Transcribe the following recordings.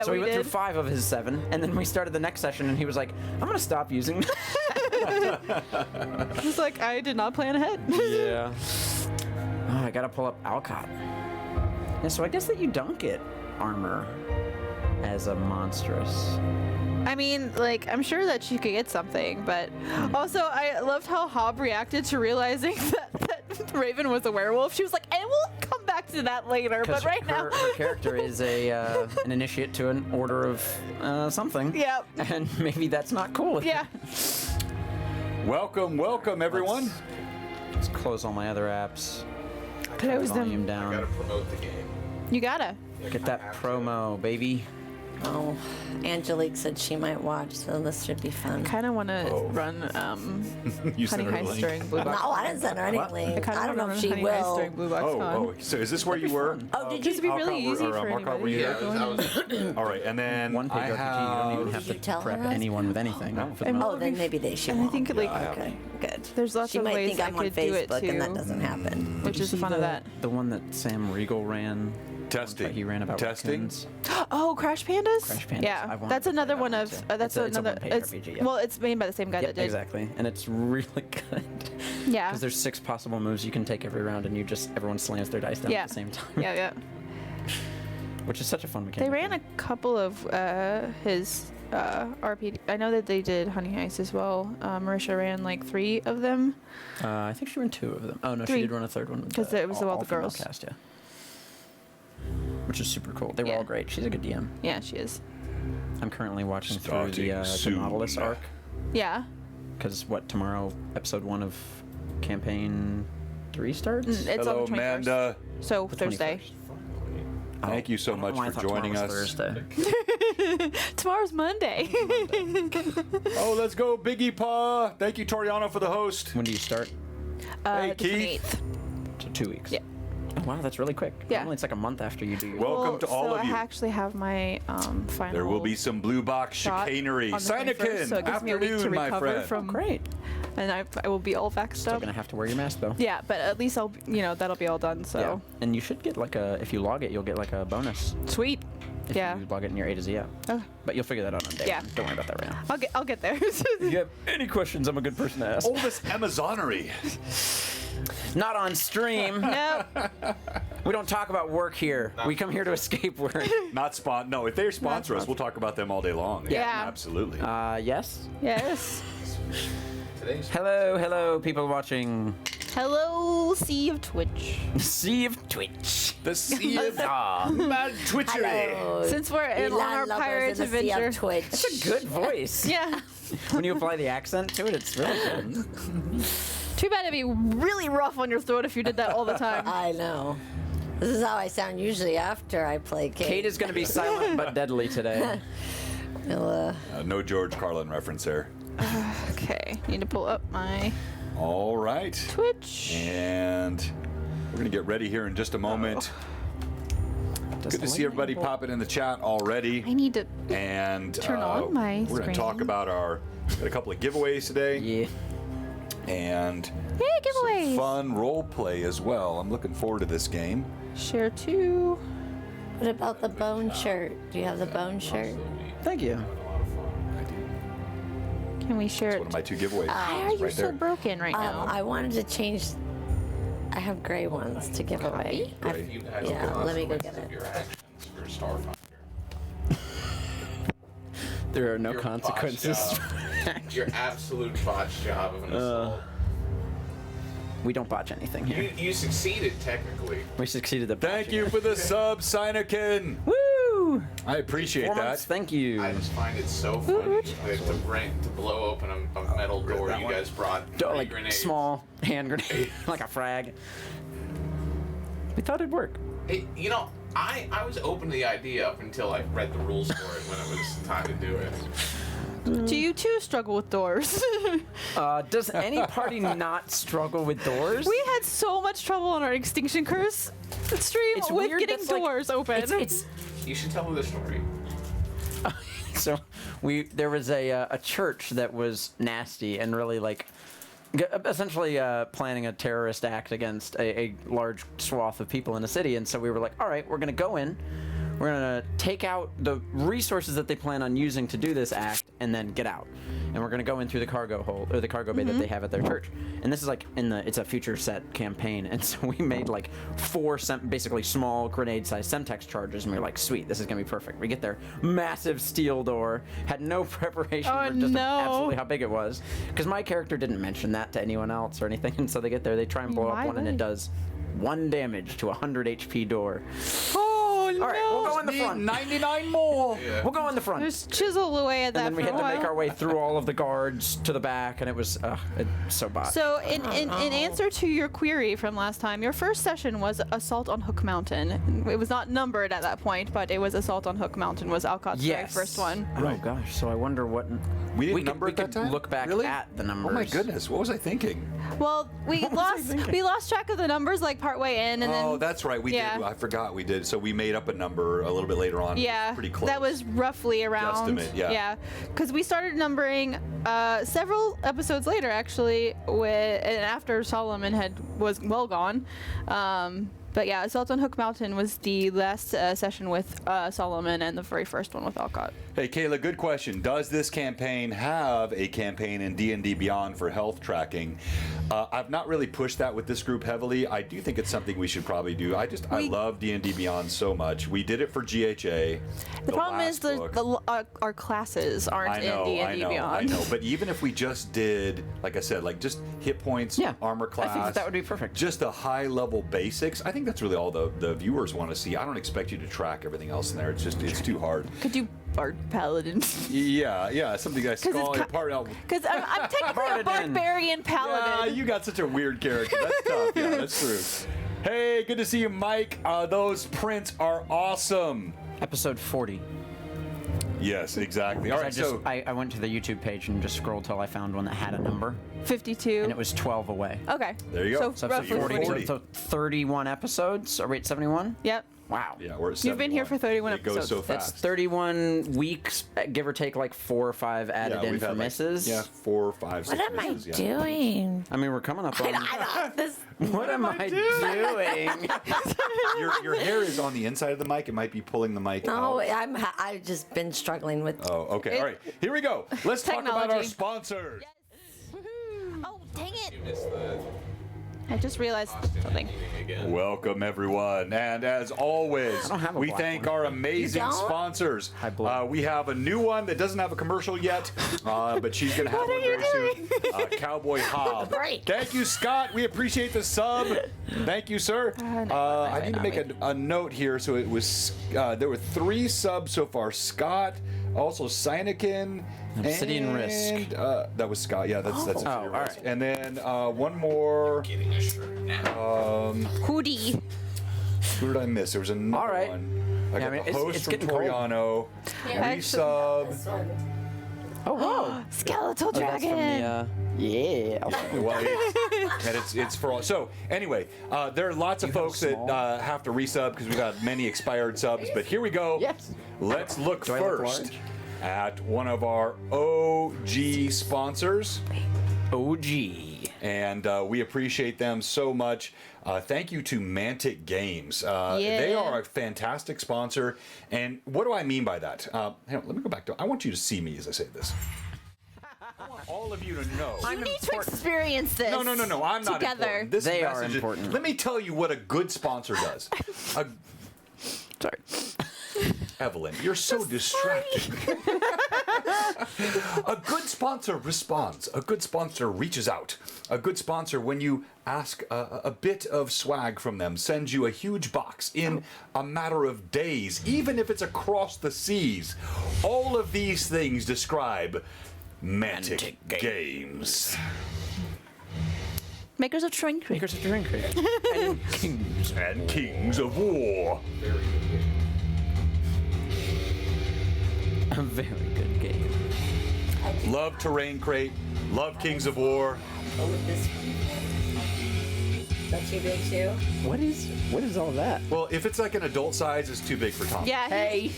So we went through 5 of his 7, and then we started the next session, and he was like, I'm going to stop using that. It's like, I did not plan ahead. Yeah. Oh, I got to pull up Alcott. Yeah, so I guess that you don't get armor as a monstrous. I mean, like, I'm sure that she could get something, but also I loved how Hob reacted to realizing that Raven was a werewolf. She was like, and we'll come back to that later, but right now... Her character is an initiate to an order of something. Yeah. And maybe that's not cool. Yeah. Welcome, everyone. Let's close all my other apps. Close Volume them. down. I gotta promote the game. You gotta. Get that promo, baby. Oh, Angelique said she might watch, so this should be fun. Kind of want to run You Honey sent her the Heist link. during Blue Box. No, I didn't send her any link. I don't know if she Honey Heist during will. Blue Box Con. Oh, so is this where you were? Oh, did This would be you? really easy for Mark, were anybody. you Yeah, there? I was All right, and then One page I RPG, you don't even have... have Did you to tell prep her? anyone with anything. No. For the And most Oh, then maybe they should. And I think like Okay, good. there's lots She of might ways think I I'm on could do it Facebook, and that too, doesn't happen. which is the fun of that. The one that Sam Riegel ran. Testing. He ran about Testing. raccoons. Oh, Crash Pandas? Crash Pandas. I Yeah, wanted that's to play another that one one of too. that's It's a another. one-page It's RPG, yeah. well, it's made by the same guy Yep, that did. exactly, and it's really good. Yeah. Because there's 6 possible moves you can take every round, and everyone slams their dice down Yeah. at the same time. Yeah, yeah. Which is such a fun mechanic. They ran a couple of his RPG. I know that they did Honey Heist as well. Marisha ran like 3 of them. I think she ran 2 of them. Oh no, 3. she did run a 3rd one. 'Cause it was all the female girls. Cast, yeah. Which is super cool. They were Yeah. all great. She's a good DM. Yeah, she is. I'm currently watching Starting through the soon. Nautilus arc. Yeah. Because tomorrow, episode 1 of campaign 3 starts? It's Hello, on the 21st. Amanda. So The Thursday. 21st. Thank you so I don't know much why I for thought joining tomorrow us. was Thursday. Tomorrow's Monday. Oh, let's go, Biggie Paw. Thank you, Toriano, for the host. When do you start? Hey, the Keith. 28th. So 2 weeks. Yeah. Oh, wow, that's really quick. Yeah. Normally it's like a month after you do your... Welcome to all so of you. I actually have my final. There will be some blue box shot chicanery. on the 21st, Sinekin, so it gives me a week to afternoon, my recover friend. from. Great. And I will be all vaxxed Still up. gonna have to wear your mask though. Yeah, but at least I'll that'll be all done. So Yeah. And you should get like if you log it, you'll get like a bonus. sweet. If Yeah. you log it in your A to Z app. Oh. But you'll figure that out on day. Yeah. one. Don't worry about that right now. I'll get there. If you have any questions, I'm a good person to ask. Oldest Amazonery. Not on stream. No. We don't talk about work here. We come here to escape work. Not No, if they sponsor us, we'll talk about them all day long. Yeah. Absolutely. Yes. Yes. Today's Hello, people watching. Hello, Sea of Twitch. Sea of Twitch. the sea of Aw, mad twitchery. Hello. Since we're on our Elan lovers pirate in the sea adventure. of Twitch. it's a good voice. Yeah. When you apply the accent to it, it's really good. Too bad it'd be really rough on your throat if you did that all the time. I know. This is how I sound usually after I play Cade. Kate is going to be silent but deadly today. No George Carlin reference there. Okay. Need to pull up my All right. Twitch. And we're going to get ready here in just a moment. Does Good to see everybody lightning bolt- popping in the chat already. I need to. And Turn on my we're going to talk screen. about got a couple of giveaways today. Yeah. And Hey, giveaways. fun role play as well. I'm looking forward to this game. Share to. What about the bone shirt? Do you have the bone shirt? Thank you. Can we share One of it? my 2 giveaways. Why are you right so there. broken right now? I wanted to change. I have gray ones to give away. Gray? you guys Yeah, get let me go get consequences of it. your actions for Starfinder. There are no Your consequences. botch job. Your absolute botch job of an assault. We don't botch anything here. You succeeded technically. We succeeded at Thank botching you it. for the sub, Sinekin. Woo! I appreciate 4 that. months, thank you. I just find it so funny that to blow open a metal door. that You one? guys brought 3 Like grenades. small hand grenade, like a frag. We thought it'd work. Hey, I was open to the idea up until I read the rules for it when it was time to do it. Do you too struggle with doors? Does any party not struggle with doors? We had so much trouble on our Extinction Curse stream It's with weird, getting that's like- doors open. It's You should tell me the story. so there was a church that was nasty and really like essentially planning a terrorist act against a large swath of people in a city, and so we were like, all right, we're gonna go in, We're gonna take out the resources that they plan on using to do this act, and then get out. And we're gonna go in through the cargo hold or the cargo bay that they have at their church. And this is like it's a future set campaign, and so we made like 4 basically small grenade-sized Semtex charges, and we were like, sweet, this is gonna be perfect. We get there, massive steel door, had no preparation for just absolutely how big it was, because my character didn't mention that to anyone else or anything. And so they get there, they try and blow up one, and it does 1 damage to a 100 HP door. Oh no! All right, we'll go in the front. 99 more. Yeah. We'll go in the front. Just chisel away at that And then we for had a to while. make our way through all of the guards to the back, and it was so botched. So, in answer to your query from last time, your first session was Assault on Hook Mountain. It was not numbered at that point, but it was Assault on Hook Mountain was Alcott's very first one. Oh gosh, so I wonder what We didn't could- number we at that could time? look back Really? at the numbers. Oh my goodness, what was I thinking? Well, we lost track of the numbers like partway in, and Oh, then that's right. We yeah. did. I forgot we did. So we made up a number a little bit later on. yeah, Pretty close. that was roughly around. Guesstimate, yeah. because we started numbering several episodes later, actually, and after Solomon was well gone. But yeah, Assault on Hook Mountain was the last session with Solomon, and the very first one with Alcott. Hey, Kayla, good question. Does this campaign have a campaign in D&D Beyond for health tracking? I've not really pushed that with this group heavily. I do think it's something we should probably do. I love D&D Beyond so much. We did it for GHA. The problem is last book. our classes aren't in D&D Beyond. I know. But even if we just did, like I said, like just hit points, armor class. I think that would be perfect. Just a high-level basics. I think that's really all the viewers want to see. I don't expect you to track everything else in there. It's too hard. Could you Bard Paladin? Yeah, something like Skull it's part out. Because I'm technically a barbarian paladin. Yeah, you got such a weird character. That's tough. Yeah, that's true. Hey, good to see you, Mike. Those prints are awesome. Episode 40. Yes, exactly. All right, I went to the YouTube page and just scrolled till I found one that had a number, 52. and it was 12 away. Okay. There you go. So So roughly 40. So 31 episodes. Or wait, 71? Yep. Wow. Yeah, we're at You've been here 71. for 31 It goes episodes. so That's fast. 31 weeks, give or take like 4 or 5 added in we've for had misses. 4, 5, 6 What am I misses. Yeah. doing? I mean, we're coming up on. This. What am I doing? Your hair is on the inside of the mic. It might be pulling the mic No, out. I've just been struggling with. Oh, okay. All right. Here we go. Let's talk about our Technology. sponsors. Oh, dang it. You missed the I just realized something. meeting again. Welcome, everyone. And as always, don't have a we black thank one. our amazing You don't? sponsors. Hi, Blue. We have a new one that doesn't have a commercial yet, but she's going to have What one are you very soon. Cowboy Hob. Break. Thank you, Scott. We appreciate the sub. Thank you, sir. I need to make a note here. So it was there were 3 subs so far. Scott, also Sinekin, Obsidian and, Risk. That was Scott. Yeah, that's Obsidian all right. Risk. And then one more. Getting a shirt now. Hoodie. Who did I miss? There was another All right. one. I Yeah, got I mean, the it's- host it's from getting cold. Toriano. Resub. Oh, whoa. Skeletal That's from dragon. the, yeah. Well, and it's for all. So anyway, there are lots of You have folks that small? have to resub because we got many expired subs. But here we go. Yes. Let's look Do I look first large? at one of our OG sponsors. OG. And we appreciate them so much. Thank you to Mantic Games. They are a fantastic sponsor. And what do I mean by that? Hang on, let me go back to. I want you to see me as I say this. I want all of you to know. You need to experience this. No. I'm not together. important. This They are message is- important. Let me tell you what a good sponsor does. Sorry. Evelyn, you're so distracting. A good sponsor responds. A good sponsor reaches out. A good sponsor, when you ask a bit of swag from them, sends you a huge box in a matter of days, even if it's across the seas. All of these things describe Mantic Games. Makers of Shrink. Makers of drink. And kings. And Kings of War. A very good game. Love Terrain Crate. Love Kings of War. Oh, with this one. That's too big too. What is all that? Well, if it's like an adult size, it's too big for Tom. Yeah. Hey.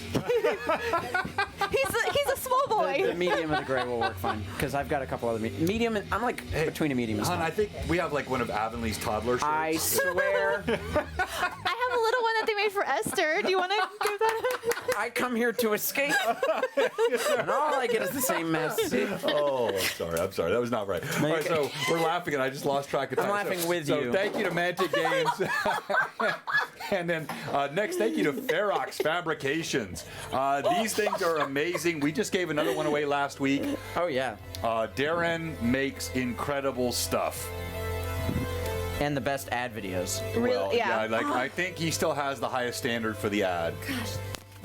He's a small boy. The medium of the gray will work fine because I've got a couple other medium. And I'm like between a medium and Hon, small. I think we have like one of Avonlee's toddler shirts. I swear. I have a little one that they made for Esther. Do you want to give that? I come here to escape, and all I get is the same mess. Oh, I'm sorry. That was not right. All right, so we're laughing, and I just lost track of time. I'm laughing with so you. Thank you to Mantic Games. And then next, thank you to Ferox Fabrications. These things are amazing. We just gave another one away last week. Oh yeah, Darren makes incredible stuff. and the best ad videos. Well, yeah. I think he still has the highest standard for the ad. Gosh.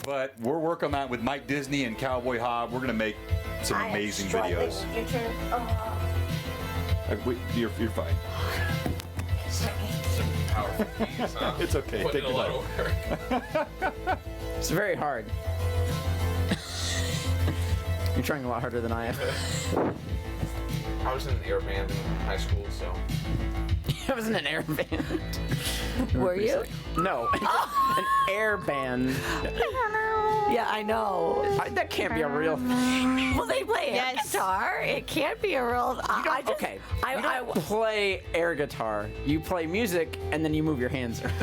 But we're working on that with Mike Disney and Cowboy Hob. We're going to make some I am amazing struggling videos. with your turn. Oh. Wait, you're fine. Sorry. Powerful keys, huh? It's okay. Putting Take in a your lot time. of work. It's very hard. You're trying a lot harder than I am. I was in an air band in high school, so I was in an air band. Were you? No, an air band. Yeah, I know. That can't be a real thing. Well, they play air Yes. guitar. It can't be a real. I just, Okay, I, you don't play air guitar. You play music and then you move your hands around.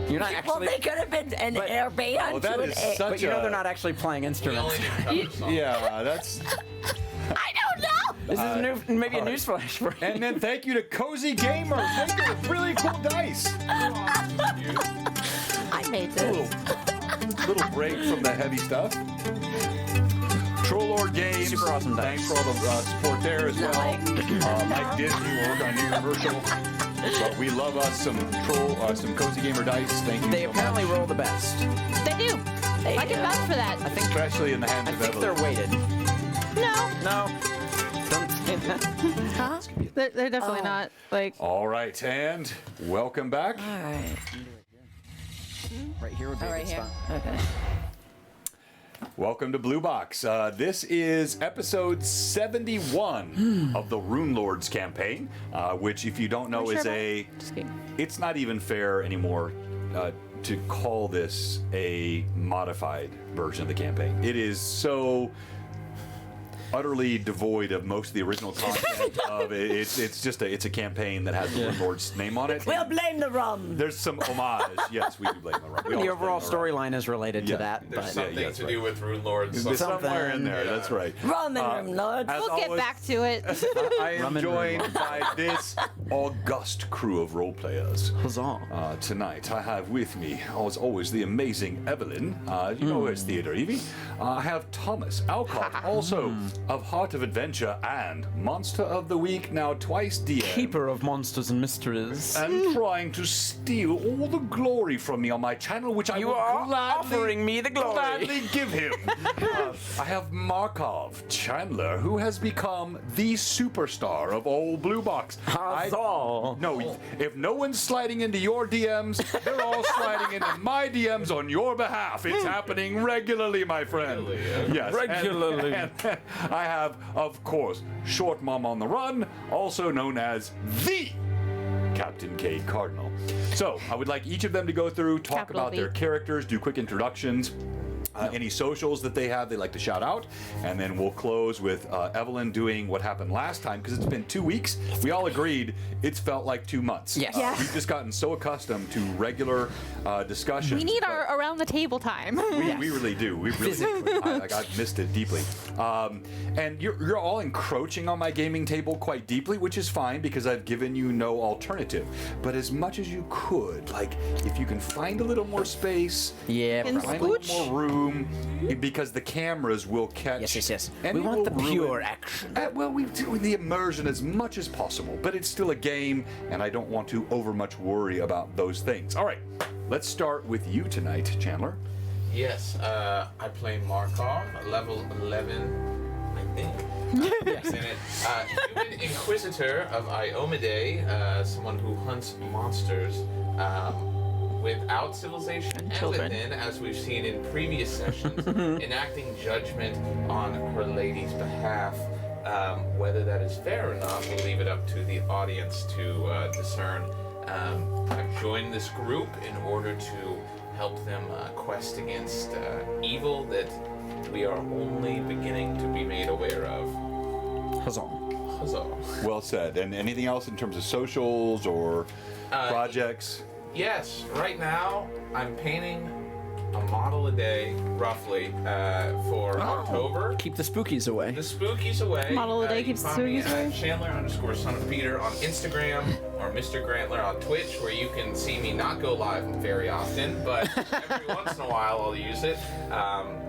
You're not well, actually. they could have been an But- air band Oh, that to an is air. such But you know a- they're not actually playing we instruments. only did cover songs. Yeah, that's. I don't know. This is a new, maybe a newsflash for you. And then thank you to Cozy Gamer, making a really cool dice. I made this. Little break from the heavy stuff. Troll Lord Games. Super awesome dice. Thanks for all the support there as well. Like- Mike Disney, we're working on Universal. But we love us some some Cozy Gamer dice. Thank you They so apparently much. roll the best. They do. They I can do. vouch for that. I think. Especially in the hands I of think they're Evelyn. weighted. No, No. Don't say that. Huh? they're definitely Oh. not. Like, All right, and welcome back. All right. Right here would be Oh, a right good here. spot. Okay. Welcome to Blue Box. This is episode 71 of the Runelords campaign, which, if you don't know, is a. just kidding. It's not even fair anymore to call this a modified version of the campaign. It is so utterly devoid of most of the original content of it. It's just a campaign that has the Runelords name on it. We'll blame the rum. There's some homage. Yes, we do blame the rum. We The always overall blame the rum. storyline is related Yeah. to that, There's but something that's to right. do with Runelords. There's Something. somewhere in there. Yeah. That's right. Rum and rum lords. as We'll get always, back to it. I am Rum and joined rum. by this august crew of role players. huzzah. Tonight, I have with me, as always, the amazing Evelyn. You know it's Theater Evie. I have Thomas Alcott, also of Heart of Adventure and Monster of the Week, now twice DM. Keeper of monsters and mysteries. And trying to steal all the glory from me on my channel, which I You will are gladly, offering me the glory. gladly give him. I have Markov Chandler, who has become the superstar of all Blue Box. Huzzah. No, if no one's sliding into your DMs, they're all sliding into my DMs on your behalf. It's happening regularly, my friend. Yes, and- Regularly. And I have, of course, Short Mom on the Run, also known as the Captain Cade Cardinal. So I would like each of them to go through, talk Capital about V. their characters, do quick introductions. Any socials that they have, they like to shout out. And then we'll close with Evelyn doing what happened last time, because it's been 2 weeks. We all agreed it's felt like 2 months. Yes. Yeah. We've just gotten so accustomed to regular discussions. We need but our around the table time. we really do. We really do. I've missed it deeply. And you're all encroaching on my gaming table quite deeply, which is fine because I've given you no alternative. But as much as you could, like, if you can find a little more space, Yeah, Can probably. find a Scooch? little more room, because the cameras will catch. Yes. and We it want will the pure ruin- action. Well, we do the immersion as much as possible, but it's still a game, and I don't want to over much worry about those things. All right, let's start with you tonight, Chandler. Yes, I play Markov, level 11, I think. Yes. In it, human inquisitor of Iomade, someone who hunts monsters without civilization and children. within, as we've seen in previous sessions, enacting judgment on her lady's behalf. Whether that is fair or not, we'll leave it up to the audience to discern. I've joined this group in order to help them quest against evil that we are only beginning to be made aware of. Huzzah. Huzzah. Well said. And anything else in terms of socials or projects? Yes, right now I'm painting a model a day, roughly, for October. Keep the spookies away. The spookies away. Model a day you keeps can the find me spookies away. at Chandler_son of Peter on Instagram, or Mr. Grantler on Twitch, where you can see me not go live very often, but every once in a while I'll use it.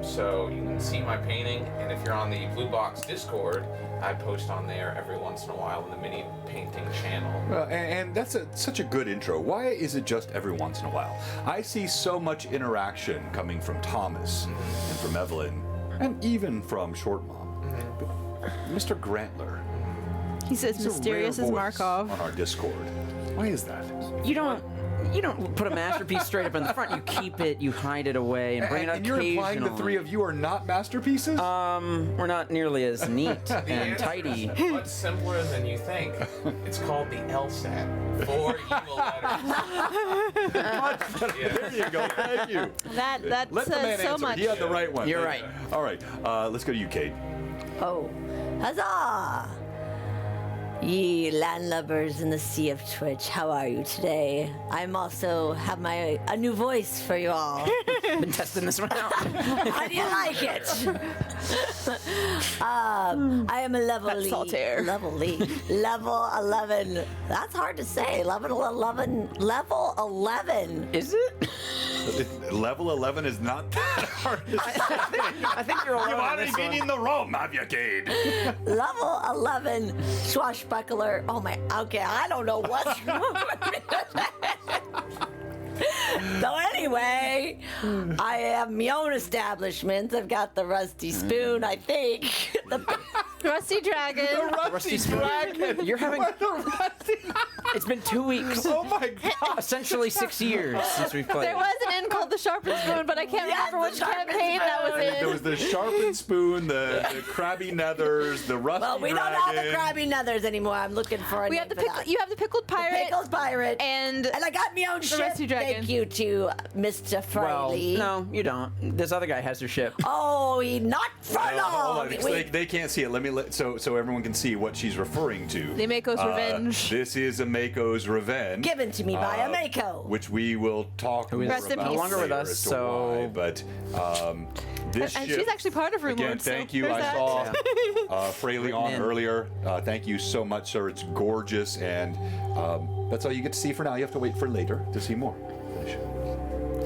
So you can see my painting, and if you're on the Blue Box Discord, I post on there every once in a while in the mini painting channel. And that's such a good intro. Why is it just every once in a while? I see so much interaction coming from Thomas and from Evelyn, and even from Short Mom. But Mr. Grantler, He's as he's a mysterious rare as voice Markov. on our Discord. Why is that? You don't put a masterpiece straight up in the front. You keep it, you hide it away, and bring it out And you're implying the three of you are not masterpieces? We're not nearly as neat The and answer tidy. is much simpler than you think. It's called the LSAT. 4 evil letters. There you go. Thank you. That Let the man says so answer. much. He had the right one. You're right. All right. Let's go to you, Cade. Oh, huzzah! Ye landlubbers in the sea of Twitch, how are you today? I'm also have a new voice for you all. Been testing this one out. How do you like it? I am a level That's Saltaire. level 11. That's hard to say. Level 11. Is it? Level 11 is not that hard to say. I think you're alone You've on already this been one. in the room, have you, Cade? Level 11 swashbuckler. Oh my, okay, I don't know what's wrong with me. So anyway, I have my own establishment. I've got the Rusty Spoon, I think. Rusty Dragon. Rusty Dragon. You're having. It's been 2 weeks. Oh my god. Essentially 6 years since we've played. There was an inn called the Sharpened Spoon, but I can't Yes, remember the which Sharpened campaign that was Spoon. in. There was the sharpened spoon, the crabby nethers, the rusty Well, we don't dragon. have the crabby nethers anymore. I'm looking for a We name have the for pickle. that. You have the pickled pirate. Pickles Pirate. And I got me own ship. Rusty Dragon. Thank you to Mr. Well, Fraley. no, you don't. This other guy has your ship. Oh, he not for Hold long. on, because they can't see it. Let me so everyone can see what she's referring to. The Mako's Revenge. This is a Mako's Revenge. Given to me by a Mako. Which we will talk more Rest in about peace. No longer with later us, as to so- why, but this And ship, she's actually part of Runelords. again, so thank you. there's I that. saw Fraley on in. earlier. Thank you so much, sir. It's gorgeous, and that's all you get to see for now. You have to wait for later to see more. Finish.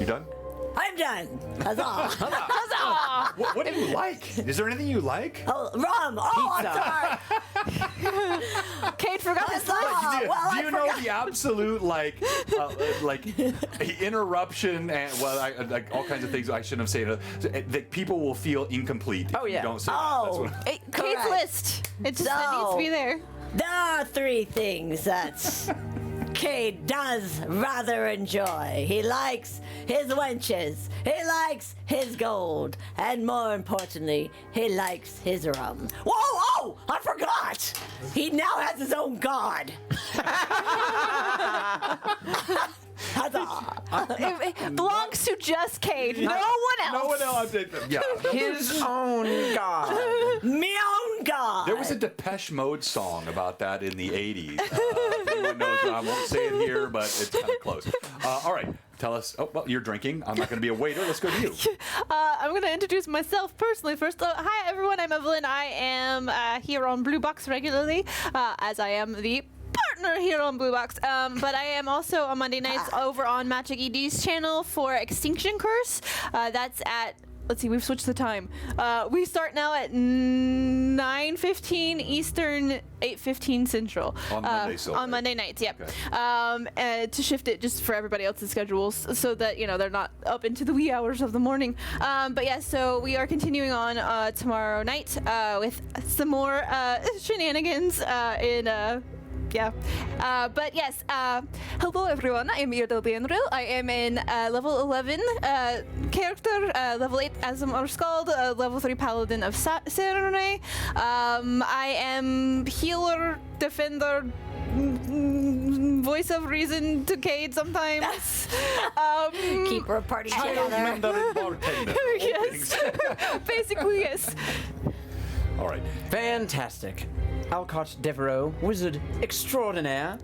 You done? I'm done. Huzzah. Huzzah! What do you like? Is there anything you like? Oh, rum. Oh, I'm sorry. Cade forgot his Huzzah. list. Do you, well, do I you know forgot. the absolute like interruption and like all kinds of things I shouldn't have said that people will feel incomplete if Oh, yeah. you don't say Oh. that. That's what Hey, Cade's Correct. list. It just it needs to be there. There are 3 things that Cade does rather enjoy. He likes his wenches, he likes his gold, and more importantly, he likes his rum. Whoa, oh, I forgot! He now has his own god. Huzzah. It belongs to just Cade. No one else. No one else. Yeah. His own god. Me own god. There was a Depeche Mode song about that in the 80s. If anyone knows, I won't say it here, but it's kind of close. All right. Tell us. Oh, well, you're drinking. I'm not going to be a waiter. Let's go to you. I'm going to introduce myself personally first. Hi, everyone. I'm Evelyn. I am here on Blue Box regularly, as I am the partner here on Blue Box. But I am also on Monday nights over on Magic ED's channel for Extinction Curse. That's at... Let's see, we've switched the time. We start now at 9:15 Eastern, 8:15 Central. On Monday, so, on right? Monday nights, yep. Okay. To shift it just for everybody else's schedules so that, you know, they're not up into the wee hours of the morning. But yeah, so we are continuing on tomorrow night with some more shenanigans yeah. But yes, hello everyone. I am Irdal Benril. I am in level 11 character, level 8 Azamar Skald, level 3 Paladin of Serenay. I am healer, defender, voice of reason to Cade sometimes. Keeper of party together. Childminder and bartender. Yes. Basically, yes. All right. Fantastic. Alcott Devereaux, wizard extraordinaire.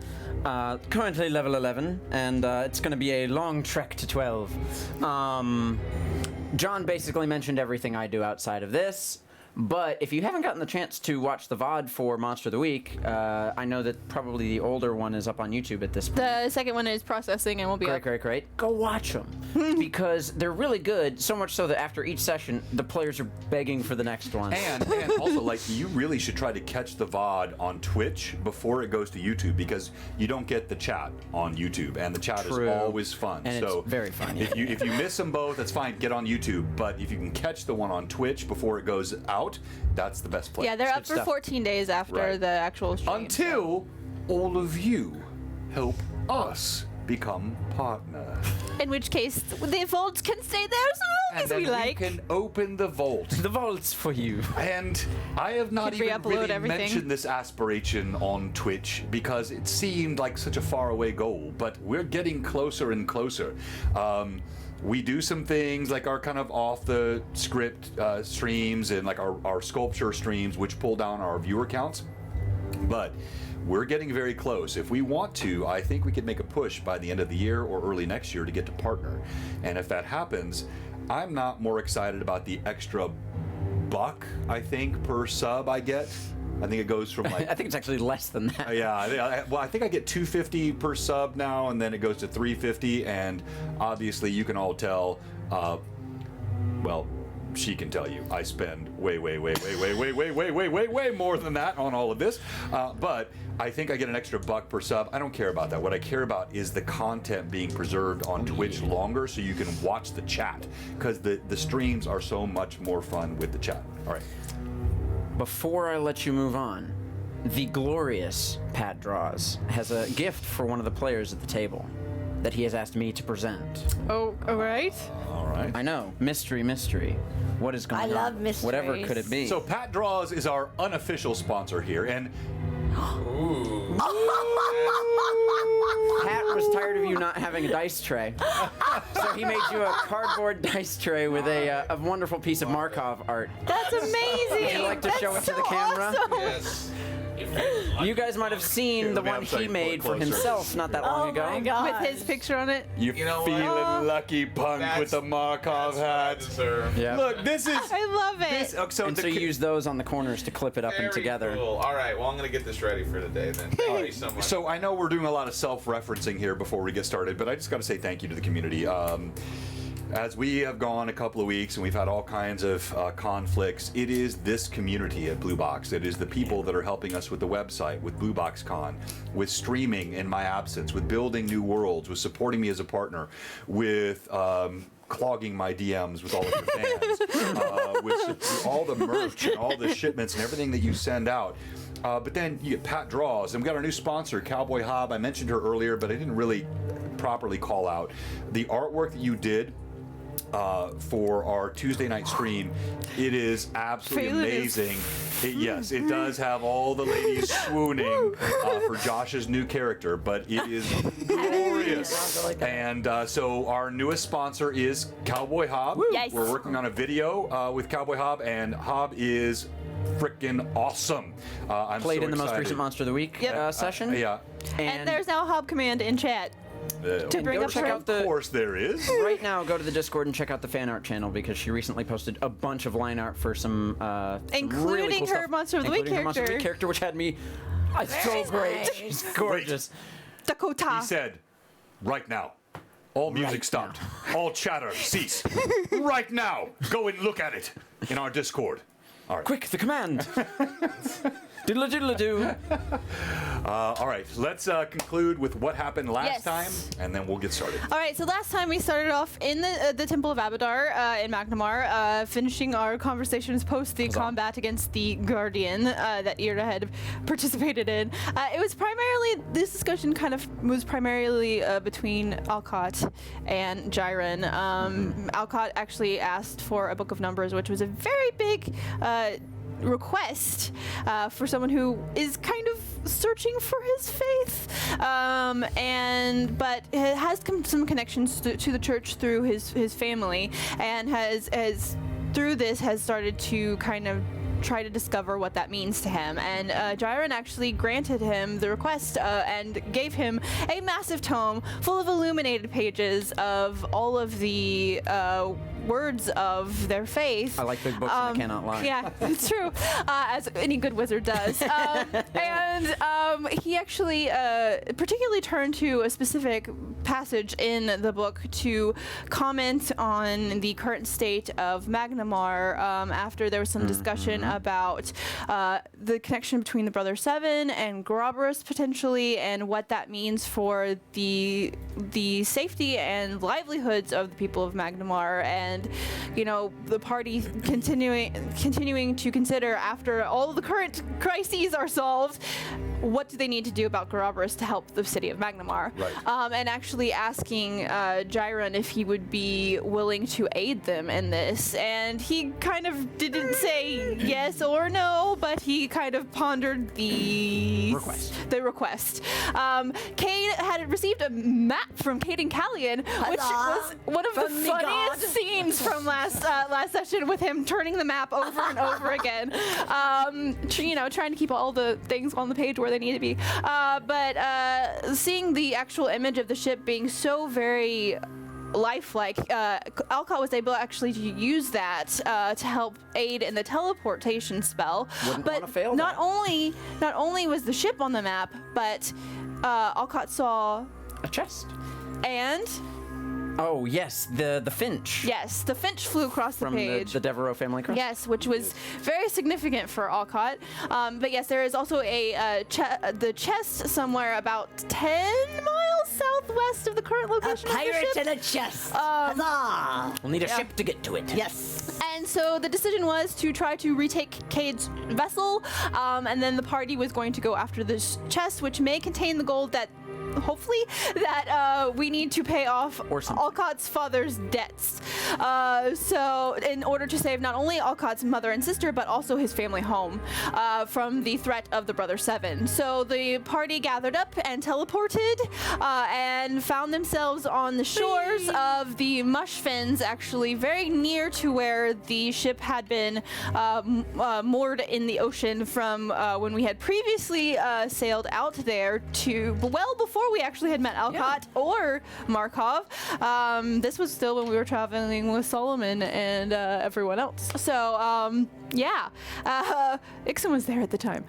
Currently level 11, and it's going to be a long trek to 12. John basically mentioned everything I do outside of this. But if you haven't gotten the chance to watch the VOD for Monster of the Week, I know that probably the older one is up on YouTube at this point. The second one is processing and will be up. Great. Go watch them because they're really good. So much so that after each session, the players are begging for the next one. And also, like, you really should try to catch the VOD on Twitch before it goes to YouTube because you don't get the chat on YouTube, and the chat True. is always fun. And so it's very funny. If you miss them both, that's fine. Get on YouTube. But if you can catch the one on Twitch before it goes out, that's the best play. Yeah, they're It's up good for stuff. 14 days after Right. the actual stream. Until all of you help us become partners. In which case, the vault can stay there as long And as then we like. can open the vault. The vault's for you. And I have not Could even re-upload really everything. mentioned this aspiration on Twitch because it seemed like such a faraway goal, but we're getting closer and closer. We do some things like our kind of off the script streams and like our sculpture streams, which pull down our viewer counts. But we're getting very close. If we want to, I think we could make a push by the end of the year or early next year to get to partner. And if that happens, I'm not more excited about the extra $1, I think, per sub I get. I think it goes from like I think it's actually less than that. I think I get $2.50 per sub now, and then it goes to $3.50. And obviously, you can all tell. Well, she can tell you. I spend way more than that on all of this. But I think I get an extra $1 per sub. I don't care about that. What I care about is the content being preserved on Twitch longer, so you can watch the chat, because the streams are so much more fun with the chat. All right. Before I let you move on, the glorious Pat Draws has a gift for one of the players at the table that he has asked me to present. Oh, all right. All right. I know, mystery. What is going I on? love mysteries. Whatever could it be? So Pat Draws is our unofficial sponsor here, and Pat was tired of you not having a dice tray, so he made you a cardboard dice tray with a wonderful piece of Markov art. That's amazing. Would you like to show it to the camera? Awesome. Yes. You guys might have seen the Let me one outside he made for closer. himself not that long Oh ago. my god. With his picture on it. you know what? feeling lucky, punk, with the Markov hat. Yeah. Look, this is I love it. this. So And the so you use those on the corners to clip it up and Very together. Cool. All right. Well, I'm gonna get this ready for today then. Thank you so much. So I know we're doing a lot of self-referencing here before we get started, but I just got to say thank you to the community. As we have gone a couple of weeks and we've had all kinds of conflicts, it is this community at Blue Box. It is the people that are helping us with the website, with Blue Box Con, with streaming in my absence, with building new worlds, with supporting me as a partner, with clogging my DMs with all of your fans, with all the merch and all the shipments and everything that you send out. But then you get Pat Draws, and we got our new sponsor, Cowboy Hob. I mentioned her earlier, but I didn't really properly call out the artwork that you did for our Tuesday night stream. It is absolutely Phelan is amazing. Yes, it does have all the ladies swooning for Josh's new character, but it is glorious. And so our newest sponsor is Cowboy Hob. Yes. We're working on a video with Cowboy Hob, and Hob is freaking awesome. I'm Played so in the most excited. recent Monster of the Week session. Yeah. And there's now a Hob command in chat. To bring up check her- out the. Of course there is. Right now, go to the Discord and check out the fan art channel because she recently posted a bunch of line art for some Including really cool her stuff, Monster of the Week including her Monster of the Week character. character, which had me so great. nice. She's gorgeous. Dakota. He said, right now. All music Right stopped. All chatter cease. Right now. Go and look at it in our Discord. All right. Quick, the command. Diddle diddle do. All right. Let's conclude with what happened last Yes. time, and then we'll get started. All right, so last time we started off in the Temple of Abadar in Magnamar, finishing our conversations post the combat against the Guardian that Irda had participated in. It was primarily, this discussion was primarily between Alcott and Jiren. Alcott actually asked for a book of numbers, which was a very big request for someone who is kind of searching for his faith, but it has some connections to the church through his family, and has through this has started to kind of try to discover what that means to him. And Jiren actually granted him the request and gave him a massive tome full of illuminated pages of all of the words of their faith. I like big books and I cannot lie. Yeah, it's true, as any good wizard does. And he actually particularly turned to a specific passage in the book to comment on the current state of Magnamar after there was some discussion about the connection between the Brother Seven and Groberus potentially, and what that means for the safety and livelihoods of the people of Magnamar, and the party continuing to consider, after all of the current crises are solved, what do they need to do about Groberus to help the city of Magnamar? Right. And actually asking Jiren if he would be willing to aid them in this. And he kind of didn't say yes or no, but he kind of pondered the request. Cade had received a map from Cade and Callian, which was one of the funniest scenes from last session, with him turning the map over and over again. Trying to keep all the things on the page where they need to be. But seeing the actual image of the ship being so very lifelike, Alcott was able actually to use that to help aid in the teleportation spell. Wouldn't but wanna fail not that. not only was the ship on the map, but Alcott saw A chest. and Oh, yes, the finch. yes, the finch flew across the From page. the Devereaux family crest. Yes, which was very significant for Alcott. But yes, there is also the chest somewhere about 10 miles southwest of the current A location of the pirate ship. in a chest. Huzzah! We'll need a ship to get to it. Yes. And so the decision was to try to retake Cade's vessel, and then the party was going to go after this chest, which may contain the gold that hopefully that we need to pay off Or something. Alcott's father's debts. So in order to save not only Alcott's mother and sister, but also his family home from the threat of the Brother Seven. So the party gathered up and teleported and found themselves on the shores of the Mushfins, actually very near to where the ship had been moored in the ocean from when we had previously sailed out there to well before we actually had met Alcott or Markov. This was still when we were traveling with Solomon and everyone else. So yeah, Ixon was there at the time.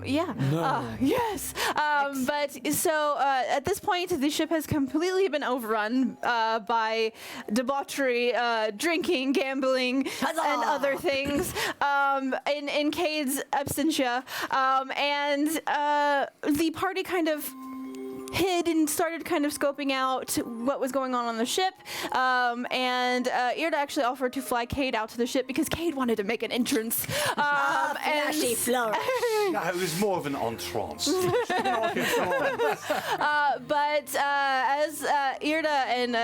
Yes. But so at this point, the ship has completely been overrun by debauchery, drinking, gambling, and other things in Cade's absentia. And the party kind of hid and started kind of scoping out what was going on the ship, and Irda actually offered to fly Cade out to the ship because Cade wanted to make an entrance. Flashy flourish. No, it was more of an entrance. But as Irda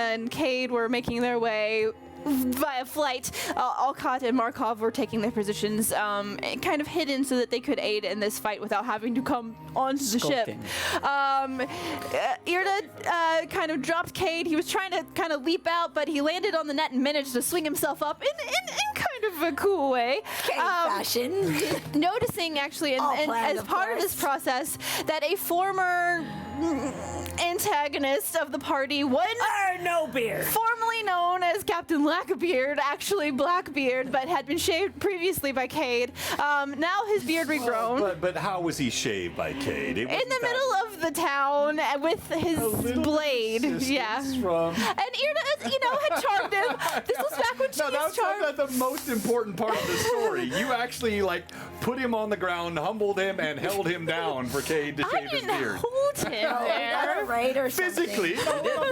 and Cade were making their way via flight, Alcott and Markov were taking their positions kind of hidden so that they could aid in this fight without having to come onto the Skulking. ship. Irda kind of dropped Cade. He was trying to kind of leap out, but he landed on the net and managed to swing himself up in kind of a cool way. Cade fashion. Noticing actually, All and planned, as of part of course. this process, that a former antagonist of the party, one No beer. formerly known as Captain Lackbeard, actually Blackbeard, but had been shaved previously by Cade. Now his beard regrown. But how was he shaved by Cade? In the middle of the town with his blade, yeah. And Irna, had charmed him. This was back when she No, was charmed. that's the most important part of the story. You actually put him on the ground, humbled him, and held him down for Cade to I shave his didn't beard. hold him We got there. a raid or something. Physically.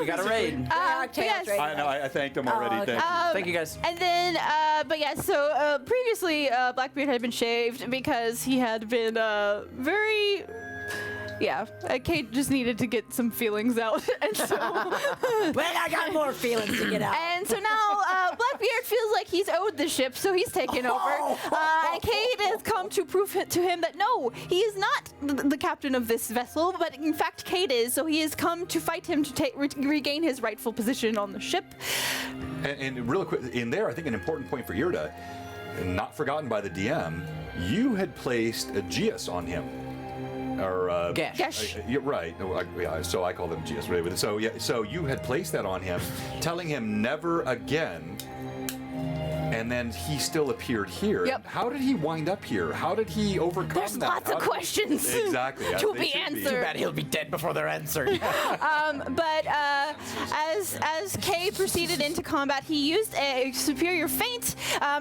We got a raid. But yes. I know. I thanked him already. okay. Thank you. Thank you, guys. And then, but yeah, so previously Blackbeard had been shaved because he had been very. Yeah, Cade just needed to get some feelings out, and so Well, I got more feelings to get out. and so now Blackbeard feels like he's owed the ship, so he's taken over. And Cade has come to prove to him that no, he is not the captain of this vessel, but in fact Cade is. So he has come to fight him to regain his rightful position on the ship. And real quick, in there, I think an important point for Irda, not forgotten by the DM, you had placed a Geas on him. Or Gash. Gash. you're right. So I call them Geas. Right? So you had placed that on him, telling him never again. And then he still appeared here. Yep. How did he wind up here? How did he overcome There's that? lots of questions Exactly. as to they be should answered. Too bad he'll be dead before they're answered. But as Cade proceeded into combat, he used a superior feint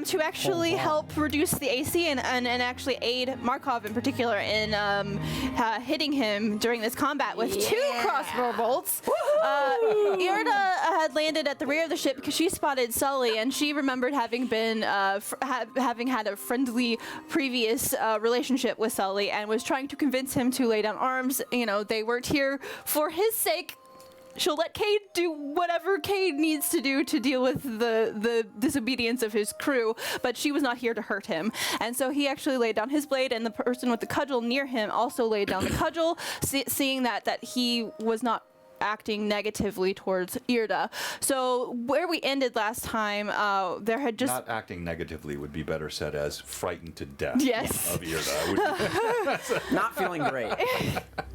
to actually help reduce the AC and actually aid Markov in particular in hitting him during this combat with 2 crossbow bolts. Irda had landed at the rear of the ship because she spotted Sully, and she remembered having been having had a friendly previous relationship with Sully, and was trying to convince him to lay down arms. You know, they weren't here for his sake. She'll let Cade do whatever Cade needs to do to deal with the disobedience of his crew, but she was not here to hurt him. And so he actually laid down his blade, and the person with the cudgel near him also laid down the cudgel, seeing that he was not acting negatively towards Irda. So where we ended last time, there had just... Not acting negatively would be better said as frightened to death Yes. of Irda. Not feeling great.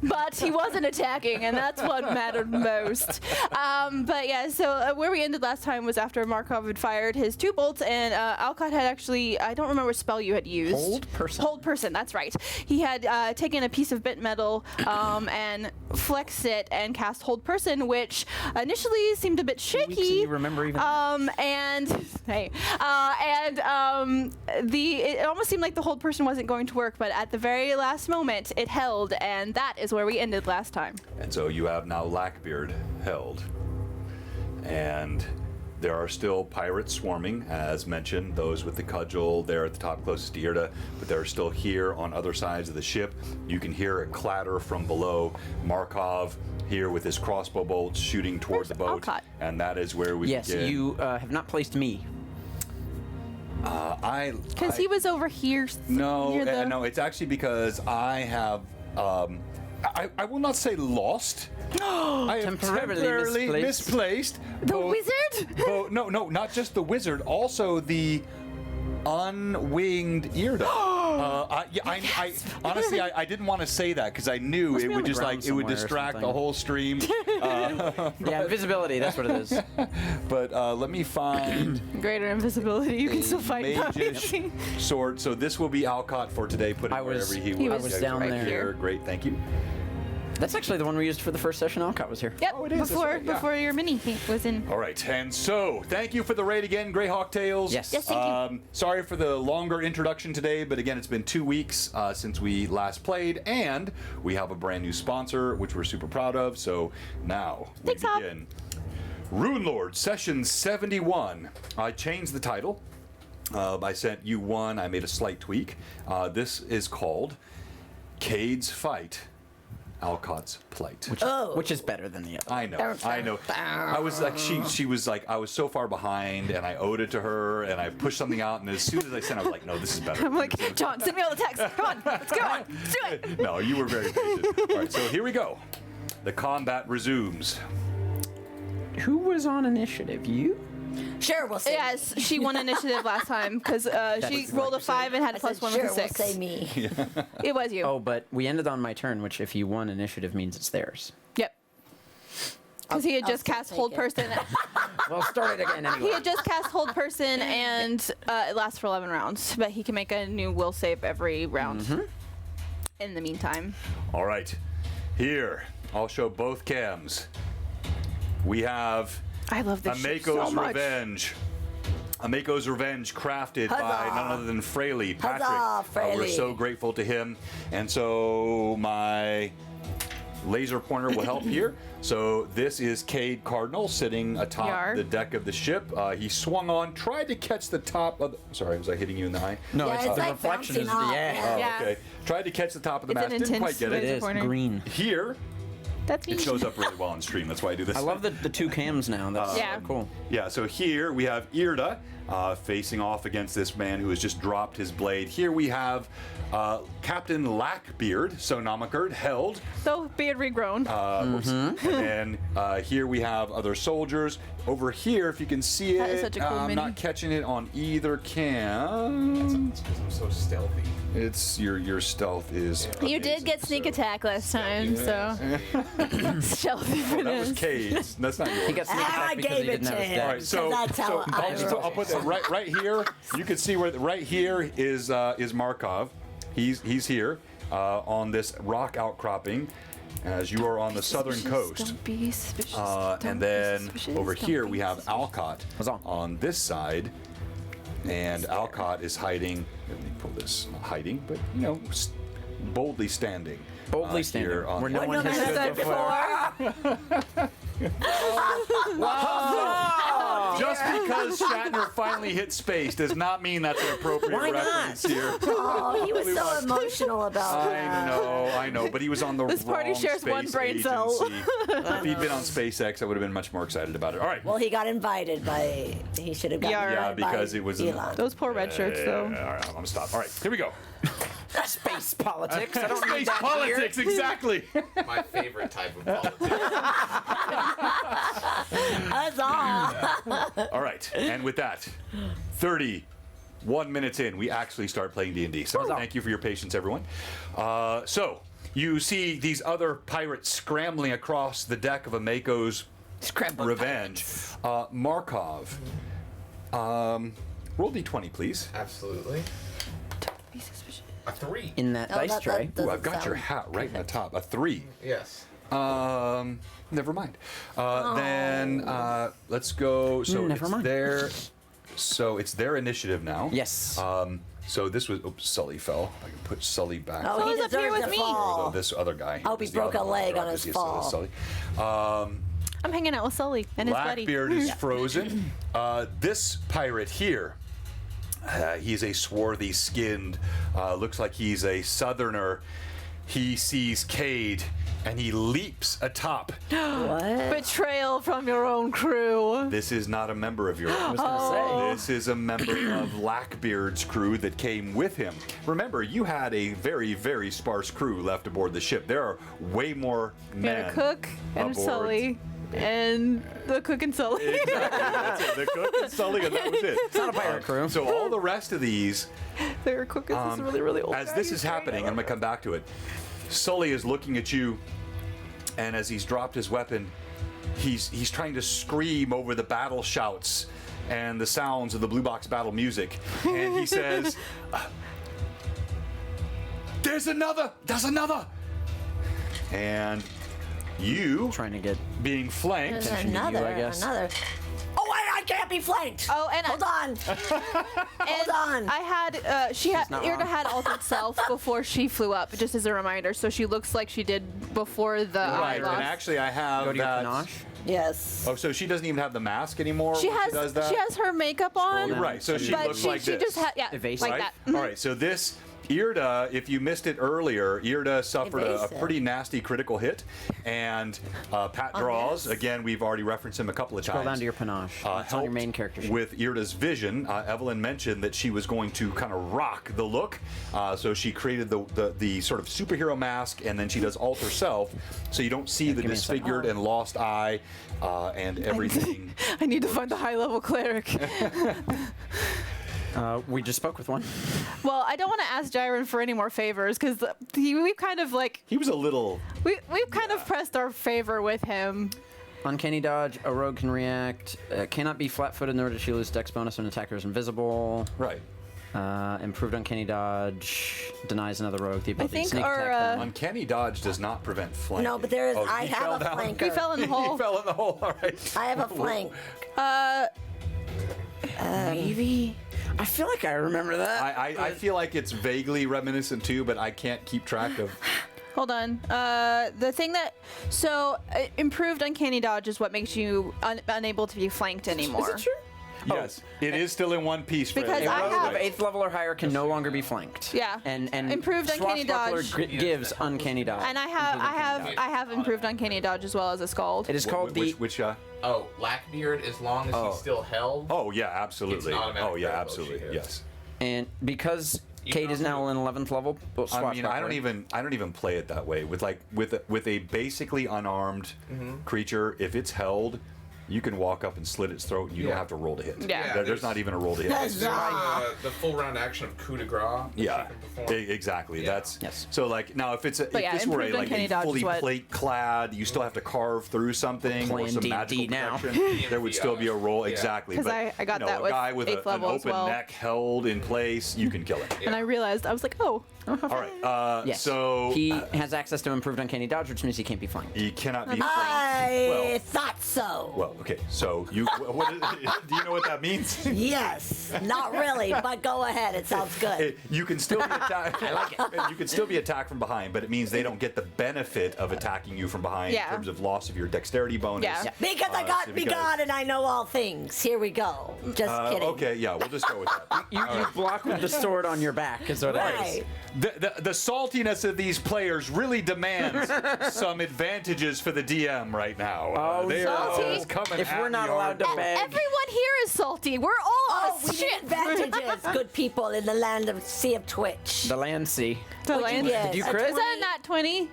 But he wasn't attacking, and that's what mattered most. But yeah, so where we ended last time was after Markov had fired his 2 bolts, and Alcott had actually, I don't remember what spell you had used. Hold person. Hold person, that's right. He had taken a piece of bent metal and flexed it and cast hold person, which initially seemed a bit shaky. Weeks and you remember even it almost seemed like the hold person wasn't going to work, but at the very last moment it held, and that is where we ended last time. And so you have now Lackbeard held. And there are still pirates swarming, as mentioned, those with the cudgel there at the top closest to Irda, but they're still here on other sides of the ship. You can hear a clatter from below. Markov here with his crossbow bolts shooting toward Where's the boat. Alcott? And that is where we Yes, begin. you have not placed me. Because he was over here. No, near the... no, it's actually because I have, I will not say lost. I have Temporarily misplaced. The both- wizard? No, not just the wizard, also the unwinged Irda. I honestly, I didn't want to say that because I knew Must it be would on the just ground like it would somewhere or distract the something. whole stream. Yeah, invisibility, that's what it is. But let me find Greater invisibility. You can still fight. magish sword. So this will be Alcott for today. Put it I was- wherever he was. was Yeah, down right there. here. Great, thank you. That's actually the one we used for the first session Alcott was here. Yep, Oh, it is, that's before right, yeah. before your mini was in. All right, and so thank you for the raid again, Greyhawk Tales. Yes. Yes, thank you. Sorry for the longer introduction today, but again, it's been 2 weeks since we last played, and we have a brand new sponsor, which we're super proud of. So now we Thanks, Hop. begin. Runelords, Session 71. I changed the title. I sent you one. I made a slight tweak. This is called Cade's Fight, Alcott's Plight. Which is better than the other. I know. I was like, she was like, I was so far behind, and I owed it to her, and I pushed something out, and as soon as I sent, I was like, no, this is better. I'm like, John, send me all the text. Come on, let's go on. Let's do it. No, you were very patient. All right, so here we go. The combat resumes. Who was on initiative? You? Sure, we'll say. Yes, she won initiative last time because she was rolled a what you 5 and had I a plus said, 1 sure, with a 6. we'll say me. It was you. Oh, but we ended on my turn, which if you won initiative means it's theirs. Yep. Because he had I'll just still cast take Hold it. Person. Well, start it again He anyway. had just cast Hold Person, and it lasts for 11 rounds. But he can make a new will save every round. In the meantime. All right, here, I'll show both cams. We have I love this ship Amako's so much. Revenge. Amako's Revenge, crafted by Huzzah. none other than Fraley. Patrick. Huzzah, We're Fraley. so grateful to him. And so my laser pointer will help here. So this is Cade Cardinal sitting atop Yar. the deck of the ship. He swung on, tried to catch the top of the, sorry, was I hitting you in the eye? No, Yeah, it's it's the like reflection is bouncing the off, yeah. Oh, Yeah. okay. Tried to catch the top of the It's an mast, didn't quite intense get It it. laser is pointer. green. Here, That's me. it shows up really well on stream. That's why I do this. I love the 2 cams now. That's Yeah. cool. Yeah, so here we have Irda facing off against this man who has just dropped his blade. Here we have Captain Lackbeard, so Namakerd, held. Though beard regrown. And then here we have other soldiers. Over here, if you can see That is it, such a cool I'm mini. not catching it on either cam. It's because I'm so stealthy. It's your stealth is. You did get sneak attack last time, so stealthy That was finesse. Cade's. That's not yours. He got sneak I attack because gave he it didn't to have his him. All dad. right, so that's how I I'll put that right here. You can see where right here is Markov. He's here on this rock outcropping, as you are on the southern coast. Don't be suspicious. And Don't then be suspicious. over Don't here be we have suspicious. Alcott What's on? on this side, and Alcott is hiding. Let me pull this. Not hiding, but boldly standing. Boldly here standing. on Where the- no one has stood before. Just because Shatner finally hit space does not mean that's an appropriate Why not? reference here. Oh, he was so emotional about that. I know, but he was on the This party wrong shares one space brain cell. agency. If he'd been on SpaceX, I would have been much more excited about it. All right. Well, he got invited by. He should have gotten Yeah, invited because by it was Elon. Those poor red shirts, though. All right, I'm gonna stop. All right, here we go. Space politics. I don't need Space that politics, exactly. My favorite type of politics. That's all. All right, and with that, 31 minutes in, we actually start playing D&D. So thank you for your patience, everyone. So you see these other pirates scrambling across the deck of a Mako's Revenge. Markov, roll D20, please. Absolutely. Be suspicious. A 3. in that dice tray. Ooh, I've got your hat right in the top. A 3. Yes. Never mind. Then let's go. So Never it's mind. their. So it's their initiative now. Yes. So this was. Oops, Sully fell. I can put Sully back. Oh, he Who's up here deserves with to me? Although fall. this other guy. I hope he is the broke other a one. leg on Right, his yes, fall. Sully. I'm hanging out with Sully and his buddy. Blackbeard is frozen. This pirate here, he's a swarthy skinned, looks like he's a southerner. He sees Cade and he leaps atop. What? Betrayal from your own crew. This is not a member of yours. I was gonna say. This is a member of Blackbeard's crew that came with him. Remember, you had a very, very sparse crew left aboard the ship. There are way more We men. had a cook and aboard. Sully. And the cook and Sully. Exactly, that's it. The cook and Sully, and that was it. It's not a pirate crew. So all the rest of these, Their cook is this really, really old as guy this who's is happening, carrying I'm gonna come back to it. Sully is looking at you, and as he's dropped his weapon, he's trying to scream over the battle shouts and the sounds of the blue box battle music, and he says, "There's another! There's another!" And you, Trying to get. being flanked, There's to you, another. I guess. Another. Oh, I can't be flanked. Oh, and Hold on. Hold on. I had she had not Irda wrong. had altered self before she flew up, just as a reminder, so she looks like she did before the right? lost. And actually, I have Go to your that. panache. Yes. Oh, so she doesn't even have the mask anymore. She when has does that? she has her makeup on, Scroll Right, so she but looks she like this. just had Evasive. like Right? that. Mm-hmm. All right, so this Irda, if you missed it earlier, Irda suffered a Evasive. pretty nasty critical hit, and Pat Draws, this? again, we've already referenced him a couple of Scroll times. down to your panache. It's on your helped main character sheet. with Irda's vision. Evelyn mentioned that she was going to kind of rock the look, so she created the sort of superhero mask, and then she does alter self, so you don't see the give me a sec. disfigured and lost eye and everything. I need to find the high level cleric. We just spoke with one. Well, I don't want to ask Jiren for any more favors because we've kind of like He was a little. we've kind of pressed our favor with him. Uncanny dodge. A rogue can react. Cannot be flat-footed nor does she lose dex bonus when an attacker is invisible. Right. Improved uncanny dodge denies another rogue the ability think to sneak our, attack them. Uncanny dodge does not prevent flanking. No, but there is. Oh, I he have fell a down. flanker. He fell in the hole. He fell in the hole. All right. I have a flank. Maybe. I feel like I remember that. I feel like it's vaguely reminiscent too, but I can't keep track of. Hold on. The thing that improved uncanny dodge is what makes you unable to be flanked anymore. Is it true? Yes, it is still in one piece. Fred. Because A I rogue have- of 8th level or higher can no longer be flanked. Yeah. And Improved uncanny Swashbuckler dodge. gives uncanny dodge. And I Improved uncanny have improved uncanny dodge as well as a scald. It is called the. Which Oh, Blackbeard, as long as Oh. he's still held. Oh yeah, absolutely. It's an automatic Oh yeah, critical absolutely. she hits. Yes. And because You Cade can is now also- in 11th level, well, I mean, I Swashbuckler. don't even play it that way. With a basically unarmed creature, if it's held, you can walk up and slit its throat, and you Yeah. don't have to roll to hit. Yeah. There's not even a roll to hit. That's The full round action of coup de grace. that Yeah, you can perform. exactly. Yeah. That's Yes. so like now if it's if yeah, this were improved uncanny a dodge is fully what- plate clad, you still have to carve through something or Playing some D&D magical now. protection. There would still be a roll Yeah. exactly. 'Cause But I got you know, that a with guy with 8th an level as open well. neck held in place, you can kill it. And I realized I was like, oh. All right. Yes. So he has access to improved uncanny dodge, which means he can't be flanked. he cannot be. I Well- thought so. Well, okay. So you, do you know what that means? Yes, not really, but go ahead. It sounds good. You can still be attacked. I like it. You can still be attacked from behind, but it means they don't get the benefit of attacking you from behind Yeah. in terms of loss of your dexterity bonus. Yeah. Because I got so me because- God and I know all things. Here we go. Just kidding. Okay, yeah, we'll just go with that. You block with the sword on your back, is what it is. Right. The saltiness of these players really demands some advantages for the DM right now. Oh, they salty. are coming If at we're not me allowed to hard. beg. Everyone here is salty. We're all Oh, we shit. need advantages, good people in the land of Sea of Twitch. The land sea. The What'd you land- get? Did you A crit? Is that a nat 20?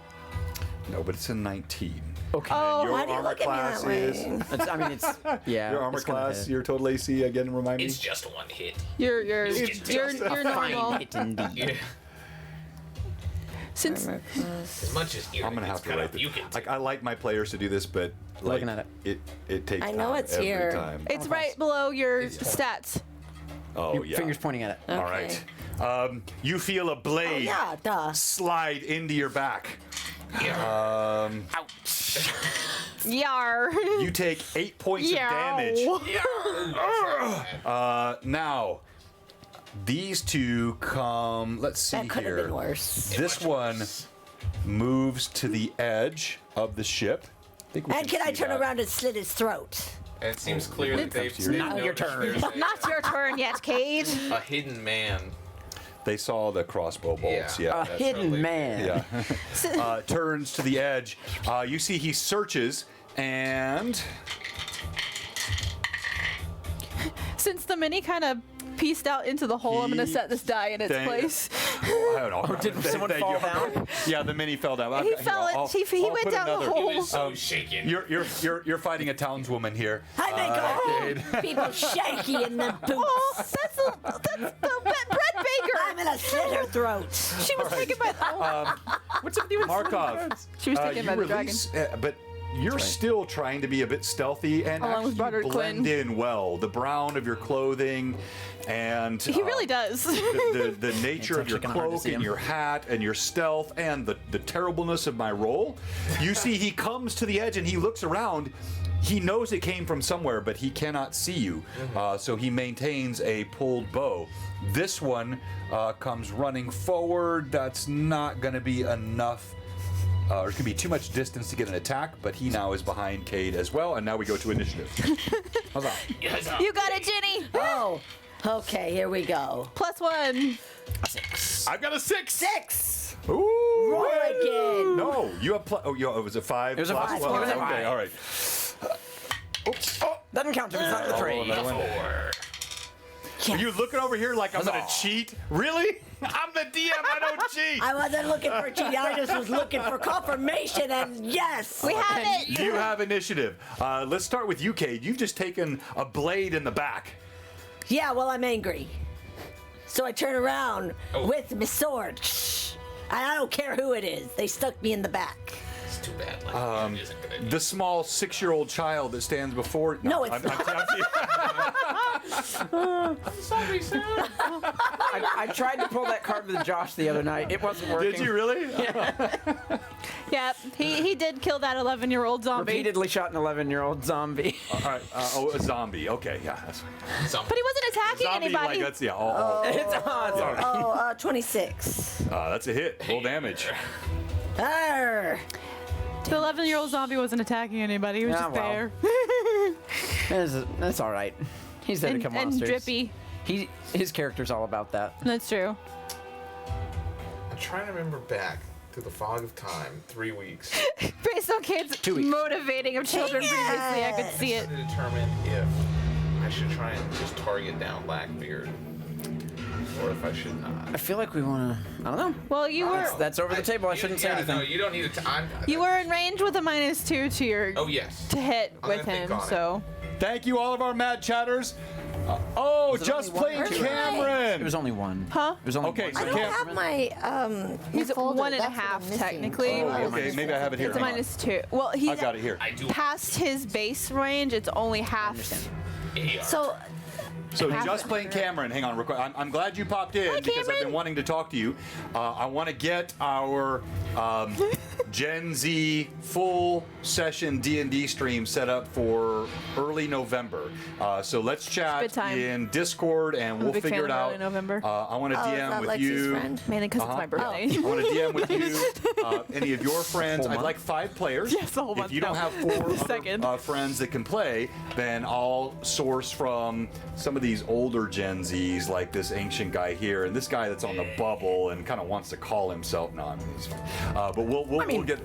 No, but it's a 19. Okay. Oh, Your Why do you armor look at me class that way? is I mean, it's yeah. your armor it's gonna class. hit. Your total AC again. Remind me. It's just one hit. You're just normal. Fine hit indeed. Yeah. Since As much as I'm gonna have to write You this. can. Like I like my players to do this, but like, Looking at it takes. I know time it's every here. Time. it's right below your stats. Oh yeah. Fingers pointing at it. All right. You feel a Oh, blade yeah, duh. slide into your back. Ouch. Yar. You take 8 points of damage. Now, these two come. Let's see That could have here. been worse. This one moves to the edge of the ship. I think we And can I see turn that. around and slit his throat? And it seems clear that they've Not your noticed turn. there's Not your turn yet, Cade. a hidden man. They saw the crossbow bolts. Yeah. Yeah. A hidden totally- man. Yeah. Turns to the edge. You see he searches and. Since the mini kind of pieced out into the hole, I'm gonna set this die in its Thank- place. I don't know. did someone Thank fall you. down? Yeah, the mini fell down. He Here, fell in- he I'll went put down the another- hole. It was so shaken. You're fighting a townswoman here. I make all people shaky in the boots. Oh, that's the Brett Baker. I'm gonna slit her throat. She was taken by the. What's up with Markov, She was taken you by the dragon. release, but you're still trying to be a bit stealthy and Along with actually Broderick blend Quinn. in well. The brown of your clothing and He really does. the nature of your actually kinda hard to cloak see and him. your hat and your stealth and the terribleness of my role. You see he comes to the edge and he looks around. He knows it came from somewhere, but he cannot see you. So he maintains a pulled bow. This one comes running forward. That's not going to be enough. Or it could be too much distance to get an attack, but he now is behind Cade as well. And now we go to initiative. How's that? You got it, Ginny. Oh, okay, here we go. +1. I've got a 6. 6. Ooh! Roll again. No, you have. It was a 5. It was a plus 5. one. It was a Okay, 5. all right. Oops. Oh, doesn't count if it's not in the trade. another one. Are you looking over here like I'm gonna cheat? Really? I'm the DM. I don't cheat. I wasn't looking for cheating. I just was looking for confirmation, and yes. We have it. You have initiative. Let's start with you, Cade. You've just taken a blade in the back. Yeah, well, I'm angry. So I turn around with my sword. I don't care who it is. They stuck me in the back. It's too bad. Like, isn't gonna The small 6-year-old child that stands before. No, it's Sorry, sir. I tried to pull that card with Josh the other night. It wasn't working. Did you really? Yep, he did kill that 11-year-old zombie. Repeatedly shot an 11-year-old zombie. All right. A zombie. Okay. Yeah. That's, Something. But he wasn't attacking zombie. anybody. Like that's yeah. It's on. Sorry. Oh, 26. That's a hit. Full damage. Arr. The 11-year-old zombie wasn't attacking anybody. He was Ah, just well. there. That's all right. He's there to kill and monsters. drippy. His character's all about that. That's true. I'm trying to remember back to the fog of time, 3 weeks. Based on Cade's 2 weeks. motivating of children previously, I could see it. To determine if I should try and just target down Blackbeard, or if I should not. I feel like we want to. I don't know. Well, you were That's over the table. I shouldn't say anything. No, you don't need to. you were in range with a -2 to your Oh yes. to hit I'm with gonna think him, on it. so. Thank you, all of our mad chatters. Was it Just only one Plain person? Cameron. It was only one. Huh? It was only Okay, one. so I don't Cam- have my He's at folder. 1.5 That's what I'm missing. technically. Oh, okay, maybe I have it here. It's a Hang on. -2. Well, he's I've got it here. I do. past his base range. It's only half. AR. So Half Just it. Plain Cameron, hang on real quick. I'm glad you popped in because I've Cameron. been wanting to talk to you. I want to get our Gen Z full session D&D stream set up for early November. So let's chat Good time. in Discord and I'm a we'll big fan figure it of out. early November. I want to Oh, is DM that with Lexi's you. friend? Mainly because it's my birthday. I want to DM with you, any of your friends. I'd like 5 players. Yes, a whole If month you don't now. have 4 Second. other, friends that can play, then I'll source from some of these older Gen Zs, like this ancient guy here, and this guy that's on the bubble and kind of wants to call himself. No, I mean, he's fine. But we'll get.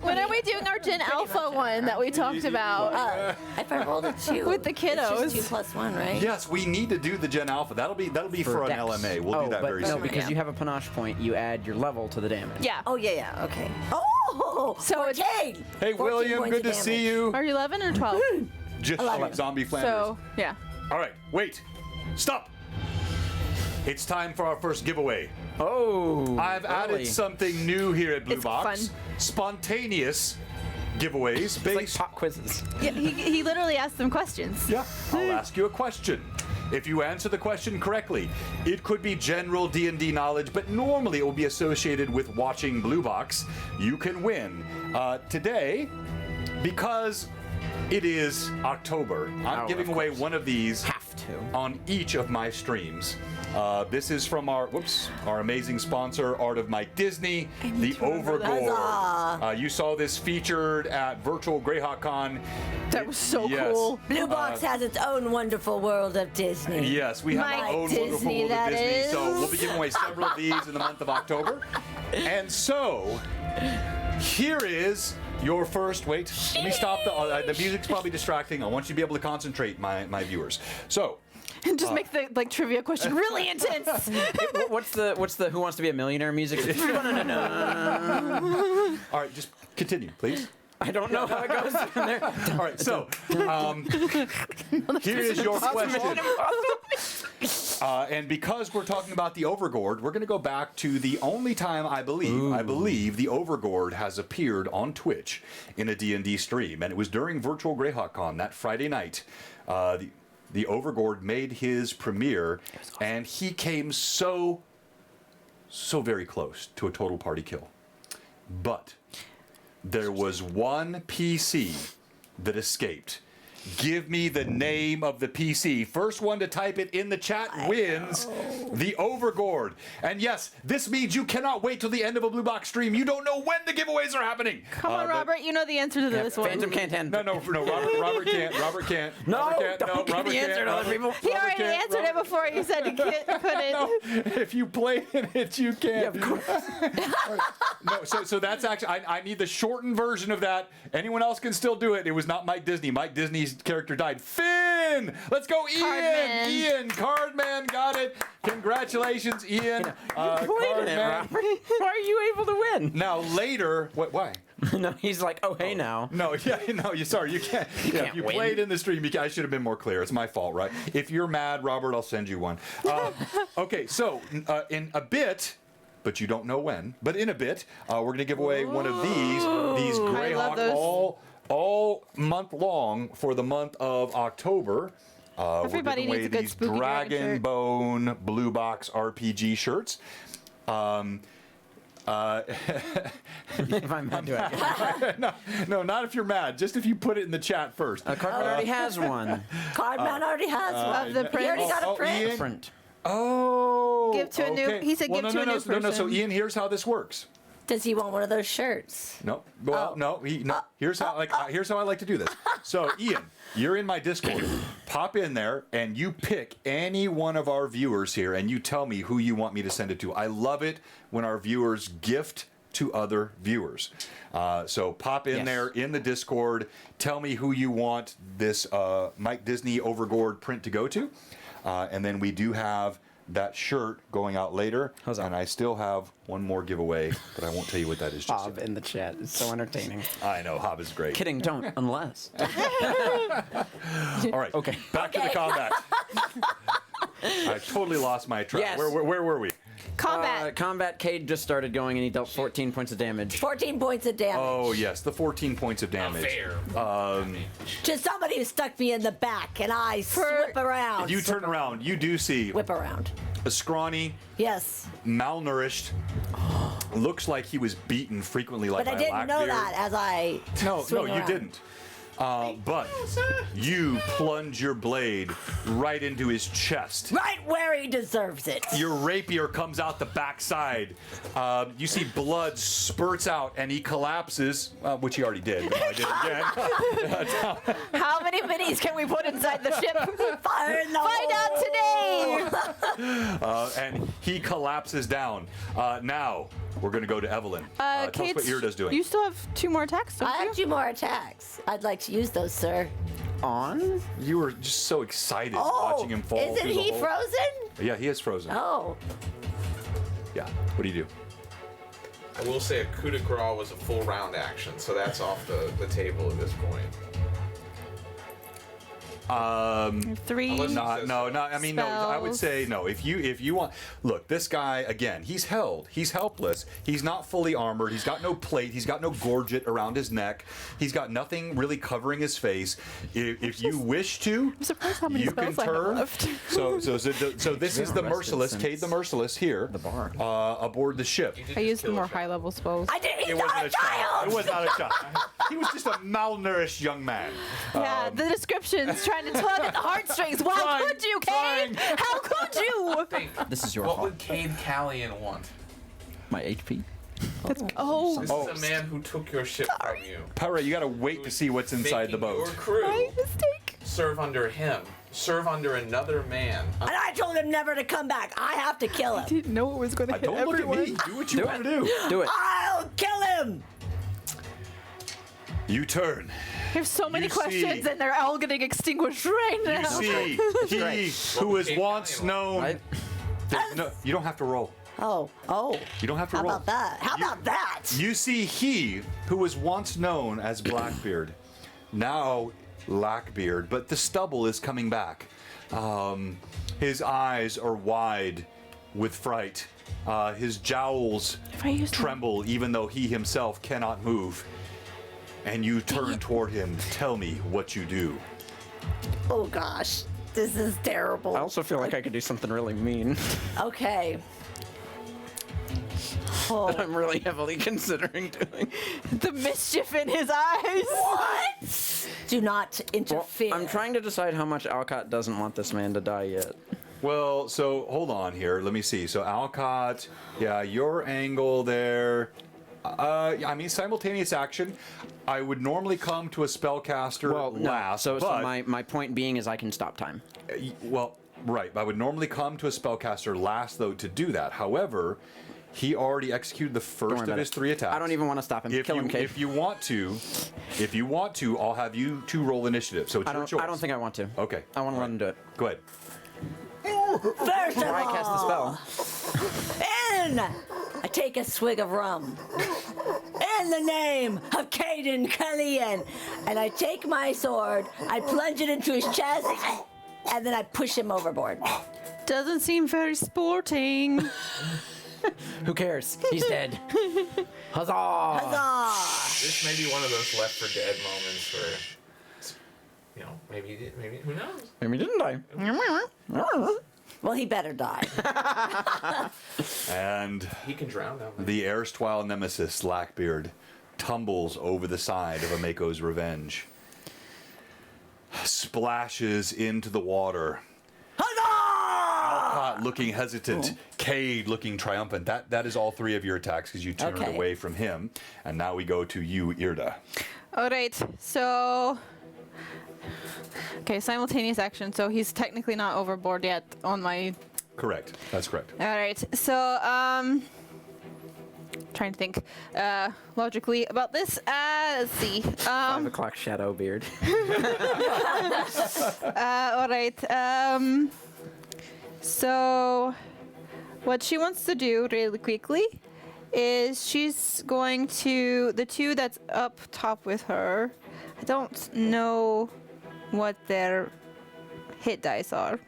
When are we doing our Gen Alpha one that we talked about If I rolled a 2. with the It's kiddos? just 2 + 1, right? Yes, we need to do the Gen Alpha. That'll be for an Dex. LMA. We'll do that but very no, soon. because Yeah. you have a panache point, you add your level to the damage. Yeah. Oh, yeah, okay. Oh! So it's- 14! Hey 14 William, points good of to see damage. you. Are you 11 or 12? Just 11. Zombie Flanders. So yeah. All right, wait, stop. It's time for our first giveaway. Oh. I've early. added something new here at Blue It's Box. fun. Spontaneous giveaways It's like based. pop quizzes. Yeah. He literally asked them questions. Yeah, I'll ask you a question. If you answer the question correctly, it could be general D&D knowledge, but normally it will be associated with watching Blue Box. You can win. Today, because it is October, I'm Oh, giving of away course. one of these Have to. on each of my streams. This is from our amazing sponsor, Art of Mike Disney, the Overgore. You saw this featured at Virtual GreyhawkCon. That was so Yes. cool. Blue Box has its own wonderful world of Disney. Yes, we have Mike our own Disney, wonderful world of that Disney, is. so we'll be giving away several of these in the month of October. And so, here is your first. Wait, let me stop. The music's probably distracting. I want you to be able to concentrate, my viewers. So, And just make the trivia question really intense. What's the Who Wants to Be a Millionaire music? all right, just continue, please. I don't know how it goes from there. All right, so here is your question. And because we're talking about the Overgord, we're going to go back to the only time I believe the Overgord has appeared on Twitch in a D&D stream, and it was during Virtual GreyhawkCon that Friday night. The Overgord made his premiere, and he came so very close to a total party kill. But there was one PC that escaped. Give me the name of the PC. First one to type it in the chat wins the Overgord. And yes, this means you cannot wait till the end of a Blue Box stream. You don't know when the giveaways are happening. Come on, but- Robert. You know the answer to this one. Phantom can't handle. No, Robert can't. Robert can't. No, Robert can't. don't give Robert the answer can't. to other people. He already can't. answered it before. He said he couldn't. No, if you play in it, you can't. Yeah, of course. No, so that's actually, I need the shortened version of that. Anyone else can still do it. It was not Mike Disney. Mike Disney's character died. Finn! Let's go, Ian! Cardman. Ian, Cardman, got it. Congratulations, Ian. Played in it, Robert. Why are you able to win? Now, later, why? No, he's like, oh, hey now. No, sorry, you can't. Yeah, can't if you win. played in the stream, I should have been more clear. It's my fault, right? If you're mad, Robert, I'll send you one. Okay, so in a bit, but you don't know when, but in a bit, we're going to give away one of these I love Greyhawk those. all month long for the month of October. Everybody we're giving needs a away good these spooky dragon Dragon shirt. Bone Blue Box RPG shirts. If I'm mad, do I? No, not if you're mad. Just if you put it in the chat first. Cartman already has one. Cardman already has one. Of the He already prince. got a print. Ian? Print. Oh. Give to a new- okay. he said Well, give no, to a no, new no, no, no. So person. Ian, here's how this works. Does he want one of those shirts? No. Well, no. Here's how I like to do this. So, Ian, you're in my Discord. Pop in there and you pick any one of our viewers here, and you tell me who you want me to send it to. I love it when our viewers gift to other viewers. So pop in there in the Discord. Tell me who you want this Mike Disney Overgored print to go to, and then we do have that shirt going out later. How's that? And I still have one more giveaway, but I won't tell you what that is just Hob yet. in the chat. It's so entertaining. I know, Hob is great. Kidding, don't, unless. All right, Okay. back to the combat. I totally lost my track. Yes. Where were we? Combat. Combat, Cade just started going and he dealt 14 points of damage. 14 points of damage. Oh, yes, the 14 points of damage. Fair. To somebody who stuck me in the back, and I whip around. You turn around, you do see Whip around. a scrawny, Yes. malnourished, looks like he was beaten frequently like But I by didn't know Blackbeard. that as I No, swing you around. didn't. But you plunge your blade right into his chest. Right where he deserves it. Your rapier comes out the backside. You see blood spurts out, and he collapses, which he already did. But I did again. How many minis can we put inside the ship? Fire in the Find out hole. today. And he collapses down. Now we're going to go to Evelyn. Tell us what Kate's- Irida's doing. You still have 2 more attacks, don't I you? have 2 more attacks. I'd like to use those, sir. On? You were just so excited watching him fall. Isn't through the he hole. frozen? Yeah, he is frozen. Oh. Yeah. What do you do? I will say a coup de grace was a full round action, so that's off the table at this point. 3. Unless- No. I mean, no. I would Spells. say no. If you want, look, this guy again. He's held. He's helpless. He's not fully armored. He's got no plate. He's got no gorget around his neck. He's got nothing really covering his face. If you wish to, I'm surprised how many you can spells I have turn. left. So this is the rested merciless, since Cade the Merciless here, the bar. aboard the ship. You did I just used the kill more a high level spells. I didn't. He's It not wasn't a a child. child. It was not a child. He was just a malnourished young man. Yeah, the description's trying to tug at the heartstrings. Why Trying, could you, trying. Cade? How could you? Hey, This is your what fault. would Cade Callian want? My HP. Oh, This is a man who took your ship from you. Pyra, you gotta wait to see what's inside the Making Your boat. crew my mistake. serve under him. Serve under another man. And I told him never to come back. I have to kill him. Didn't know it was going to hit Don't look everyone. at me. Do what you want to do. Do it. I'll kill him. You turn. I have so many You questions, see- and they're all getting extinguished right now. You see, he right. who was Cade once Callian known. Right? No, you don't have to roll. Oh. You don't have to How roll. about that? How about that? You see, he who was once known as Blackbeard, now Lackbeard, but the stubble is coming back. His eyes are wide with fright. His jowls If I use tremble, even though he himself cannot move. And you turn toward him. Tell me what you do. Oh gosh, this is terrible. I also feel like I could do something really mean Okay. Oh. that I'm really heavily considering doing. the mischief in his eyes. What? Do not Well, interfere. I'm trying to decide how much Alcott doesn't want this man to die yet. Well, so hold on here. Let me see. So Alcott, yeah, your angle there. I mean, simultaneous action. I would normally come to a spellcaster last. So but, my point being is I can stop time. Well, right. I would normally come to a spellcaster last, though, to do that. However, he already executed the Don't first worry of about his it. 3 attacks. I don't even want to stop him. If Kill you, him, Cade. if you want to, I'll have you 2 roll initiative. So it's I your don't. choice. I don't think I want to. Okay. I want to let him do it. Go ahead. First of Before I cast the all, spell. in I take a swig of rum. In the name of Caden Callian, and I take my sword, I plunge it into his chest, and then I push him overboard. Doesn't seem very sporting. Who cares? He's dead. Huzzah! Huzzah! This may be one of those Left 4 Dead moments where, maybe who knows? Maybe didn't I? Well, he better die. And He can drown down there. the erstwhile nemesis, Blackbeard, tumbles over the side of Ameko's Revenge. Splashes into the water. Huzzah! Alcott looking hesitant, Cade looking triumphant. That is all 3 of your attacks because you turned Okay. away from him. And now we go to you, Irda. All right, so. Okay, simultaneous action, so he's technically not overboard yet on my. Correct. That's correct. All right, so, trying to think logically about this. Let's see. 5 o'clock shadow beard. All right. So, what she wants to do really quickly is she's going to the 2 that's up top with her. I don't know what their hit dice are.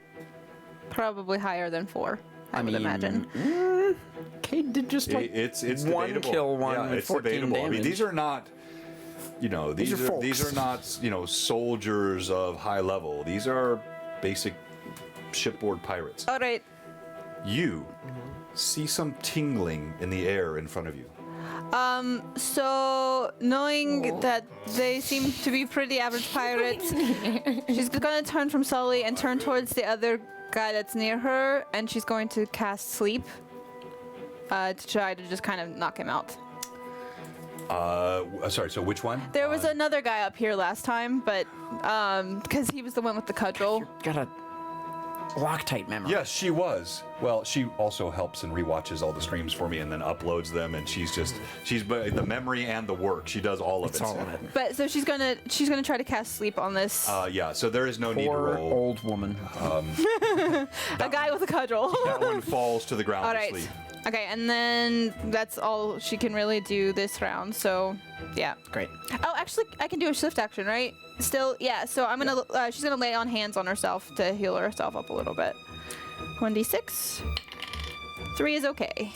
Probably higher than 4. I would imagine. Cade did just like It's one debatable. kill, one Yeah, it's 14 debatable. I mean, damage. these are not. These are not soldiers of high level. These are basic shipboard pirates. All right. You see some tingling in the air in front of you. So knowing that they seem to be pretty average pirates, she's gonna turn from Sully and turn towards the other guy that's near her, and she's going to cast Sleep to try to just kind of knock him out. Sorry. So which one? There was another guy up here last time, but because he was the one with the cudgel. got a Loctite memory. Yes, she was. Well, she also helps and rewatches all the streams for me and then uploads them. And she's the memory and the work. She does all of It's it. all of it. But so she's gonna try to cast Sleep on this Yeah. So there is no need to Poor roll. old woman. a guy with a cudgel. That one falls to the ground All to right. sleep. Okay, and then that's all she can really do this round. So, yeah. Great. Oh, actually, I can do a shift action, right? Still, yeah. So I'm gonna. She's gonna lay on hands on herself to heal herself up a little bit. 1d6. 3 is okay.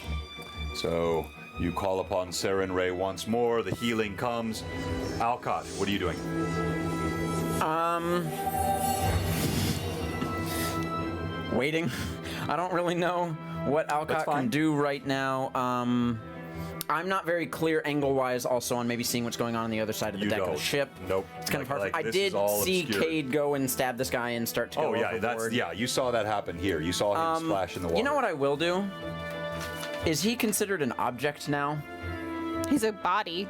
So you call upon Seren Ray once more. The healing comes. Alcott, what are you doing? Waiting. I don't really know what Alcott That's fine. can do right now. I'm not very clear angle-wise also on maybe seeing what's going on the other side of the You deck of don't. the ship. Nope. It's kind of hard. Like, I this did is all see obscured. Cade go and stab this guy and start to go Oh yeah, overboard. you saw that happen here. You saw him splash in the water. You know what I will do? Is he considered an object now? He's a body.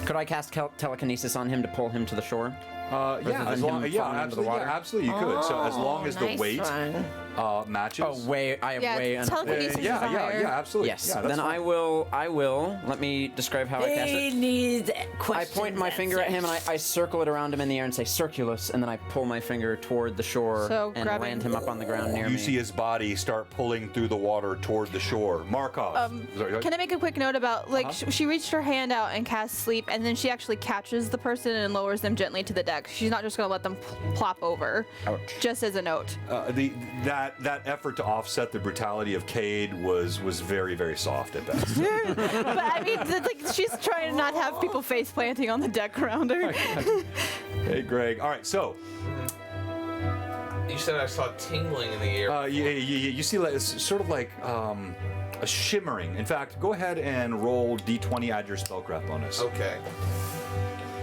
Could I cast telekinesis on him to pull him to the shore? Yeah, than as long, him yeah, falling into the absolutely, water? absolutely, you could. So as long as the nice weight one. matches. Oh, I have Yeah, way enough. telekinesis is yeah, higher. absolutely. Yes. Yeah, that's then fine. I will. Let me describe how I cast He it. needs I questions point my finger at him and I circle it around him in the air and say circulus, and then I pull my finger toward the shore So and grabbing- land him up on the ground near me. You see his body start pulling through the water toward the shore. Markov. Sorry, Can I make a quick note about she reached her hand out and cast Sleep, and then she actually catches the person and lowers them gently to the deck. She's not just gonna let them plop over. Ouch. Just as a note. that effort to offset the brutality of Cade was very, very soft at best. But I mean, she's trying to not have people face planting on the deck around her. Hey, Greg. All right, so You said I saw tingling in the air. you see like, it's sort of like a shimmering. In fact, go ahead and roll D20, add your spellcraft bonus. Okay.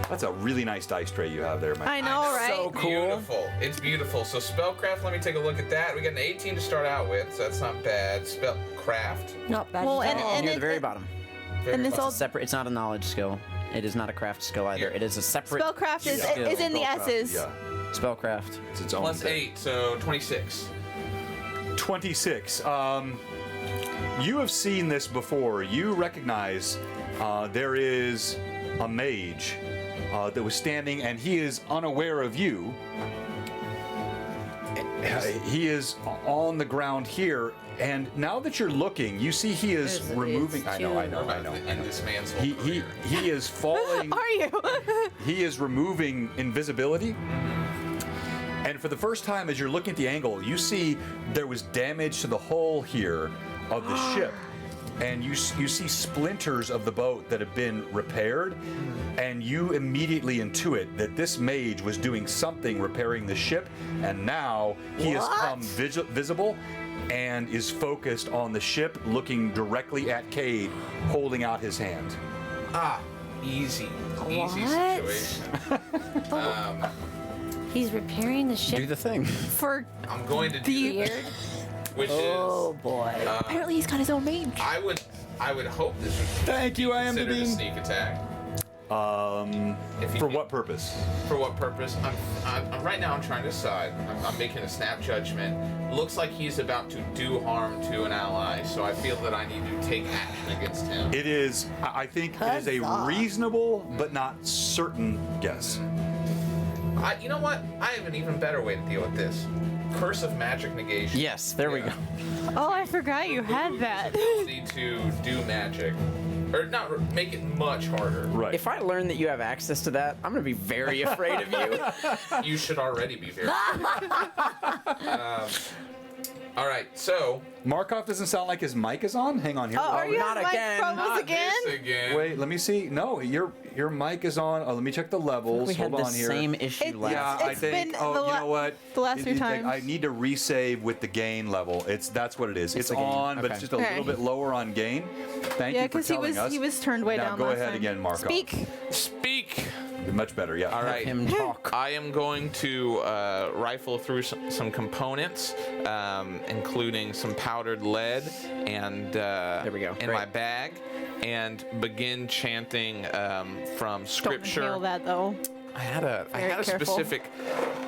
That's a really nice dice tray you have there, Mike. I know, right? So cool. Beautiful. It's beautiful. So spellcraft, let me take a look at that. We got an 18 to start out with, so that's not bad. Spellcraft. Not bad. Well, at and- all. Near the very bottom. And it's all Separate. It's not a knowledge skill. It is not a craft skill either. Here. It is a separate spellcraft is skill. in the Spellcraft, S's. Yeah, Spellcraft. it's its own Plus thing. 8, so 26. 26. You have seen this before. You recognize there is a mage that was standing, and he is unaware of you. He is on the ground here, and now that you're looking, you see he is It's removing. I know. In this man's whole He career. is falling. Are you? He is removing invisibility. And for the first time, as you're looking at the angle, you see there was damage to the hull here of the ship. And you see splinters of the boat that have been repaired. And you immediately intuit that this mage was doing something repairing the ship. And now he has come visible and is focused on the ship, looking directly at Cade, holding out his hand. Ah, easy. Easy What? situation. He's repairing the Do ship. the thing. For I'm going to do the Weird. which Oh boy. Apparently he's got his own mage. I would hope this would Thank you, I am the considered a dean. sneak attack. If you For can- what purpose? For what purpose? I'm right now. I'm trying to decide. I'm making a snap judgment. Looks like he's about to do harm to an ally, so I feel that I need to take action against him. It is, I think it is a Huzzah. reasonable but not certain guess. You know what? I have an even better way to deal with this. Curse of magic negation. Yes, there we Yeah. go. Oh, I forgot you had that. Ability to do magic, or not make it much harder. Right. If I learn that you have access to that, I'm gonna be very afraid of you. You should already be very. All right, so Markov doesn't sound like his mic is on. Hang on here. Oh, are you not on mic again. problems not again? this again. Wait, let me see. No, your mic is on. Oh, let me check the levels. We had Hold the on here. same issue It- last. Yeah, I It's think. been Oh, the you know what? the last few Like, I times. need to resave with the gain level. That's what it is. It's the gain. on, but it's Okay. just a Okay. little bit lower on gain. Thank Yeah, you for because he telling was us. he was turned way Now down go last ahead time. again, Markov. Speak. Speak. Much better. Yeah. All right. Him talk. I am going to rifle through some components, including some powdered lead and There we go. in Great. my bag, and begin chanting from Don't scripture. inhale that though. I had a Very careful. specific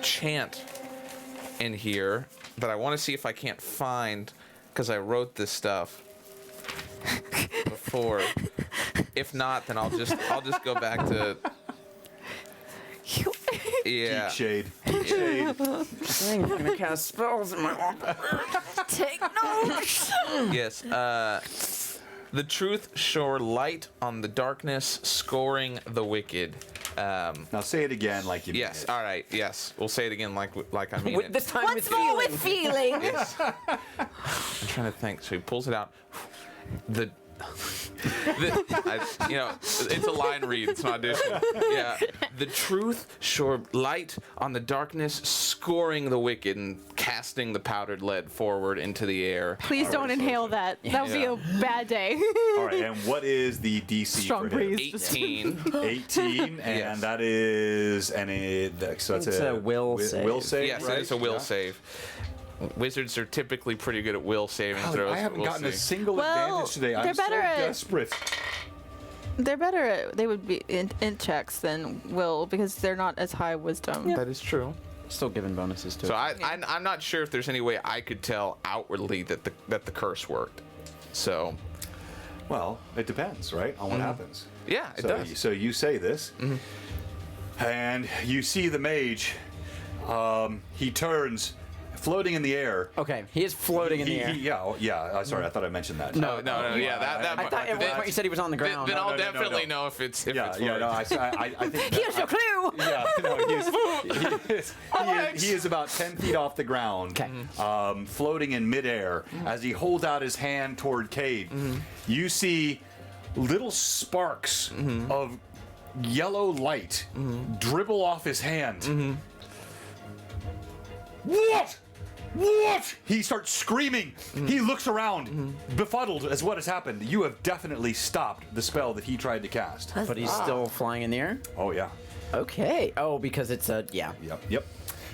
chant in here that I want to see if I can't find because I wrote this stuff before. If not, then I'll just go back to yeah. Geek shade. Geek shade. I'm gonna cast spells in my Take notes. Yes. The truth shore light on the darkness, scoring the wicked. Now say it again like you mean Yes. it. All right. Yes. We'll say it again like I mean it. This time Once more with feeling. Yes. I'm trying to think. So he pulls it out. It's a line read. It's an audition. Yeah. The truth shore light on the darkness, scoring the wicked and casting the powdered lead forward into the air. Please don't inhale that. That would be Yeah. a bad day. All right. And what is the DC Strong for him? breeze. 18. 18, and Yes. that is so that's It's a will save. Will save. Yes, right? it's a will Yeah. save. Wizards are typically pretty good at will saving Golly, throws. I haven't but we'll gotten a see. single Well, advantage today. I'm they're so better at- desperate. They're better at, they would be int checks than will because they're not as high wisdom. That is true. Still giving bonuses to So it. I'm not sure if there's any way I could tell outwardly that the curse worked. So Well, it depends, right, on what happens. yeah, it So, does. so you say this, and you see the mage. He turns, floating in the air. Okay, he is floating in the air. Sorry, I thought I mentioned that. No, yeah, that I thought at one point you said he was on the then, ground. then I'll no, definitely know if it's Yeah, it's yeah, no, I think. Here's your clue. Yeah, no, he is about 10 feet off the ground, Okay. floating in midair. As he holds out his hand toward Cade, you see little sparks of yellow light dribble off his hand. What? What? He starts screaming. He looks around, befuddled as what has happened. You have definitely stopped the spell that he tried to cast. But he's still flying in the air? Oh, yeah. Okay. Oh, because it's a, yeah. Yep.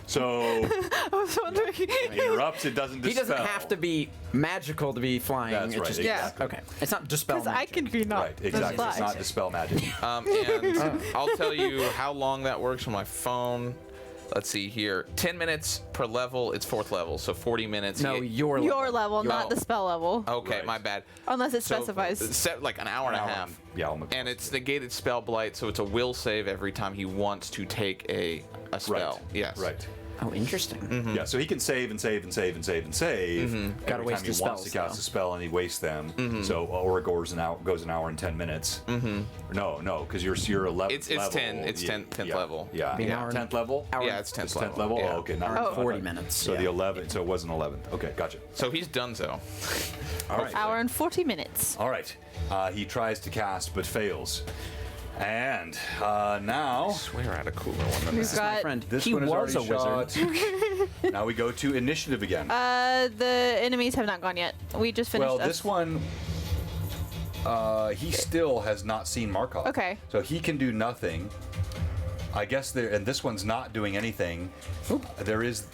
So I was wondering. it erupts, it doesn't He dispel. doesn't have to be magical to be flying. That's it's right, just, exactly. Okay. It's not dispel Because I magic. can be not. Right, exactly. fly. It's not dispel magic. and I'll tell you how long that works on my phone. Let's see here. 10 minutes per level. It's 4th level, so 40 minutes. No, your Your level, Your- not the spell level. Okay, Right. my bad. Unless it So, specifies. set like an hour and a half. Yeah, almost. And it's negated spell blight, so it's a will save every time he wants to take a spell. Right. Yes. Right. Oh, interesting. Yeah, so he can save and save and save and save and save. Gotta Every waste time he his wants to spells, cast though. a spell and he wastes them. So or it goes an hour and 10 minutes. No, because you're 11th It's level. 10 it's 10th level. Yeah, Be an hour and- 10th level. Yeah, it's 10th It's level. 10th level. Yeah. Oh, okay. Now Hour and we're 40 fine. minutes, So yeah. the 11th. So it wasn't 11th. Okay, gotcha. So he's done so. All right. Hour and 40 minutes. All right. He tries to cast but fails. And now I swear I had a cooler one than We've that. got. Friend, this he one is was a already wizard. shot. Now we go to initiative again. The enemies have not gone yet. We just finished. Well, us. this one, he still has not seen Markov. Okay. So he can do nothing. I guess there, and this one's not doing anything. There is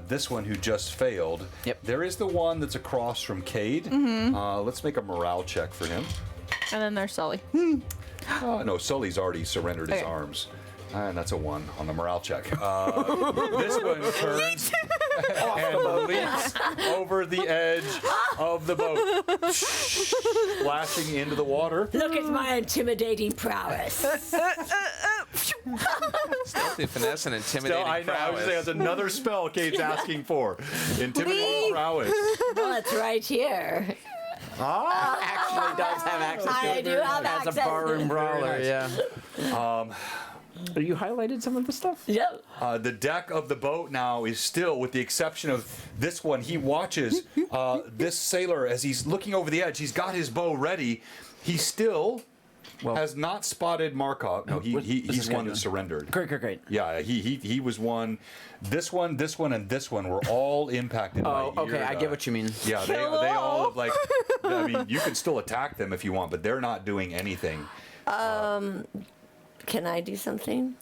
this one who just failed. Yep. There is the one that's across from Cade. Let's make a morale check for him. And then there's Sully. No, Sully's already surrendered his Okay. arms. And that's a 1 on the morale check. This one turns and leaps over the edge of the boat, splashing into the water. Look at my intimidating prowess. Stealthy finesse and intimidating I know. I was saying that's another spell Kate's asking for. Intimidating prowess. Well, it's right here. Actually does have access to I it do have as access. a barroom brawler. Very nice. Yeah. You highlighted some of the stuff? Yep. The deck of the boat now is still, with the exception of this one, he watches this sailor as he's looking over the edge. He's got his bow ready. He still has not spotted Markov. No, he's one that surrendered. Great. Yeah, he was one. This one, and this one were all impacted by Okay, I Irda. get what you mean. Yeah, they all have, like, I mean, you can still attack them if you want, but they're not doing anything. Can I do something?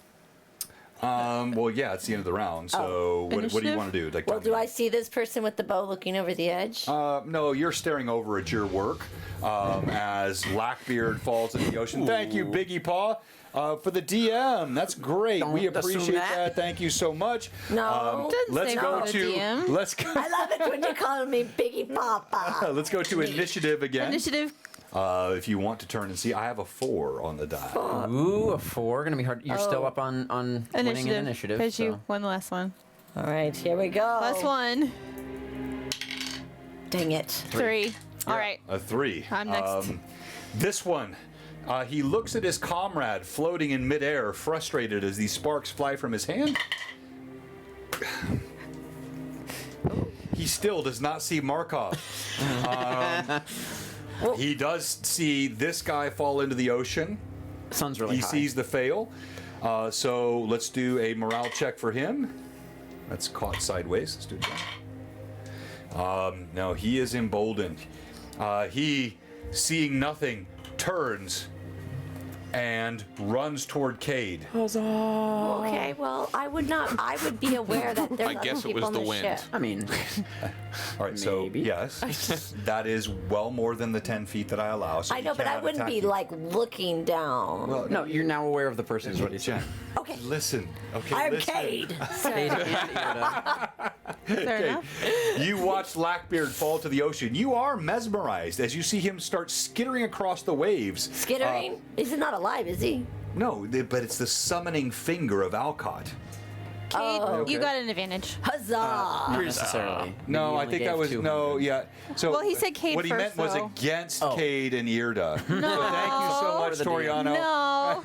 Well, yeah, it's the end of the round, so what do you want to do? Like, Well, do I see this person with the bow looking over the edge? No, you're staring over at your work as Blackbeard falls into the ocean. Thank you, Biggie Paw, for the DM. That's great. We Don't assume appreciate that. that. Thank you so much. No. Doesn't Let's say go no, to DM. let's go. I love it when you call me Biggie Papa. Let's go to initiative again. Initiative. If you want to turn and see, I have a 4 on the die. Ooh, a 4. Gonna be hard. You're still up on winning an initiative. Because you So. won the last one. All right, here we go. Last one. Dang it. 3. All right. A 3. I'm next. This one. He looks at his comrade floating in midair, frustrated as these sparks fly from his hand. He still does not see Markov. He does see this guy fall into the ocean. Sun's really He high. sees the fail. So let's do a morale check for him. That's caught sideways. Let's do that. No, he is emboldened. He, seeing nothing, turns and runs toward Cade. Okay, well, I would be aware that there's I other guess it people was on the the wind. ship. I mean, All right, so Maybe. yes, that is well more than the 10 feet that I allow. So I he know, but I cannot wouldn't attack be you. like looking down. Well, no, you're now aware of the person. Is what he's Jen, saying. Okay. listen. Okay, I'm listen. Cade. Cade Sorry. and Irda. Fair Okay. enough. You watch Blackbeard fall to the ocean. You are mesmerized as you see him start skittering across the waves. Skittering? He's not alive, is he? No, but it's the summoning finger of Alcott. Cade, okay. you got an advantage. Huzzah! Not necessarily. No, He I only think gave that was 200. So Well, he said Cade what he meant first, was though. against Oh. Cade and Irda. No. So thank you so much, For the DM. Toriano. No.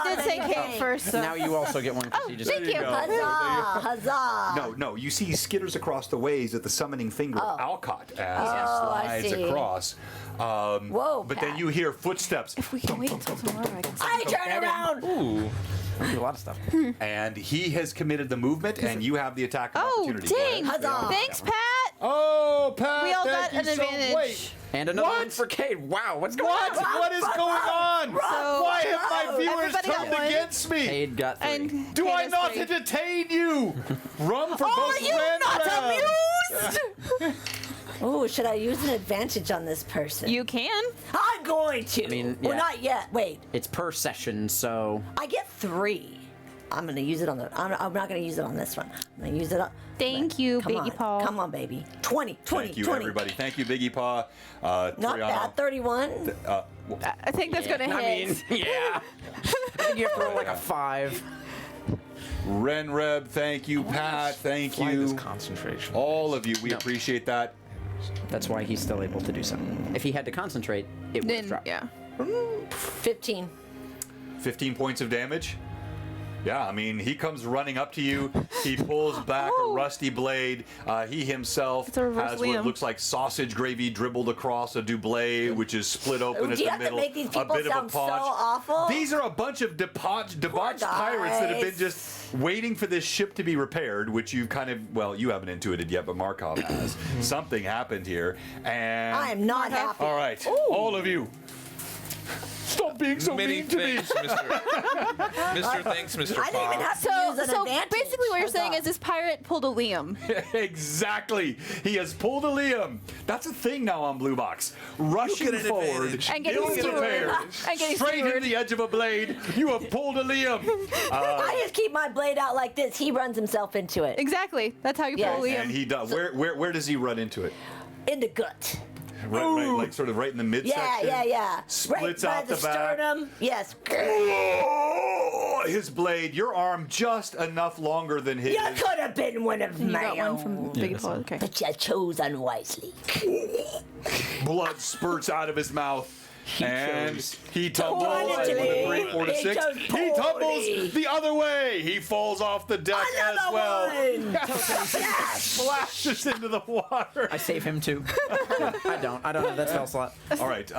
he did say Huzzah! Cade first. So. Now you also get one because you just. thank you. go. Huzzah! Huzzah! No, you see he skitters across the waves at the summoning finger of Alcott as Oh, he I slides see. across. Whoa, But Pat. then you hear footsteps, If we can wait until tomorrow, I can I turn around! Ooh. I do a lot of stuff. and he has committed the movement, and you have the attack of Oh, opportunity. Go dang. ahead. Huzzah! Thanks, Pat. Oh, Pat! We all thank got you an so advantage. Wait, And another What? one for Cade. Wow, what's going what? on? What is going on? So- Why have my viewers Everybody got turned one. against me? Cade got 3. And Do Cade I has not 3. detain you? Rum for Are both you not amused? Oh, should I use an advantage on this person? You can. I'm going to. I mean, Well, yeah. not yet. Wait. It's per session, so. I get 3. I'm gonna use it on the. I'm not gonna use it on this one. I'm gonna use it on. Thank you, Come Biggie on, Paul. Come on, baby. 20, 20, Thank you, 20. everybody. Thank you, Biggie Paw. Not Toriano. bad. 31. I think that's gonna I hit. mean, yeah. I think you have to roll like a 5. Renreb, thank you. Pat, thank Fly this you. concentration. All of you, we No. appreciate that. That's why he's still able to do something. If he had to concentrate, it would Then drop. yeah. 15. 15 points of damage. Yeah, I mean, he comes running up to you. He pulls back a Oh. rusty blade. He himself It's a reverse has what Liam. looks like sausage gravy dribbled across a doublé, which is split open Do at you the have to middle. make these a people bit of a sound so paunch. awful? These are a bunch of debauched pirates that have been guys. just waiting for this ship to be repaired, which you've kind of, well, you haven't intuited yet, but Markov has. Something happened here, and I am not happy. all right, Ooh. all of you. Stop being so Many mean to me. thanks, Mr. Mr. Thanks, Mr. I didn't even Fox. have to So, use an so advantage. basically, what you're I saying thought. is this pirate pulled a Liam. Exactly. He has pulled a Liam. That's a thing now on Blue Box. Rushing an forward, advantage. And getting ill-prepared, And getting straight into skewered. the edge of a blade. You have pulled a Liam. I just keep my blade out like this. He runs himself into it. Exactly. That's how you Yes. pull a Liam. And he does. Where does he run into it? In the gut. Right, like sort of right in the midsection. Yeah. Splits right out by the the back. sternum. Yes. Oh, his blade, your arm just enough longer than his. You could have been one of You my got one own. from Big Paul. Okay. But you chose unwisely. Blood spurts out of his mouth. And chose he tumbles. Poorly. 3, 4 to He 6. chose He poorly. tumbles the other way. He falls off the deck as Another well. one. Splashes into the water. I save him too. I don't have that spell slot. All right,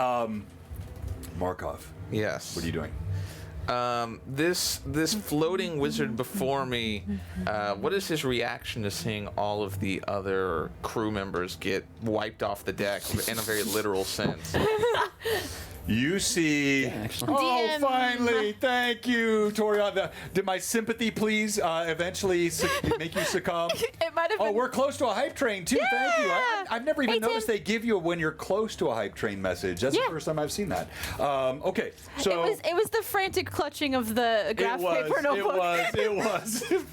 Markov, Yes. what are you doing? This floating wizard before me, what is his reaction to seeing all of the other crew members get wiped off the deck in a very literal sense? You see. Actually. Oh, DM. finally! Thank you, Toriana. Did my sympathy please eventually make you succumb? It might have Oh, been. we're close to a hype train too. Thank you. I've never even Hey, Tim. noticed they give you a when you're close to a hype train message. That's Yeah. the first time I've seen that. Okay, so It was the frantic clutching of the graph paper notebook. It was. They're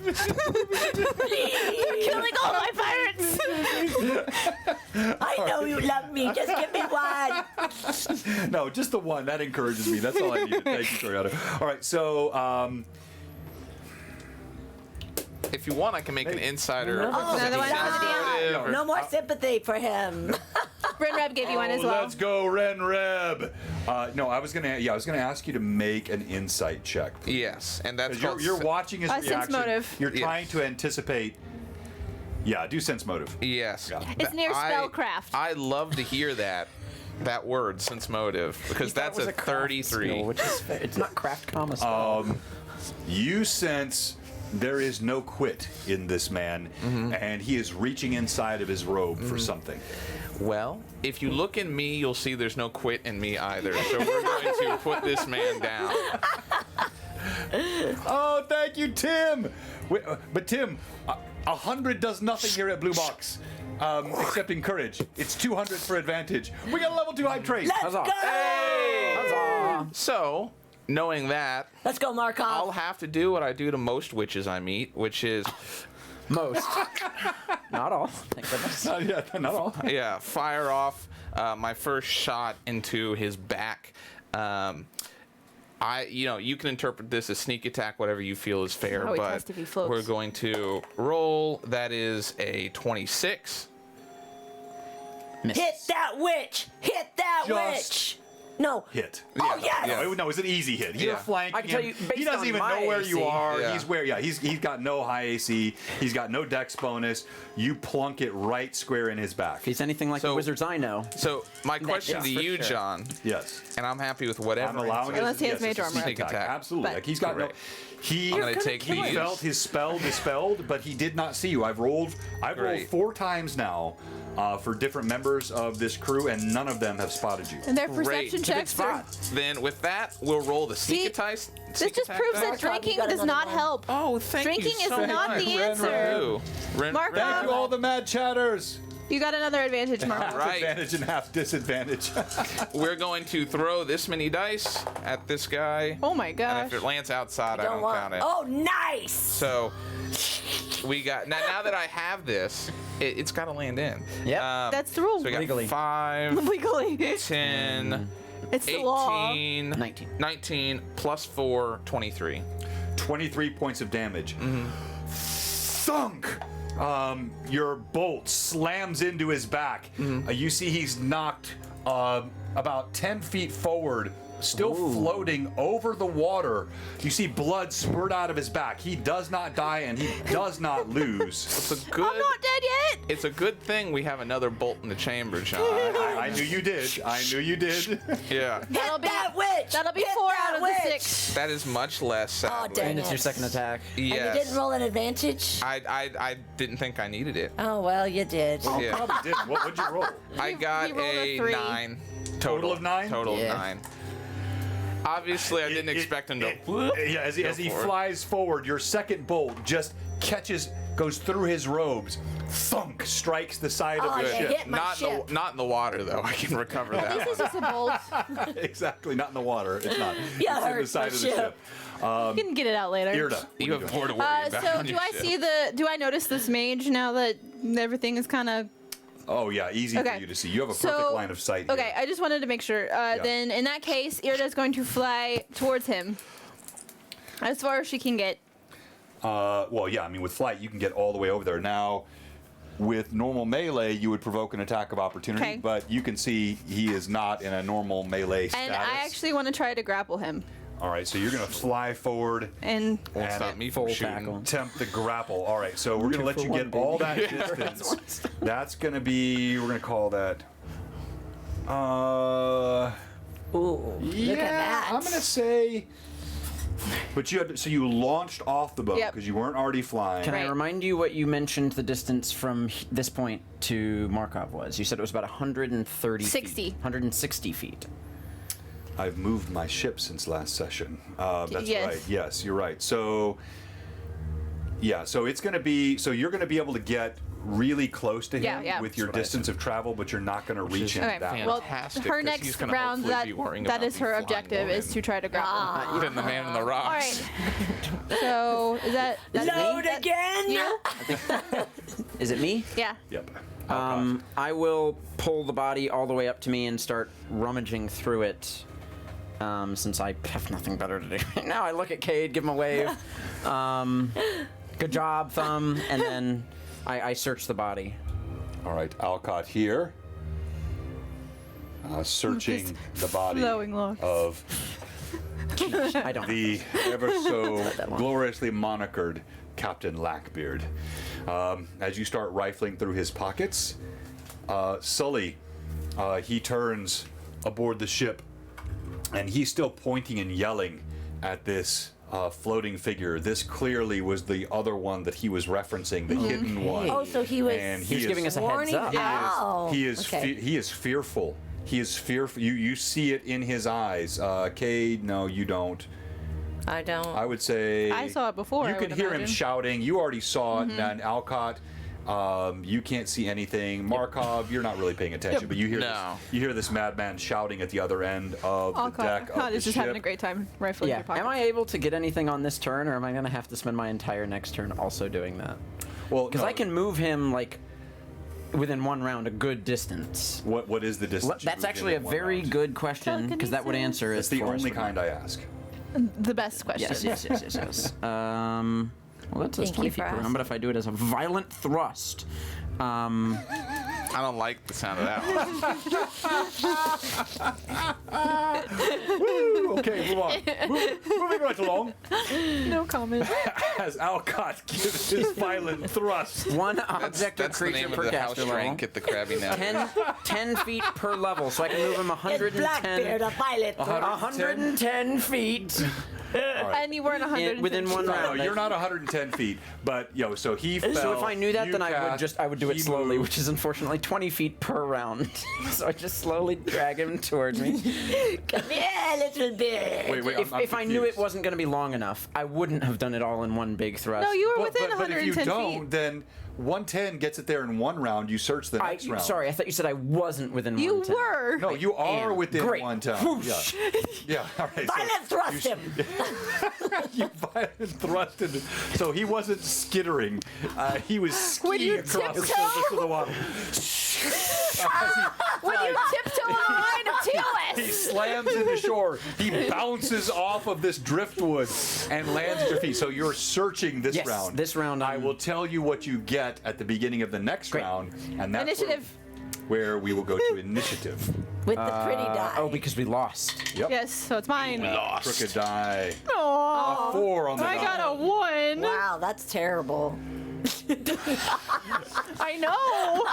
killing all my pirates. I know you love me. Just give me one. No, just the one. That encourages me. That's all I needed. Thank you, Toriana. All right, so If you want, I can make an insider. Another one for the DM. No. No more sympathy for him. Bryn Reb gave you one as well. Let's go, Ren Reb. No, I was gonna ask you to make an insight check. Please. Yes, and that's 'Cause called you're watching his Sense reaction. motive. You're Yeah. trying to anticipate. Yeah, do sense motive. Yes. Yeah. It's near I- spellcraft. I love to hear that word, sense motive, because that's a 33. Skill, which is fair. It's not craft comma spell. You sense there is no quit in this man, and he is reaching inside of his robe for something. Well, if you look in me, you'll see there's no quit in me either. So we're going to put this man down. Oh, thank you, Tim. But Tim, 100 does nothing here at Blue Box, except encourage. It's 200 for advantage. We got a level 2 hype train. Let's Huzzah. go. Huzzah. So, knowing that, Let's go, Markov. I'll have to do what I do to most witches I meet, which is, Most. Not all. Thank goodness. Yeah, not all. yeah, fire off my first shot into his back. You can interpret this as sneak attack, whatever you feel is fair, Oh, it but has to be floats. we're going to roll. That is a 26. Miss. Hit that witch. Hit that Just witch. No. Hit. Oh, yes. No, it's an easy hit. You're Yeah. flanking I can tell him. you, He based doesn't on even my know where you AC. are. Yeah. He's got no high AC. He's got no dex bonus. You plunk it right square in his back. If he's anything like So- the wizards I know. So, my question to for you, sure. John, Yes. and I'm happy with whatever. I'm allowing it. Unless he has yes, major it's a armor. sneak Sneak attack. Absolutely. But- Like he's got Correct. He I'm gonna take he these. felt his spell dispelled, but he did not see you. I've rolled Great. 4 times now for different members of this crew, and none of them have spotted you. And their Great. perception It's a good checks are. Then with that, we'll roll the sneak See, attack. This just proves that Markov, you drinking got does another not one. help. Oh, thank Drinking you is so not much. the answer. Mark Thank up. you, all the mad chatters. You got another advantage, Mark. Half Right. advantage and half disadvantage. We're going to throw this many dice at this guy. Oh my And gosh. if it lands outside, I don't count it. Oh, nice. So we got now that I have this, it's got to land in. Yep. That's the rule. So we got Legally. 5, Legally. 10, It's the law. 18, 19. 19 plus 4, 23. 23 points of damage. Thunk! Your bolt slams into his back. You see he's knocked about 10 feet forward, still floating over the water. You see blood spurt out of his back. He does not die and he does not lose. It's a good. I'm not dead yet. It's a good thing we have another bolt in the chamber, John. I knew you did. I knew you did. Yeah. That'll be that witch. that'll be Hit 4 that out of witch. the 6. That is much less. Sadly. dang And it's your Yes. second attack. Yes. And you didn't roll an advantage? I didn't think I needed it. Oh, well, you did. Yeah. Probably didn't. What would you roll? I got he rolled a a 3. 9. Total of 9? Total Yeah. of 9. Obviously, I didn't expect him to. Yeah, as he forward. flies forward, your second bolt just goes through his robes, thunk, strikes the side of the you ship. hit my ship. Not in the water though. I can recover that. This is just a bolt. Exactly, not in the water. It's not. Yeah, It's in the hurt side my of the ship. ship. You can get it out later. Irda, what You are have doing? more to worry about. So on do your I ship. see do I notice this mage now that everything is kind of Oh yeah, easy for Okay. you to see. You have a perfect So- line of sight. okay? Here. I just wanted to make sure. Then in that case, Irda's going to fly towards him as far as she can get. Well, yeah. I mean, with flight, you can get all the way over there. Now, with normal melee, you would provoke an attack of opportunity, Okay. but you can see he is not in a normal melee And status. I actually want to try to grapple him. All right, so you're gonna fly forward And Won't and stop me from full shooting. tackle. attempt the grapple. All right, so we're gonna let you get all that distance. That's gonna be. We're gonna call that. Ooh, Yeah, look at that. I'm gonna say. But you launched off the boat Yep. because you weren't already flying. Can I Right. remind you what you mentioned the distance from this point to Markov was? You said it was about 130 60. feet. 160 feet. I've moved my ship since last session. That's Yes. right. Yes, you're right. So, yeah. So it's gonna be. So you're gonna be able to get really close to him Yeah, yeah. with your That's what I distance of travel, but you're not gonna reach him okay, that way. well, Fantastic, her 'cause next he's gonna round hopefully that be worrying that about is me her flying objective over is him. to try to grapple. Even the man in the rocks. All right. So is that's Load me? again. You? Is it me? Yeah. Yep. I will pull the body all the way up to me and start rummaging through it. Since I have nothing better to do right now, I look at Cade, give him a wave. Good job, thumb, and then I search the body. All right, Alcott here. Searching the body flowing locks. of I don't. the ever so gloriously monikered Captain Lackbeard. As you start rifling through his pockets, Sully, he turns aboard the ship, and he's still pointing and yelling at this floating figure. This clearly was the other one that he was referencing, the hidden one. Oh, so he was. And He was giving us a heads warning- up. Oh, He is okay. he is fearful. He is fearful. You see it in his eyes. Cade, no, you don't. I don't. I would say I saw it before, You I could would hear him imagine. shouting. You already saw it. And Alcott, you can't see anything. Markov, you're not really paying attention, but you hear No. this madman shouting at the other end of the deck of Alcott the is just ship. having a great time rifling Yeah. your pockets. Am I able to get anything on this turn, or am I going to have to spend my entire next turn also doing that? Well, Because no, I can move him like within one round a good distance. What is the distance? you That's moved in actually a in one very round? good question, because that would answer it. It's the for us only right kind now. I ask. The best question. Yes. Well, that says Thank 20 you feet for per round, but if I do it as a violent thrust, I don't like the sound of that one. Woo, okay, move on. Moving right along. No comment. As Alcott gives his violent thrust. one object or That's the creature name of per the house caster level. rank at the Krabby Net. 10 feet per level, so I can move him It's Blackbeard, 110. a pilot. 110 feet And you weren't 100 within one No, round. you're not 110 feet, but so he fell. So if I knew that, you then cast, I would do it he slowly, moved. which is unfortunately 20 feet per round. So I just slowly drag him towards me. Come here, little bear. Wait, If I knew it wasn't going to be long enough, I wouldn't have done it all in one big thrust. No, you were But, within but if 110 you don't, feet. then 110 gets it there in one round. You search the next round. Sorry, I thought you said I wasn't within You 110. were. No, you are am. within Great. 110. Whoosh. Yeah. All right. Violent thrust him. You violent thrusted. So he wasn't skittering. He was When you skiing across the tiptoe? surface of the water. When you tiptoe on the line of He TOS. slams into shore. He bounces off of this driftwood and lands at your feet. So you're searching this Yes, round. this round I I'm- will tell you what you get at the beginning of the next Great. round, and that's Initiative. where we will go to initiative. With the pretty die. Oh, because we lost. Yep. Yes, so it's mine. Crooked die. Aww. 4 on the I die. got a 1. Wow, that's terrible. I know.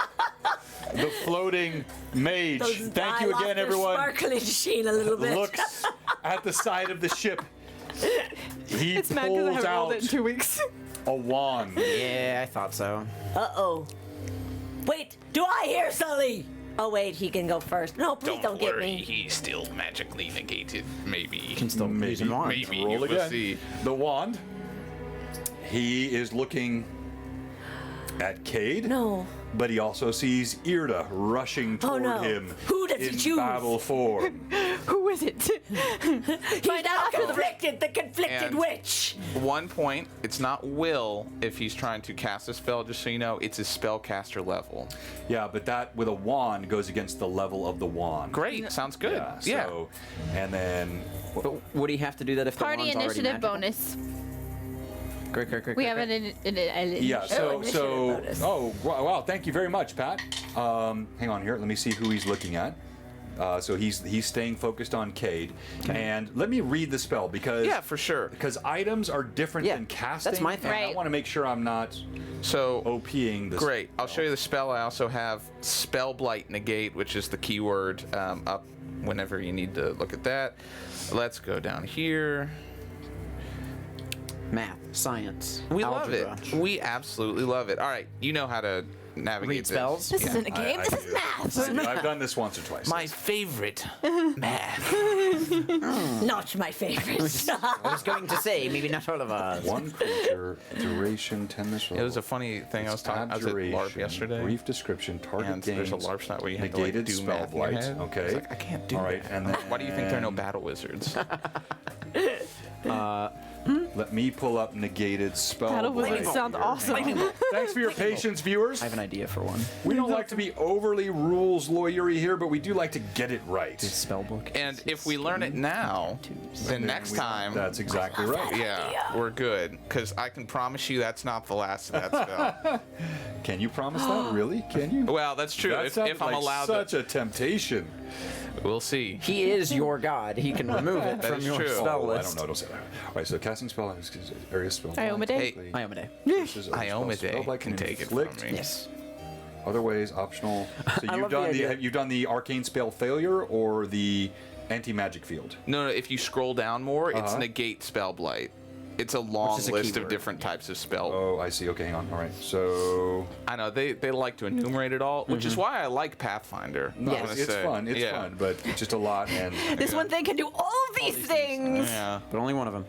The floating mage. Those Thank die you lost again, their everyone. Sparkling sheen a little bit. Looks at the side of the ship. He It's mad because I pulls haven't rolled out it in 2 weeks. a wand. Yeah, I thought so. Uh-oh. Wait, do I hear Sully? Oh wait, he can go first. No, please don't get worry, me. he's still magically negated. Maybe. Can still use a wand. Maybe Roll you will again. see. The wand. He is looking at Cade. No. But he also sees Irda rushing toward no. him Who does he in choose? battle form. Who is it? He's now conflicted, the conflicted And- witch. 1 point. It's not will if he's trying to cast a spell. Just so you know, it's his spellcaster level. Yeah, but that with a wand goes against the level of the wand. Great. Sounds good. Yeah. So, and then But would he have to do that if the Party wand's already initiative magical? bonus. Great. We have an yeah. So initiative so bonus. oh wow! Thank you very much, Pat. Hang on here. Let me see who he's looking at. So he's staying focused on Cade, and let me read the spell because Yeah, for sure. because items are different Yeah, than casting. that's my thing. and I Right. want to make sure I'm not So OPing this. great. I'll show you the spell. I also have Spell Blight Negate, which is the keyword up whenever you need to look at that. Let's go down here. Math, science, We algebra. love it. We absolutely love it. All right, you know how to navigate Read spells? This isn't a game. I This do. is math. I've done this once or twice. My favorite math. Not my favorite. I was going to say, maybe not all of us. One creature, duration 10 minutes. It was a funny thing. I was at LARP yesterday. Brief description, target And gains. there's a LARP site where you have to negated do spell math in your blight. head. Okay. I was like, I can't do All right, that. and then Why do you think there are no battle wizards? let me pull up negated spell Battle blight. wizards sound awesome. Thanks for your patience, viewers. I have an idea for one. We don't like to be overly rules lawyery here, but we do like to get it right. Spell book. And if we learn it now, then next time, That's exactly right. yeah, we're good. Because I can promise you that's not the last of that spell. Can you promise that? Really? Can you? Well, that's true. That If sounds I'm like allowed such to, a temptation. we'll see. He is your god. He can remove it That from is your true. spell Oh, I list. don't know. Don't say that. All right. So casting spell is area spell. Iomade? Hey, Iomade. Iomade can take it from me. Yes. Other ways optional. So I you've love the done idea. you've done the arcane spell failure or the anti-magic field. No, if you scroll down more, it's Uh-huh. negate spell blight. It's a long is a list of keyword. different types of spell. Oh, I see. Okay, hang on. All right. So I know they like to enumerate it all, which Mm-hmm. is why I like Pathfinder. I'm Yes. gonna it's say. fun. It's Yeah. fun, but it's just a lot. And This one thing can do all these things. Yeah. But only one of them.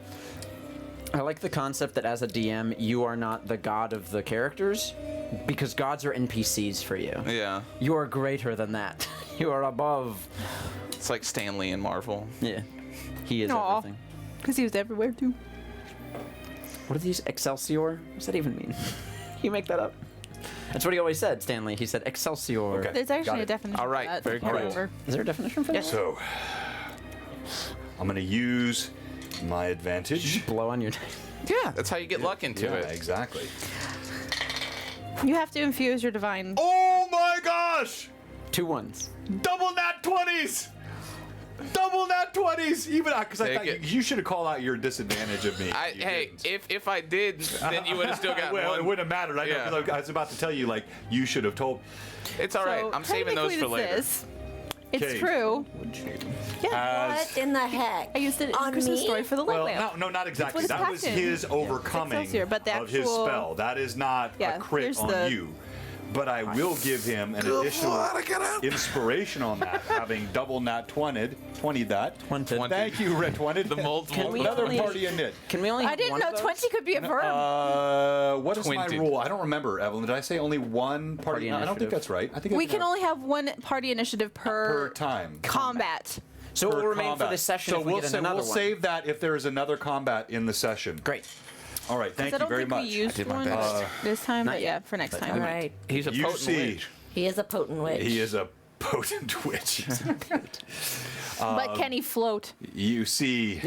I like the concept that as a DM, you are not the god of the characters, because gods are NPCs for you. Yeah. You are greater than that. You are above. It's like Stanley in Marvel. Yeah. He is Aw. everything. Because he was everywhere too. What are these? Excelsior? What does that even mean? You make that up? That's what he always said, Stanley. He said Excelsior. Okay. There's Got actually a it. definition. All right, for that. very I can't cool. remember. Is there a definition for that? so I'm gonna use my advantage. Blow on your. Yeah, that's how you get luck into Yeah, it. exactly. You have to infuse your divine. Oh my gosh! 2 1s. Double nat 20s! Double nat 20s! Even because I Take thought it. you should have called out your disadvantage of me. You Hey, didn't. if I did, then you would have still got well, one. it wouldn't have mattered. I know, Yeah. 'cause I was about to tell you, like, you should have told. It's all right. So I'm saving those for technically later. this is- It's Cade. true. Yeah. As- What in the heck? I used it in On Christmas me? story for the light Well, lamp. no, not exactly. it's That was packed in. his overcoming Excelsior, but the of his actual- spell. That is not Yeah, a crit here's on the- you. But I will give him an additional inspiration on that, having double nat 20 that. 20. Thank you, Red 20. The multiple. Can we Another only- party in it. Can we only I have didn't one know of those? 20 could be a verb. What is my 20. rule? I don't remember, Evelyn. Did I say only one party? Party No, I don't think initiative. that's right. I think We it's can only have one party initiative per per time. combat. So it Per will remain for combat. this session So if we we'll, get sa- another we'll one. save that if there is another combat in the session. Great. All right, thank I you don't very think much. we used did my one best. this time, Not but yet. yeah, for next But time. All right. He's a You potent see. witch. He is a potent witch. He is a potent witch. But can he float? You see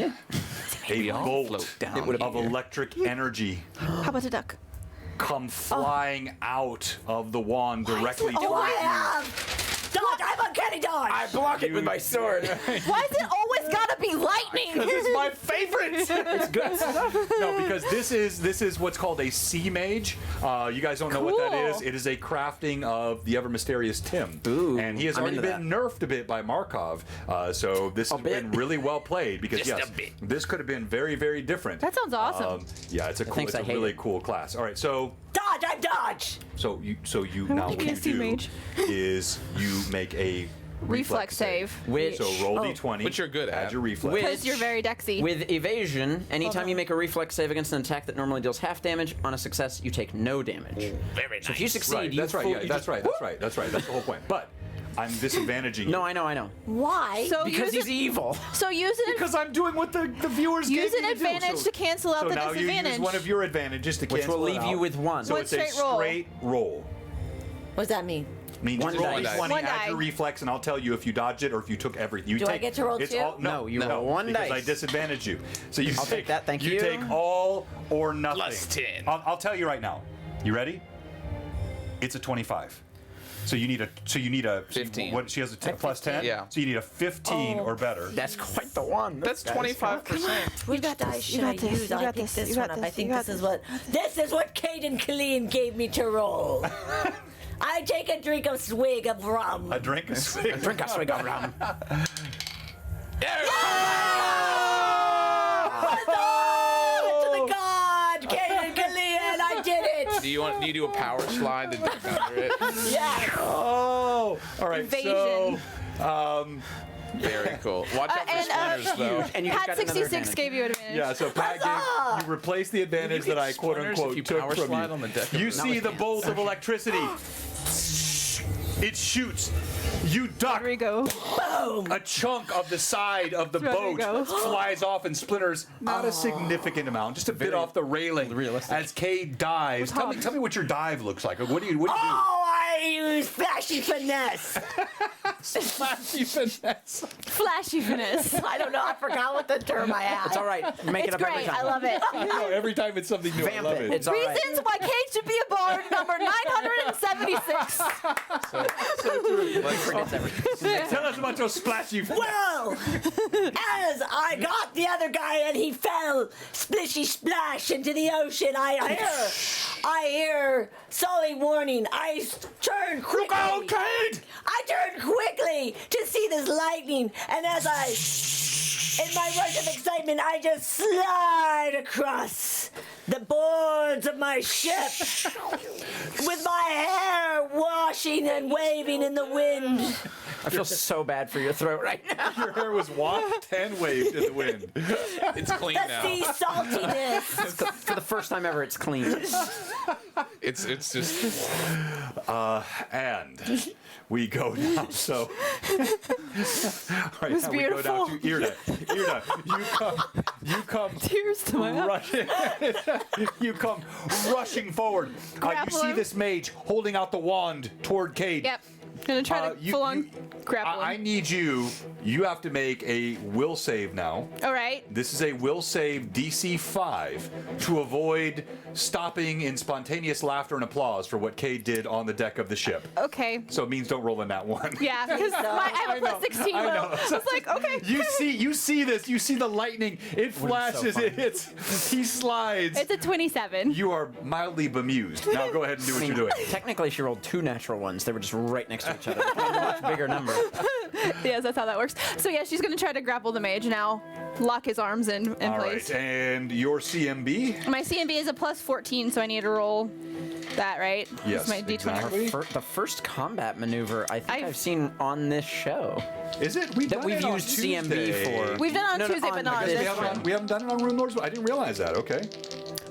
a all bolt float down of here. electric energy How about a duck? come flying out of the wand directly Oh, toward I you. have! Dodge! I'm uncanny dodge! I block it with my sword. Why is it always gotta be lightning? Because it's my favorite. It's good stuff. No, because this is what's called a sea mage. You guys don't know what that is. Cool. It is a crafting of the ever mysterious Tim. Ooh, and he has I'm already into been nerfed a bit by Markov. So this has bit. been really well played because Just yes, a bit. this could have been very, very different. That sounds awesome. Yeah, it's a cool, Thanks, it's I a hate really it. cool class. All right, so Dodge! dodge. I'm dodge. So you now think what you you see do mage. is you make a Reflex save. Which, So roll d20. Which you're good Add at. your reflex. Because you're very dexy. with evasion, anytime you make a reflex save against an attack that normally deals half damage, on a success you take no damage. Very So if you succeed, right. you That's right. full- Yeah. you That's just- right. That's right. That's right. That's the whole point. But I'm disadvantaging you. No, I know. Why? So Because use he's evil. So use an Because I'm doing what the viewers use gave an me to do. advantage So- to cancel out So the now you disadvantage. use one of your advantages to Which cancel will it leave you out. with one. So One it's a straight roll. straight roll. what does that mean? Means One you roll dice. a 20, One add die. your reflex, and I'll tell you if you dodge it or if you took everything. You Do I take, get to roll it's two? All, No, you roll one because dice. I disadvantage you. So you I'll take that, thank you. You take all or nothing. Plus 10. I'll tell you right now. You ready? It's a 25. So you need a 15. What she has a plus 10. Yeah. So you need a 15 Oh. or better. That's quite the one. That's 25%. Which dice should I got this, use? you I got pick this, this you got one up. this, I think you got this is what Cade and Colleen gave me to roll. I take a drink of swig of rum. A drink. Drink a swig of rum. To the god, Cade and Colleen, I did it. Do you do a power slide to duck under it? Yes. Oh, all right. Invasion. So, Very cool. Watch out for and, splinters, though. And you just Pat got another 66 advantage. gave you advantage. yeah. So Pat gave you replace the advantage You that get I quote splinters unquote if you took power from slide on the deck of you. You the- see Not the with bolt of electricity. It shoots. You duck. There we go. A chunk of the side of the There we boat go. flies off and splinters. Not a significant amount, just a bit off the railing. realistic. As Cade dives. Tell me what your dive looks like. What do you do? Oh, I use flashy finesse. Flashy finesse. Flashy finesse. I don't know. I forgot what the term I had. It's all right. Make It's it up every great. time. I love it. No, every time it's something new. I Vamp love it. it. It's all right. Reasons why Cade should be a bard, number 976. He forgets everything. Tell us about your splashy finesse. Well, as I got the other guy and he fell splishy splash into the ocean, I hear Sully warning. I turn quickly. Look out, Cade! I turn quickly to see this lightning, and as in my rush of excitement, I just slide across the boards of my ship with my hair washing and waving in the wind. I feel so bad for your throat right now. Your hair was wafted and waved in the wind. It's clean The now. sea saltiness. For the first time ever, it's clean. It's just And we go down. So, right was now we go down to beautiful. Irda. Irda, you come Tears to my eyes. rushing. You come rushing forward. You Grapple see him. this mage holding out the wand toward Cade. Yep. Gonna try to full on grapple I him. need you. You have to make a will save now. All right. This is a will save DC 5 to avoid stopping in spontaneous laughter and applause for what Cade did on the deck of the ship. Okay. So it means don't roll in that one. Yeah, because I have a plus 16 I will. know. I was like, okay. You see this. You see the lightning. It flashes. funny. It hits. He slides. It's a 27. You are mildly bemused. Now go ahead and do what you're doing. Technically, she rolled 2 natural ones. They were just right next to each other. A much bigger number. Yes, that's how that works. So yeah, she's gonna try to grapple the mage now. Lock his arms in All place. right. And your CMB? My CMB is a plus 14, so I need to roll that, right? Yes, That's my D20. exactly. The first combat maneuver I think I've- I've seen on this show Is it? We've that done we've it on used CMB Tuesday. for. We've done it on No, no, Tuesday, but not on this this one. We haven't done it on Runelords? I didn't realize that. Okay.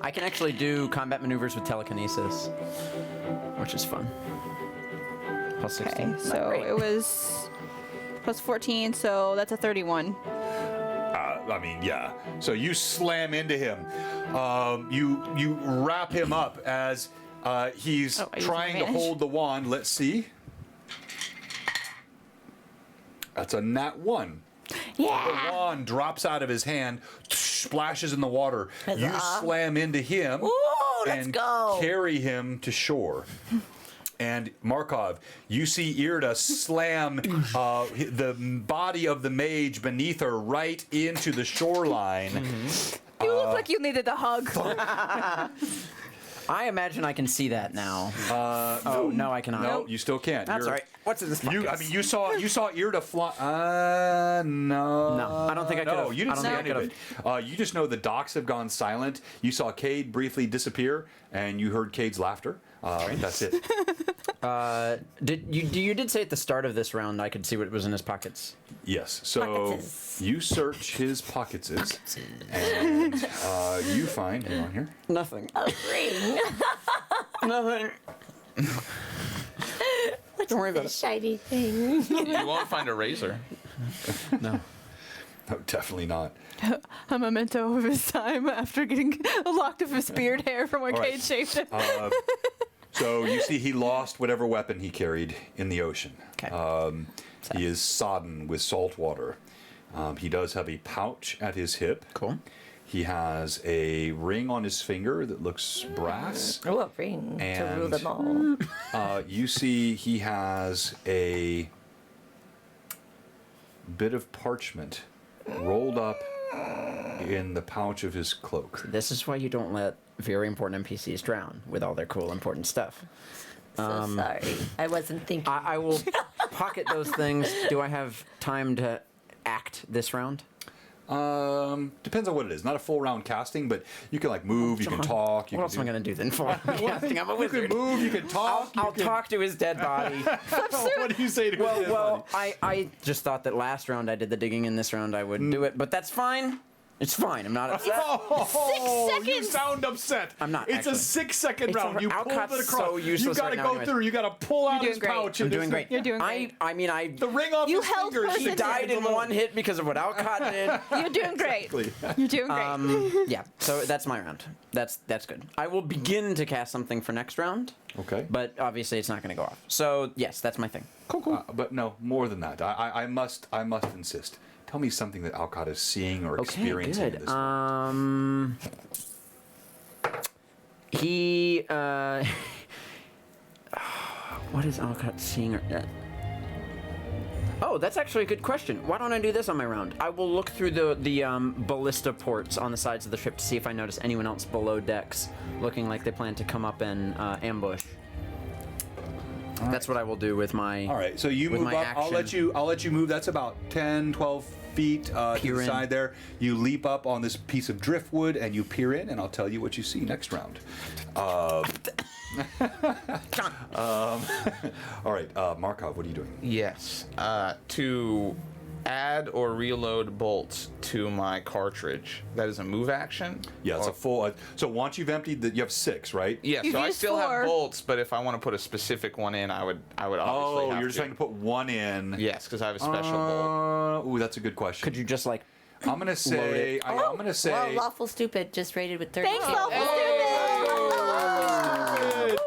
I can actually do combat maneuvers with telekinesis, which is fun. Plus 16. Okay, so it was plus 14, so that's a 31. I mean, yeah. So you slam into him. You wrap him up as he's Oh, I use trying to advantage. hold the wand. Let's see. That's a nat 1. Yeah. The wand drops out of his hand, splashes in the water. You Huzzah. slam into him Ooh, let's and go. carry him to shore. And Markov, you see Irda slam the body of the mage beneath her right into the shoreline. You look like you needed a hug. I imagine I can see that now. No, I cannot. No, you still can't. That's all right. What's in this pocket? You saw ear to fly. No. No, I don't think I could No, have. you didn't I don't see think I any of it. You just know the docks have gone silent. You saw Cade briefly disappear, and you heard Cade's laughter. That's it. You did say at the start of this round I could see what was in his pockets. Yes. So Pocketses. you search his pockets, and you find. Hang on here. Nothing. A ring. Nothing. Don't worry about A it. shiny thing. You won't find a razor. No. No, definitely not. A memento of his time after getting a lock of his beard hair from where All right. Cade shaved him. So you see, he lost whatever weapon he carried in the ocean. Okay. He is sodden with salt water. He does have a pouch at his hip. Cool. He has a ring on his finger that looks brass. Oh, a ring to rule And- them all. You see, he has a bit of parchment rolled up in the pouch of his cloak. This is why you don't let very important NPCs drown with all their cool, important stuff. So sorry. I wasn't thinking. I will pocket those things. Do I have time to act this round? Depends on what it is. Not a full round casting, but you can like move, you can talk. You What can else am I do- going to do then for casting? I'm a You wizard. can move, you can talk. I'll talk to his dead body. What do you say to his dead Well, body? I just thought that last round I did the digging, and this round I would do it, but that's fine. It's fine. I'm not upset. Oh, 6 you seconds. sound upset. I'm not, It's actually. a 6-second It's round. You pulled Alcott's it across. so You useless gotta right now go anyway. through. You gotta pull out You're his doing great. pouch. I'm and doing this great. thing- You're doing great. I mean, The ring off You his held fingers. person he died in Alone. one hit because of what Alcott did. You're doing great. Exactly. You're doing great. Yeah, so that's my round. That's good. I will begin to cast something for next round, Okay. but obviously it's not going to go off. So yes, that's my thing. Cool. But no, more than that. I must insist. Tell me something that Alcott is seeing or Okay, experiencing in good. this. He what is Alcott seeing? Oh, that's actually a good question. Why don't I do this on my round? I will look through the ballista ports on the sides of the ship to see if I notice anyone else below decks looking like they plan to come up and ambush. That's what I will do with my. All right, so you with move my up. I'll action. let you move. That's about 10, 12 feet to Peer the in. side there. You leap up on this piece of driftwood and you peer in, and I'll tell you what you see next round. All right, Markov, what are you doing? Yes. To add or reload bolts to my cartridge. That is a move action. Yeah, it's Or- a full. So once you've emptied, you have 6, right? Yeah, You've so I used still 4. have bolts, but if I want to put a specific one in, I would obviously Oh, have you're just to. trying to put one in. Yes, because I have a special bolt. Ooh, that's a good question. Could you just like? I'm gonna say. it. I'm gonna say. Well, Lawful Stupid just rated with 32. Thanks, Lawful Stupid.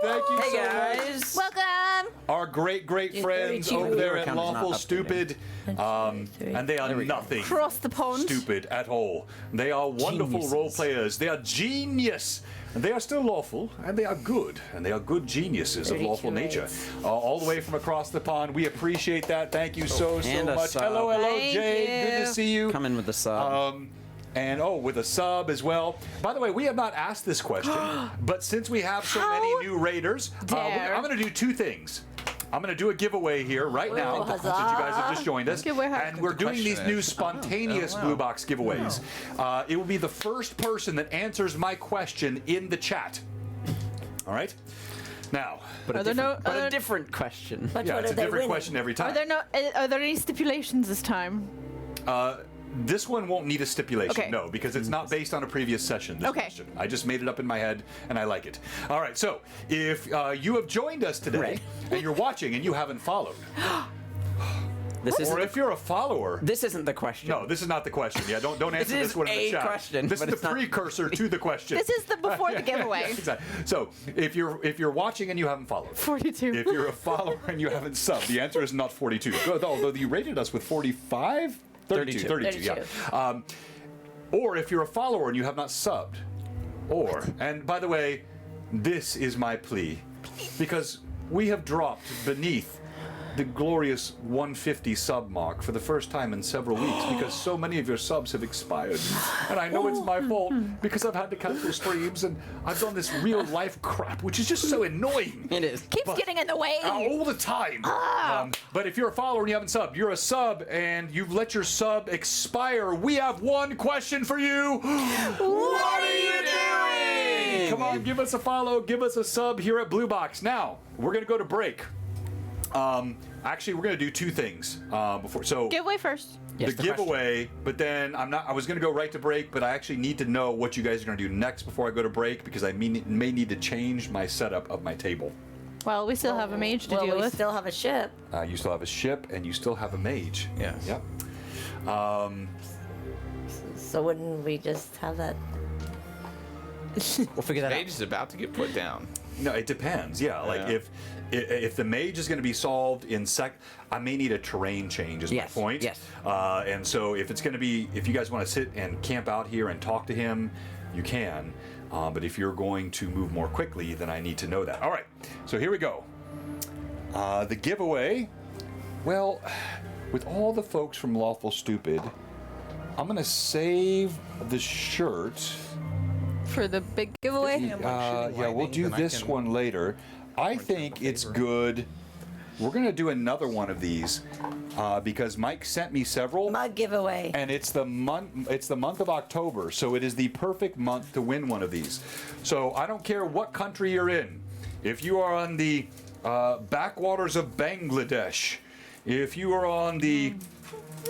Thank you Hey so much. guys. Welcome. Our great You're friends 32. over there Your at account is not Lawful updated. Stupid, and they are nothing Cross the pond. stupid at all. They are wonderful Geniuses. role players. They are genius. And they are still lawful, and they are good, and they are good geniuses of 32 lawful nature. rates. All the way from across the pond. We appreciate that. Thank you so and a much. sub. Hello, Thank Jade. Good you. to see you. Come in with the sub. And with a sub as well. By the way, we have not asked this question, but since we have so many new raiders, dare. I'm going to do 2 things. I'm going to do a giveaway here right now, since you guys have just joined us. Giveaway. And we're doing question these is- new spontaneous Blue Box giveaways. It will be the first person that answers my question in the chat. All right? Now, but Are there no? but are a there- different question. But yeah, what it's are a they different winning? question every time. Are there any stipulations this time? This one won't need a stipulation, Okay. no, because it's not based on a previous session. This Okay. question. I just made it up in my head, and I like it. All right, so if you have joined us today Right. and you're watching and you haven't followed, This or isn't. if you're a follower, This isn't the question. no, this is not the question. Yeah, don't answer is this one in the a chat. question, This but is it's the not- precursor to the question. This is the before the giveaway. Exactly. So if you're watching and you haven't followed, 42. if you're a follower and you haven't subbed, the answer is not 42. Although you rated us with 45, 32, 32. yeah. Or if you're a follower and you have not subbed, and by the way, this is my plea, because we have dropped beneath the glorious 150 sub mark for the first time in several weeks because so many of your subs have expired. And I know it's my fault because I've had to cancel streams and I've done this real life crap, which is just so annoying. It is. Keeps getting in the way. All the time. But if you're a follower and you haven't subbed, you're a sub and you've let your sub expire. We have one question for you. What are you doing? Come on, give us a follow, give us a sub here at Blue Box. Now, we're going to go to break. Actually, we're going to do two things before. So Giveaway first. Yes, the giveaway, but then I was going to go right to break, but I actually need to know what you guys are going to do next before I go to break because I may need to change my setup of my table. Well, we still have a mage to deal we with. still have a ship. You still have a ship and you still have a mage. Yes. Yep. So wouldn't we just have that? We'll figure that Mage out. is about to get put down. No, it depends. Yeah, like Yeah. if the mage is going to be solved in I may need a terrain change. Is Yes, my point. yes. And so if you guys want to sit and camp out here and talk to him, you can. But if you're going to move more quickly, then I need to know that. All right. So here we go. The giveaway. Well, with all the folks from Lawful Stupid, I'm going to save the shirt. For the big giveaway. Yeah, we'll do then I this can one later. I think it's good. We're gonna do another one of these because Mike sent me several, Mug giveaway. and it's the month. It's the month of October, so it is the perfect month to win one of these. So I don't care what country you're in. If you are on the backwaters of Bangladesh, if you are on the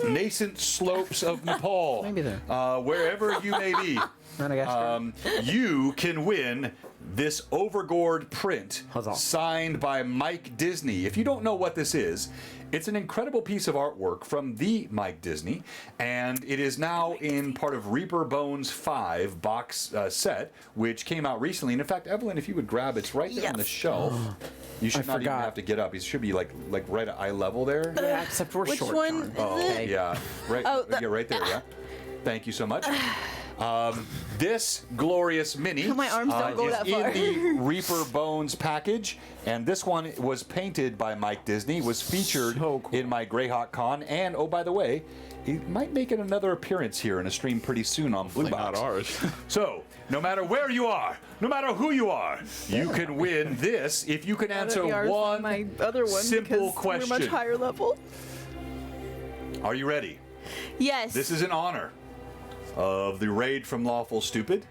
nascent slopes of Nepal, Maybe there. wherever you may be. Madagascar. You can win this Overgored print Huzzah. signed by Mike Disney. If you don't know what this is, it's an incredible piece of artwork from the Mike Disney, and it is now in part of Reaper Bones 5 box set, which came out recently. And in fact, Evelyn, if you would grab, it's right there on the shelf. You should not even forgot. have to get up. It should be like right at eye level there. Yeah, except we're Which short. one John. is it? Okay. Yeah, right. Oh, yeah, right there. Yeah. Thank you so much. This glorious mini My arms don't go is that far. in the Reaper Bones package, and this one was painted by Mike Disney, was featured So cool. in my Greyhawk Con, and oh, by the way, he might make another appearance here in a stream pretty soon on Blue Not Box. ours. So, no matter where you are, no matter who you are, you can win this if you can answer one my other one simple because question. We're much higher level. Are you ready? Yes. This is in honor of the raid from Lawful Stupid.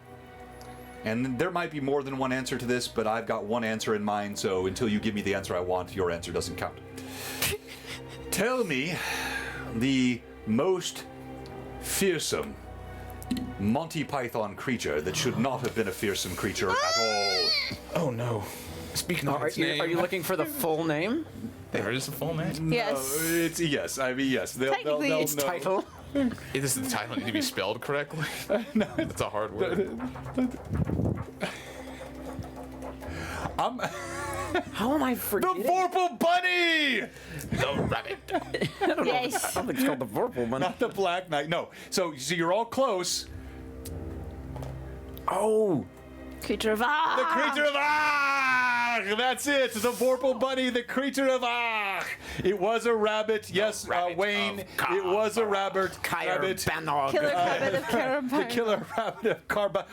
And there might be more than one answer to this, but I've got one answer in mind, so until you give me the answer I want, your answer doesn't count. Tell me the most fearsome Monty Python creature that should not have been a fearsome creature at all. Oh no. Speaking of Are its you, name, are you looking for the full name? there is a full name. Yes. It's yes. I mean yes. They'll Technically, know. it's Title? Is the title need to be spelled correctly? No, that's a hard word. How am I The forgetting? Vorpal Bunny! The rabbit. Yes. I think it's called the Vorpal one. Not the Black Knight. No. So you're all close. Oh, Creature of The creature of Ah! That's it. The Vorpal Bunny, the creature of Ah! It was a rabbit. Yes, rabbit Wayne. of It was a rabbit. Rabbit. Banog. Killer Rabbit of The Caravan. killer rabbit of Carba.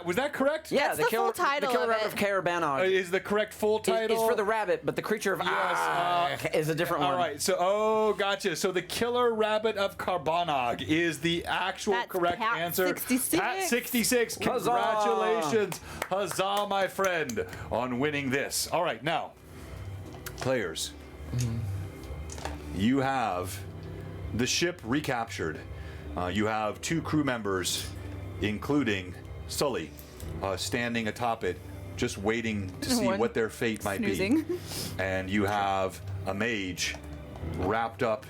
Was that correct? Yeah, That's the full title The Killer of Rabbit it. of Carabanog Is the correct full is title? for the rabbit, but the creature of is a different one. All right. So, gotcha. So the killer rabbit of Carbonog is the actual That's correct Pat answer. 66. Pat 66. Huzzah. Congratulations, huzzah, my friend, on winning this. All right, now, players, you have the ship recaptured. You have 2 crew members, including Sully, standing atop it, just waiting to see One what their fate might be. snoozing. And you have a mage wrapped up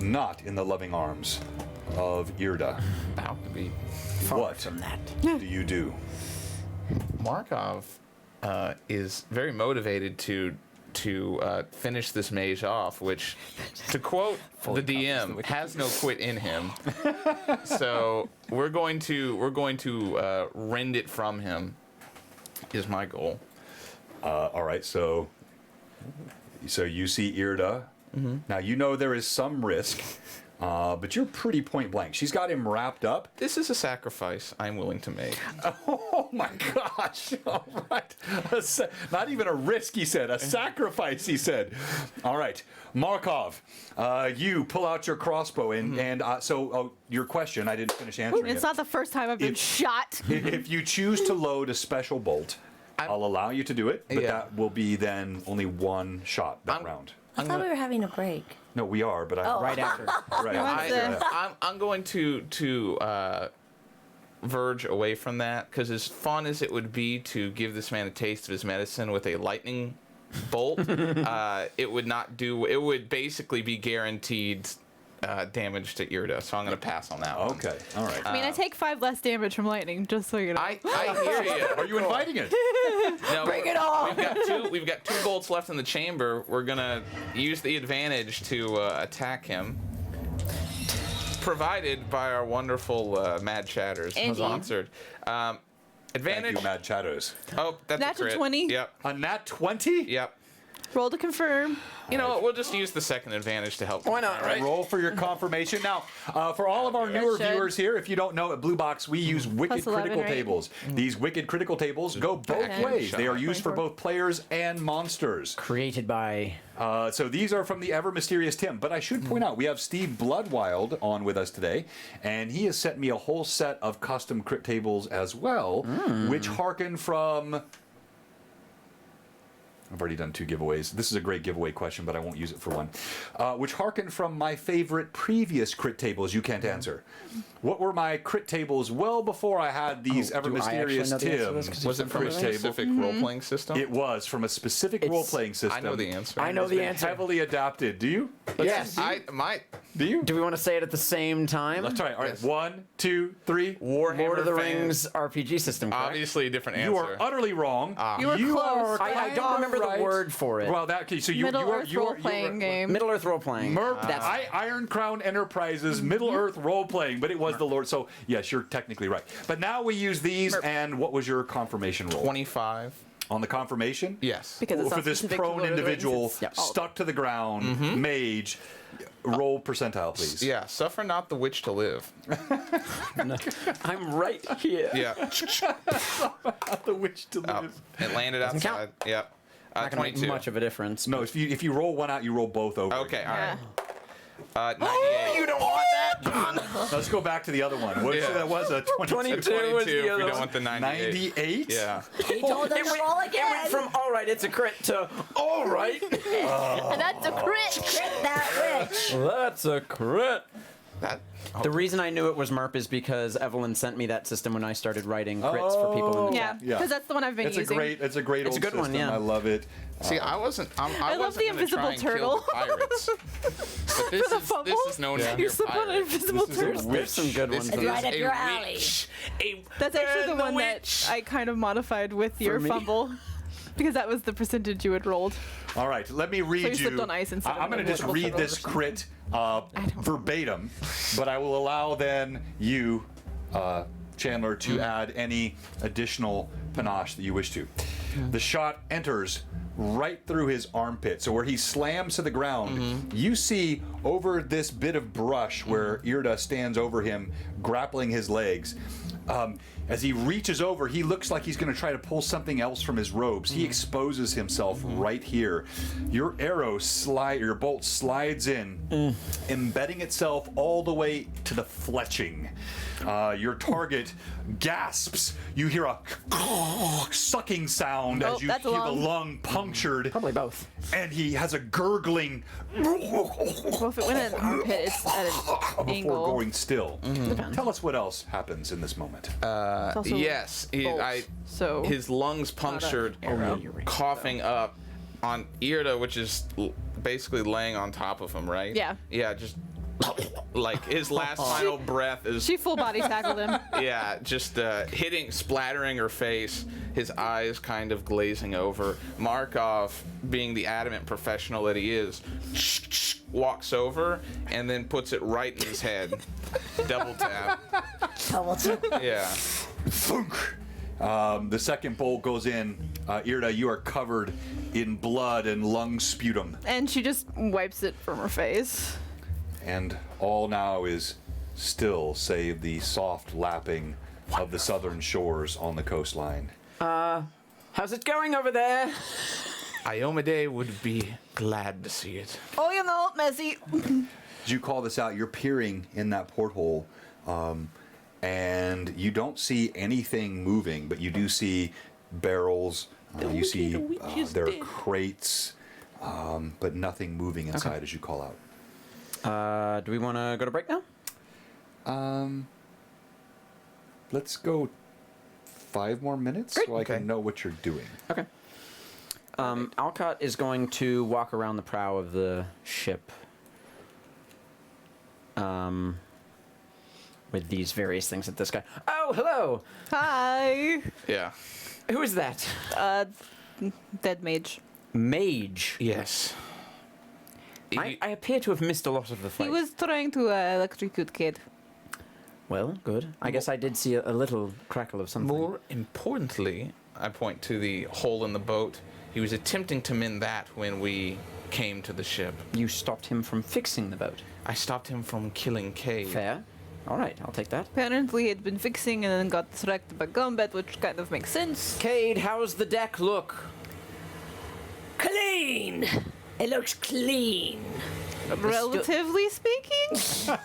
not in the loving arms of Irda. About to be. What From that. do you do? Markov is very motivated to finish this mage off, which, to quote the DM, has no quit in him. So we're going to rend it from him. Is my goal. All right, so So you see Irda. Now you know there is some risk, but you're pretty point blank. She's got him wrapped up. This is a sacrifice I'm willing to make. Oh my gosh! All right, not even a risk, he said. A sacrifice, he said. All right, Markov, you pull out your crossbow and your question. I didn't finish answering It's it. not the first time I've been shot. If you choose to load a special bolt, I'll allow you to do it, but that will be then only one shot that round. I thought we were having a break. No, we are, but Right after. right after. I'm going to verge away from that because as fun as it would be to give this man a taste of his medicine with a lightning bolt, it would not do. It would basically be guaranteed damage to Irda, so I'm going to pass on that one. Okay, all right. I mean, I take 5 less damage from lightning, just so you know. I hear you. Are you inviting it? No, Bring it on! We've got 2 bolts left in the chamber. We're gonna use the advantage to attack him, provided by our wonderful Mad Chatters, Indeed. sponsored. Thank Advantage. you, Mad Shadows. Oh, that's Natural a crit. 20. Yep. A nat 20? Yep. Roll to confirm. You know what? We'll just use the second advantage to help. Why not, right? Roll for your confirmation. Now, for all of our newer should. viewers here, if you don't know, at Blue Box, we use wicked Plus 11, critical right? tables. These wicked critical tables go both Okay. ways. They are used for 24. both players and monsters. Created by. So these are from the ever mysterious Tim. But I should point out, we have Steve Bloodwild on with us today, and he has sent me a whole set of custom crit tables as well, which harken from. I've already done 2 giveaways. This is a great giveaway question, but I won't use it for one. Which harken from my favorite previous crit tables you can't answer. What were my crit tables well before I had these ever do I mysterious actually know the answer to this? 'Cause Tims? Was it from a crit table? specific role-playing system? It was from a specific It's- role-playing system. I know the answer. I know It's the been answer. heavily adapted. Do you? Yes. I might. Do you? Do we want to say it at the same time? Let's try. All right. Yes. 1, 2, 3. Warhammer Lord of the fans. Rings RPG system. Correct? Obviously, a different answer. You are utterly wrong. You were close. I don't remember right. the word for it. Well, that okay. So you Middle you are Earth you are role-playing game. Middle Earth role playing. That's Iron Crown Enterprises Middle Earth role playing, but it was the Lord. So yes, you're technically right. But now we use these. And what was your confirmation roll 25. on the confirmation? Yes. Because it's for not this specific to prone Lord of the Rings, individual it's- Yep. stuck to the ground, mage. Roll percentile, please. Yeah. Suffer not the witch to live. I'm right here. Yeah. The witch to Oh, live. it landed Doesn't outside. count. Yep. Not gonna make 22. much of a difference. No, if you roll one out, you roll both over. Okay. All Yeah. right. 98. You don't want that, John. Let's go back to the other one. What did you say that was? A 22 was 22 the if we other don't one. want the 98. 98? Yeah. He told us It to went, roll it again. went from all right, it's a crit to all right. And that's a crit. Crit that witch. That's a crit. That. The reason I knew it was MERP is because Evelyn sent me that system when I started writing crits for people in the Yeah, chat. Yeah. because that's the one I've been It's using. it's a great It's a old good one, system. yeah. I love it. See, I wasn't. I love wasn't the gonna try invisible and kill turtle. the pirates. But this the is fumble? this is known Yeah. to be You're a so fun, pirate. invisible This is a turtle. witch. There's some good This ones. is in right there. up your alley. That's actually the one witch. that I kind of modified with your me? fumble. Because that was the percentage you had rolled. All right, let me read you you. slipped on ice instead I'm of going to just vertical read this turtle. crit don't verbatim, but I will allow then you, Chandler, to add any additional panache that you wish to. The shot enters right through his armpit. So where he slams to the ground, you see over this bit of brush where Irda stands over him, grappling his legs. As he reaches over, he looks like he's going to try to pull something else from his robes. He exposes himself right here. Your arrow your bolt slides in, embedding itself all the way to the fletching. Your target gasps. You hear a sucking sound as you that's a hear the lung. lung punctured, Probably both. and he has a gurgling Well, if it went in an armpit, it's at an before angle. going still. Tell us what else happens in this moment. It's also Yes, bolts, so his lungs punctured, arrow. coughing up on Irda, which is basically laying on top of him, right? Yeah. Yeah, just like his last final breath is. she full body tackled him. Yeah, just splattering her face, his eyes kind of glazing over. Markov, being the adamant professional that he is, walks over and then puts it right in his head. Double tap. Double tap. Yeah. Thunk. The second bolt goes in Irda, you are covered in blood and lung sputum. And she just wipes it from her face. And all now is still save the soft lapping of the southern shores on the coastline. How's it going over there? Iomade would be glad to see it. Oh, you know, messy. As you call this out, you're peering in that porthole, and you don't see anything moving, but you do see barrels. You see there are crates, but nothing moving inside as you call out. Do we want to go to break now? Let's go 5 more minutes so I can know what you're doing. Okay. Alcott is going to walk around the prow of the ship. With these various things at this guy. Oh, hello! Hi. Yeah. Who is that? Dead mage. Mage. Yes. I appear to have missed a lot of the fight. He was trying to electrocute Cade. Well, good. I guess I did see a little crackle of something. More importantly, I point to the hole in the boat. He was attempting to mend that when we came to the ship. You stopped him from fixing the boat. I stopped him from killing Cade. Fair. All right, I'll take that. Apparently he'd been fixing and then got distracted by combat, which kind of makes sense. Cade, how's the deck look? Clean! It looks clean. Relatively speaking?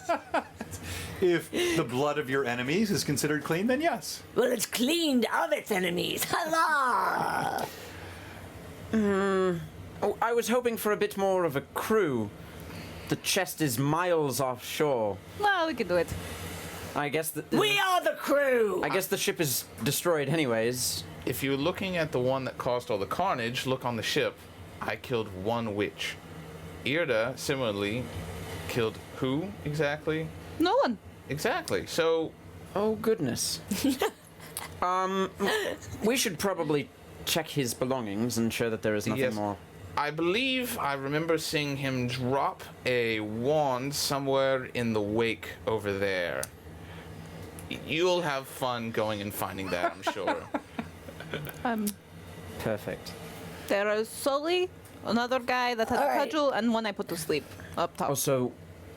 If the blood of your enemies is considered clean, then yes. Well, it's cleaned of its enemies. Huzzah! Oh, I was hoping for a bit more of a crew. The chest is miles offshore. Well, we can do it. I guess We are the crew! I guess the ship is destroyed anyways. If you're looking at the one that caused all the carnage, look on the ship. I killed one witch. Irda, similarly, killed who exactly? No one. Exactly. So, Oh, goodness. We should probably check his belongings and ensure that there is nothing Yes. more. I believe I remember seeing him drop a wand somewhere in the wake over there. You'll have fun going and finding that, I'm sure. Perfect. There is Sully, another guy that has All a right. cudgel, and one I put to sleep up top. Also,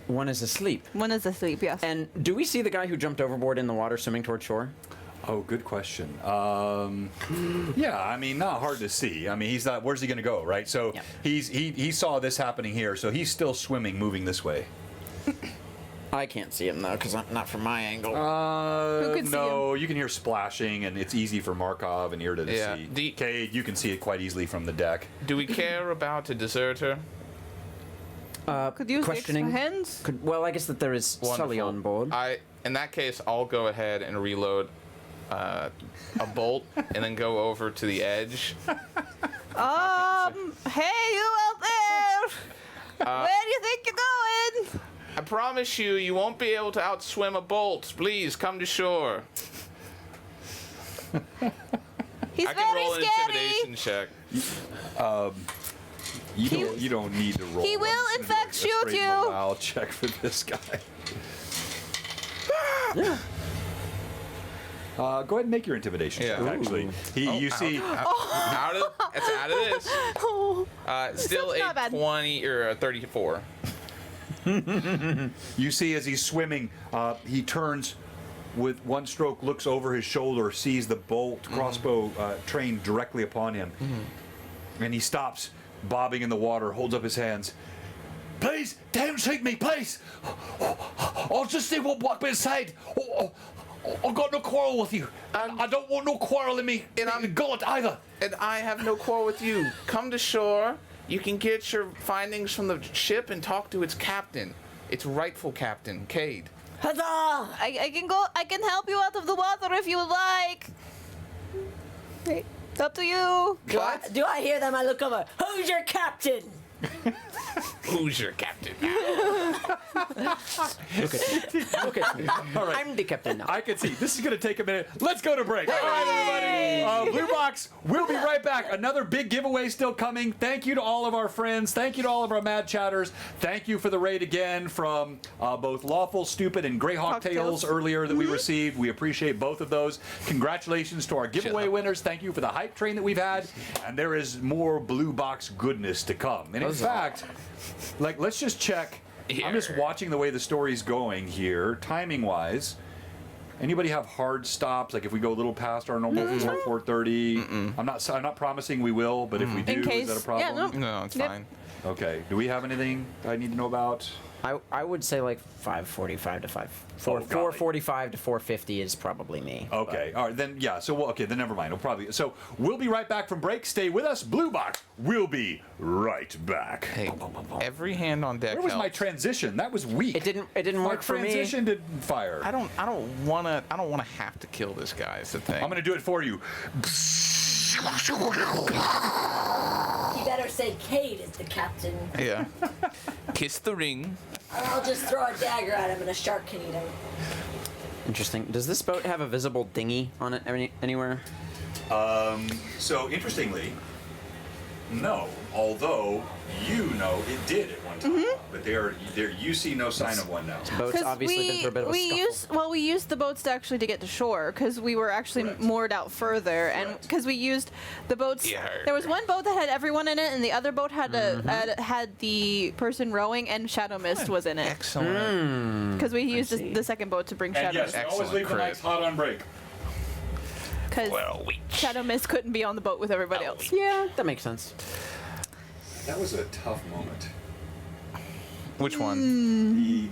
one is asleep. One is asleep, yes. And do we see the guy who jumped overboard in the water swimming toward shore? Oh, good question. Yeah, I mean, not hard to see. I mean, he's not. Where's he going to go, right? So Yeah. he saw this happening here, so he's still swimming, moving this way. I can't see him though, because I'm not from my angle. Who could see No, you can hear splashing, and it's easy for Markov and Irda to Yeah, see. Cade, you can see it quite easily from the deck. Do we care about a deserter? Could use questioning. extra hands. Well, I guess that there is Sully Wonderful. on board. In that case, I'll go ahead and reload a bolt and then go over to the edge. Hey, you out there! Where do you think you're going? I promise you, you won't be able to outswim a bolt. Please come to shore. He's I can very roll an scary. intimidation check. You don't need to roll. he I'm will, just in gonna do fact, a shoot straight you. morale check for this guy. Go ahead and make your intimidation check. Yeah. Actually, you see. It's out of this. Oh, Still not a bad. 20 or a 34. You see as he's swimming, he turns with one stroke, looks over his shoulder, sees the bolt crossbow trained directly upon him, and he stops, bobbing in the water, holds up his hands. Please, don't shoot me, please. I'll just see what walk beside. I've got no quarrel with you. I don't want no quarrel in me. And I'm God either. And I have no quarrel with you. Come to shore. You can get your findings from the ship and talk to its captain. Its rightful captain, Cade. Huzzah! I can go. I can help you out of the water if you would like. Hey, it's up to you. Do I hear them? I look over. Who's your captain? Who's your captain? Look at me. Look at me. I'm the captain now. I can see. This is going to take a minute. Let's go to break. All right, everybody. Blue Box, we'll be right back. Another big giveaway still coming. Thank you to all of our friends. Thank you to all of our Mad Chatters. Thank you for the raid again from both Lawful, Stupid, and Greyhawk Tales earlier that we received. We appreciate both of those. Congratulations to our giveaway winners. Thank you for the hype train that we've had. And there is more Blue Box goodness to come. And in fact, like, let's just check. I'm just watching the way the story's going here, timing-wise. Anybody have hard stops? Like if we go a little past our normal 4:30, I'm not promising we will, but if we do, is that a problem? Yeah, No, it's fine. Okay. Do we have anything I need to know about? I would say like 5:45 to 4:45 to 4:50 is probably me. Okay. All right. Then yeah. So then never mind. We'll probably. So we'll be right back from break. Stay with us. Blue Box. We'll be right back. Hey, every hand on deck. Where was my helps. transition? That was weak. It didn't work for me. My transition didn't fire. I don't wanna have to kill this guy. Is the thing. I'm gonna do it for you. You better say Cade is the captain. Yeah. Kiss the ring. Or I'll just throw a dagger at him and a shark can eat him. Interesting. Does this boat have a visible dinghy on it anywhere? So interestingly, no. Although it did at one time, but you see no sign of one now. Boat's obviously been through a bit of a scuffle. we used the boats to actually to get to shore because we were actually Correct. moored out further, and because we used the boats. Yeah. There was one boat that had everyone in it, and the other boat had had the person rowing, and Shadow Mist was in it Excellent. because we used the second boat to bring And Shadow yes, Mist always leave the Excellent, mics hot on break. because Well, Shadow Mist couldn't be on the boat with everybody else. Yeah, that makes sense. That was a tough moment. Which one? The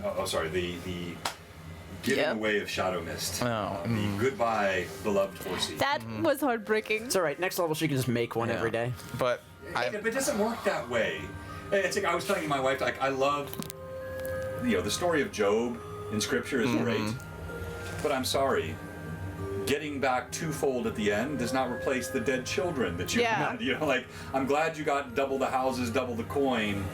giving Yeah. away of Shadow Mist. Oh, The goodbye, beloved Horsey. That was heartbreaking. It's all right. Next level, she can just make one every day. But But it doesn't work that way. It's like I was telling my wife, like I love, the story of Job in Scripture is great, but I'm sorry, getting back twofold at the end does not replace the dead children that you had. Like I'm glad you got double the houses, double the coin,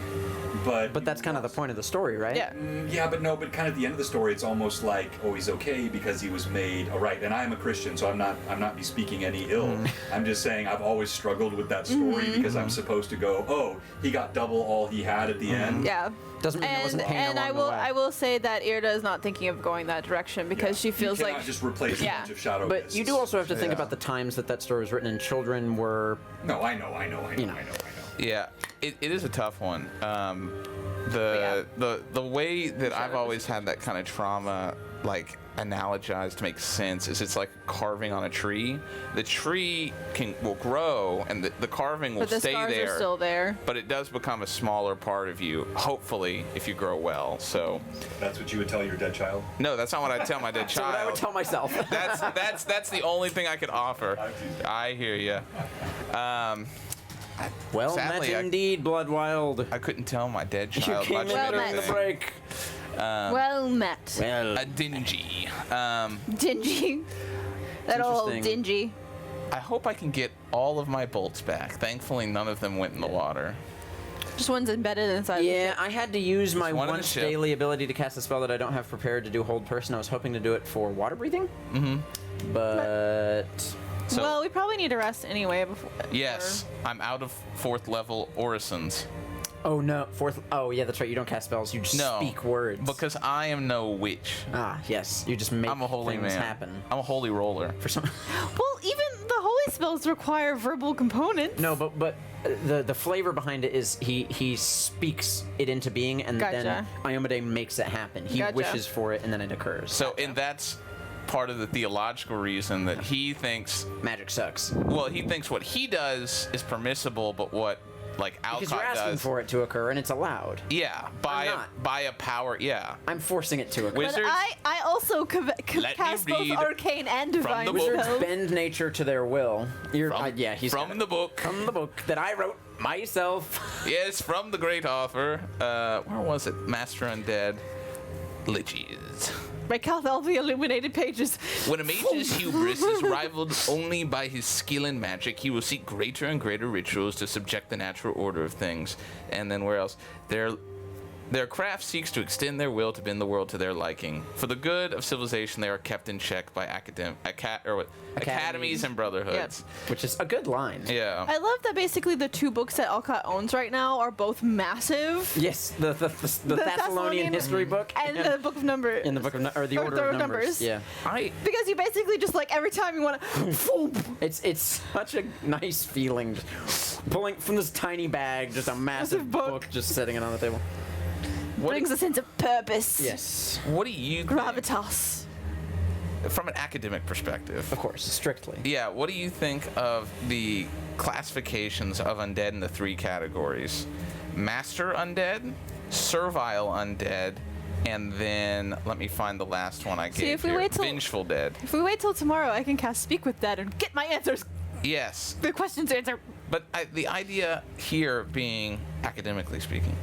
but that's kind of the point of the story, right? Yeah. Yeah, but kind of at the end of the story, it's almost like, oh, he's okay because he was made right. And I'm a Christian, so I'm not bespeaking any ill. I'm just saying I've always struggled with that story because I'm supposed to go, oh, he got double all he had at the end. Yeah. Doesn't mean there wasn't pain along the way. I will say that Irda is not thinking of going that direction because she feels you like cannot just replace a bunch of Shadow But Mists. you do also have to think about the times that story was written and children were. No, I know. yeah, it is a tough one. The way that I've always had that kind of trauma, like analogized to make sense, is it's like carving on a tree. The tree will grow and the carving will but the stay scars there. are still there. But it does become a smaller part of you, hopefully, if you grow well. So That's what you would tell your dead child? no, that's not what I'd tell my dead That's what I would child. tell myself. That's the only thing I could offer. I hear you. Well Sadly, met indeed, Bloodwild. I couldn't tell my dead You child came much in of during the anything. break. Well met. Well, A dingy. Dingy. That old interesting. dingy. I hope I can get all of my bolts back. Thankfully, none of them went in the water. Just one's embedded inside. yeah, I had to use my one in the once ship. daily ability to cast a spell that I don't have prepared to do Hold Person. I was hoping to do it for water breathing. But So, well, we probably need to rest anyway before. yes, I'm out of 4th level orisons. oh no, oh yeah, that's right. You don't cast spells. You just No, speak words. because I am no witch. Ah, yes, you just make I'm a holy things man. happen. I'm a holy roller. For some. Well, even the holy spells require verbal components. No, but the flavor behind it is he speaks it into being, and then Gotcha. Iomade makes it happen. He Gotcha. wishes for it, and then it occurs. So, and that's part of the theological reason that he thinks, Magic sucks. well, he thinks what he does is permissible, but what, like, Because you're Alcott asking does, for it to occur, and it's allowed. yeah, not. by a power, yeah. I'm forcing it to occur. Wizards, But I also Let me cast both read arcane and divine the book. Wizards spells. bend nature to their will. You're, from, yeah, he's from the book. from the book that I wrote myself. Yes, from the great author. Where was it? Master Undead. Liches. Break out all the illuminated pages. When a mage's hubris is rivaled only by his skill in magic, he will seek greater and greater rituals to subject the natural order of things. And then where else? Their Their craft seeks to extend their will to bend the world to their liking. For the good of civilization, they are kept in check by academies and brotherhoods. Which is a good line. Yeah. I love that basically the 2 books that Alcott owns right now are both massive. Yes, the Thessalonian history book and the Book of Numbers. In the book of or the Order of Numbers. Yeah. Because you basically just like every time you want to. It's such a nice feeling, just pulling from this tiny bag, just a massive book, just setting it on the table. Brings a sense of purpose. Yes. What do you think, Gravitas. from an academic perspective? Of course, strictly. Yeah, what do you think of the classifications of undead in the 3 categories? Master undead, servile undead, and then let me find the last one I gave if we here. wait till- Vengeful dead. If we wait till tomorrow, I can cast Speak with Dead and get my answers. Yes. The questions answered. But the idea here being, academically speaking,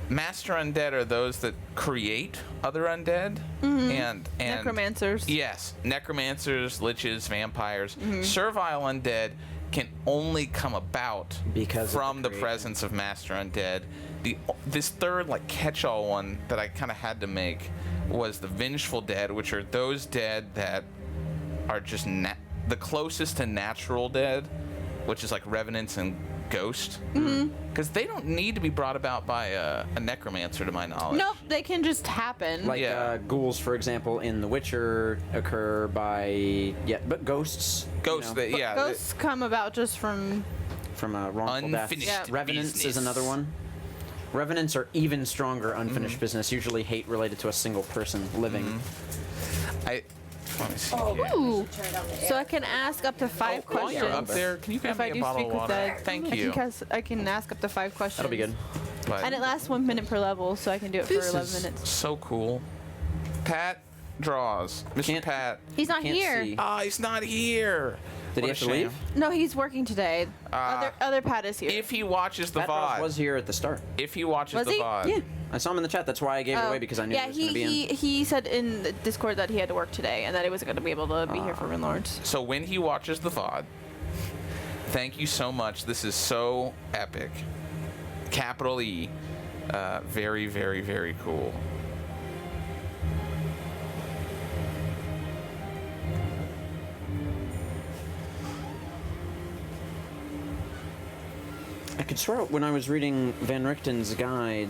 master undead are those that create other undead, and Necromancers. Yes, necromancers, liches, vampires. Servile undead can only come about Because of from the the presence of master undead. This third like catch-all one that I kind of had to make was the vengeful dead, which are those dead that are just the closest to natural dead, which is like revenants and ghost, because they don't need to be brought about by a necromancer, to my knowledge. Nope, they can just happen. Like Yeah. ghouls, for example, in The Witcher occur by but ghosts. Ghosts, you know, yeah. Ghosts come about just from. from a wrongful death. Unfinished Yeah. Revenants business. is another one. Revenants are even stronger unfinished business, usually hate related to a single person living. Let me see Oh, here. Ooh. So I can ask up to 5 While questions. you're up there, can you grab If me I a do bottle Speak of with water? Dead, Thank I you. I can ask up to 5 questions. That'll be good. But And it lasts 1 minute per level, so I can do it for this 11 is minutes. so cool. Pat draws. Mr. Can't- Pat. He's not Can't here. see. Ah, he's not here. Did he What have a to shame. leave? No, he's working today. Other Pat is here. If he watches the Pat Ross VOD, was here at the start. if he watches Was the he? VOD, Yeah, I saw him in the chat. That's why I gave it Oh, away, because I knew yeah, he was going to be in. he said in the Discord that he had to work today and that he wasn't going to be able to be here for Runelords. so when he watches the VOD, thank you so much. This is so epic. Capital E. Very, very, very cool. I could swear when I was reading Van Richten's guide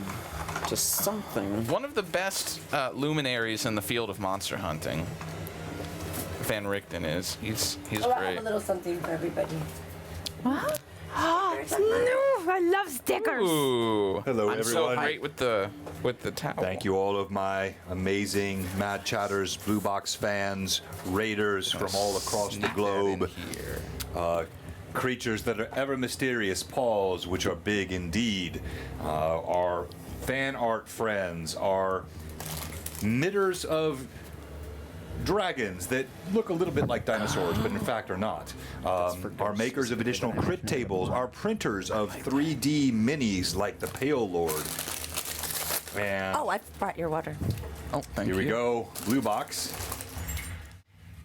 to something. One of the best luminaries in the field of monster hunting. Van Richten is. He's Oh, I have great. a little something for everybody. What? No, I love stickers. Ooh. Hello, I'm so everyone. great with the towel. Thank you, all of my amazing Mad Chatters, Blue Box fans, raiders from all across the Sneak that globe, in here. creatures that are ever mysterious, paws which are big indeed, our fan art friends, our knitters of dragons that look a little bit like dinosaurs, but in fact are not. Our makers of additional crit tables, our printers of 3D minis like the Pale Lord. And Oh, I brought your water. Oh, thank here you. we go, Blue Box.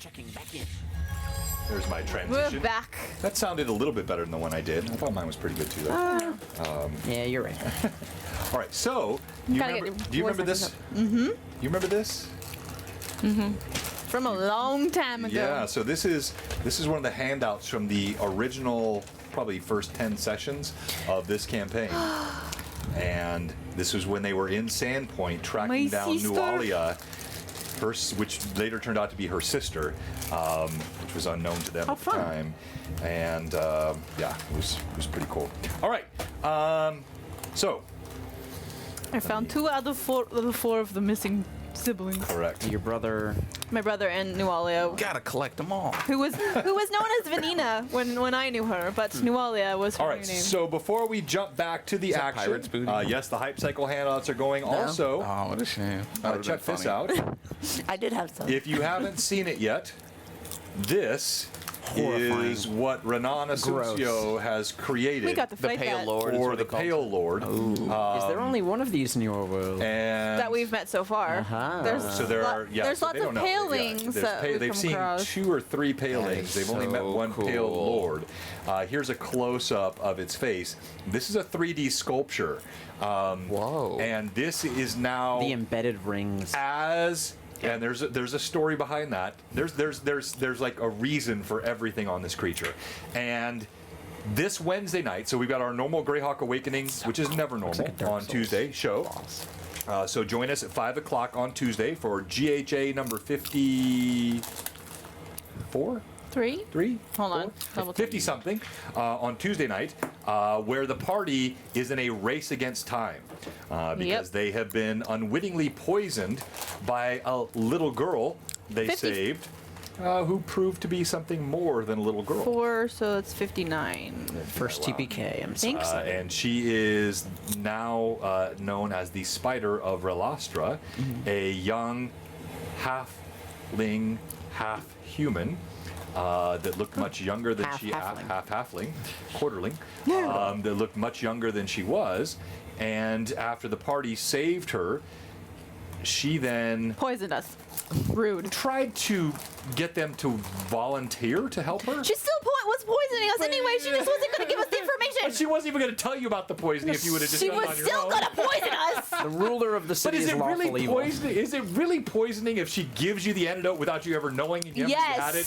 Checking back in. There's my We're transition. back. That sounded a little bit better than the one I did. I thought mine was pretty good too, though. Yeah, you're right. All right, so do you Gotta remember, get your do you voice remember this? actors You remember this? From a long time ago. Yeah. So this is one of the handouts from the original, probably first 10 sessions of this campaign. And this was when they were in Sandpoint tracking My down sister. Nualia, which later turned out to be her sister, which was unknown to them How at the fun. time. And yeah, it was pretty cool. All right. So I found 2 out of the four of the missing siblings. correct. Your brother. My brother and Nualia, Gotta collect them all. who was known as Vanina when I knew her, but Nualia was her All new right, name. so before we jump back to the that action, Pirate's Booty? yes, the Hype Cycle handouts are going. Also, Oh, what a shame. That would've check been this funny. out. I did have some. If you haven't seen it yet, this Horrifying. is what Renan Asuncio has created. We got to The fight Pale that. Lord. is for what the they call Pale them. Lord. Is there only one of these in your world? And that we've met so far. Uh-huh. There's so there are there's so lots they of don't know. palings There's that we've they've come seen across. 2 or 3 palings. is They've only met so one Pale cool. Lord. Here's a close-up of its face. This is a 3D sculpture. Whoa. And this is now The embedded rings. and there's a story behind that. There's like a reason for everything on this creature. And this Wednesday night, so we've got our normal Greyhawk Awakening, which is never normal, like a Dark on Souls Tuesday show. So join us at 5 o'clock on Tuesday for GHA number 54? 3? 3? Hold on. Double check. 50 something on Tuesday night, where the party is in a race against time because Yep. they have been unwittingly poisoned by a little girl they 50. saved, who proved to be something more than a little girl. 4, so it's 59. First TPK. I'm so Thanks. excited. And she is now known as the Spider of Relastra, a young halfling, half-human that looked much younger than Half-halfling. half-halfling, quarterling, that looked much younger than she was. And after the party saved her, she then Poisoned us. Rude. tried to get them to volunteer to help her. She still was poisoning us anyway. She just wasn't going to give us the But information. she wasn't even going to tell you about the poisoning if you would have just She done it was on your still own. going to poison us. The ruler of the But city is is it lawful really evil. poisoning? Is it really poisoning if she gives you the antidote without you ever knowing and you had it?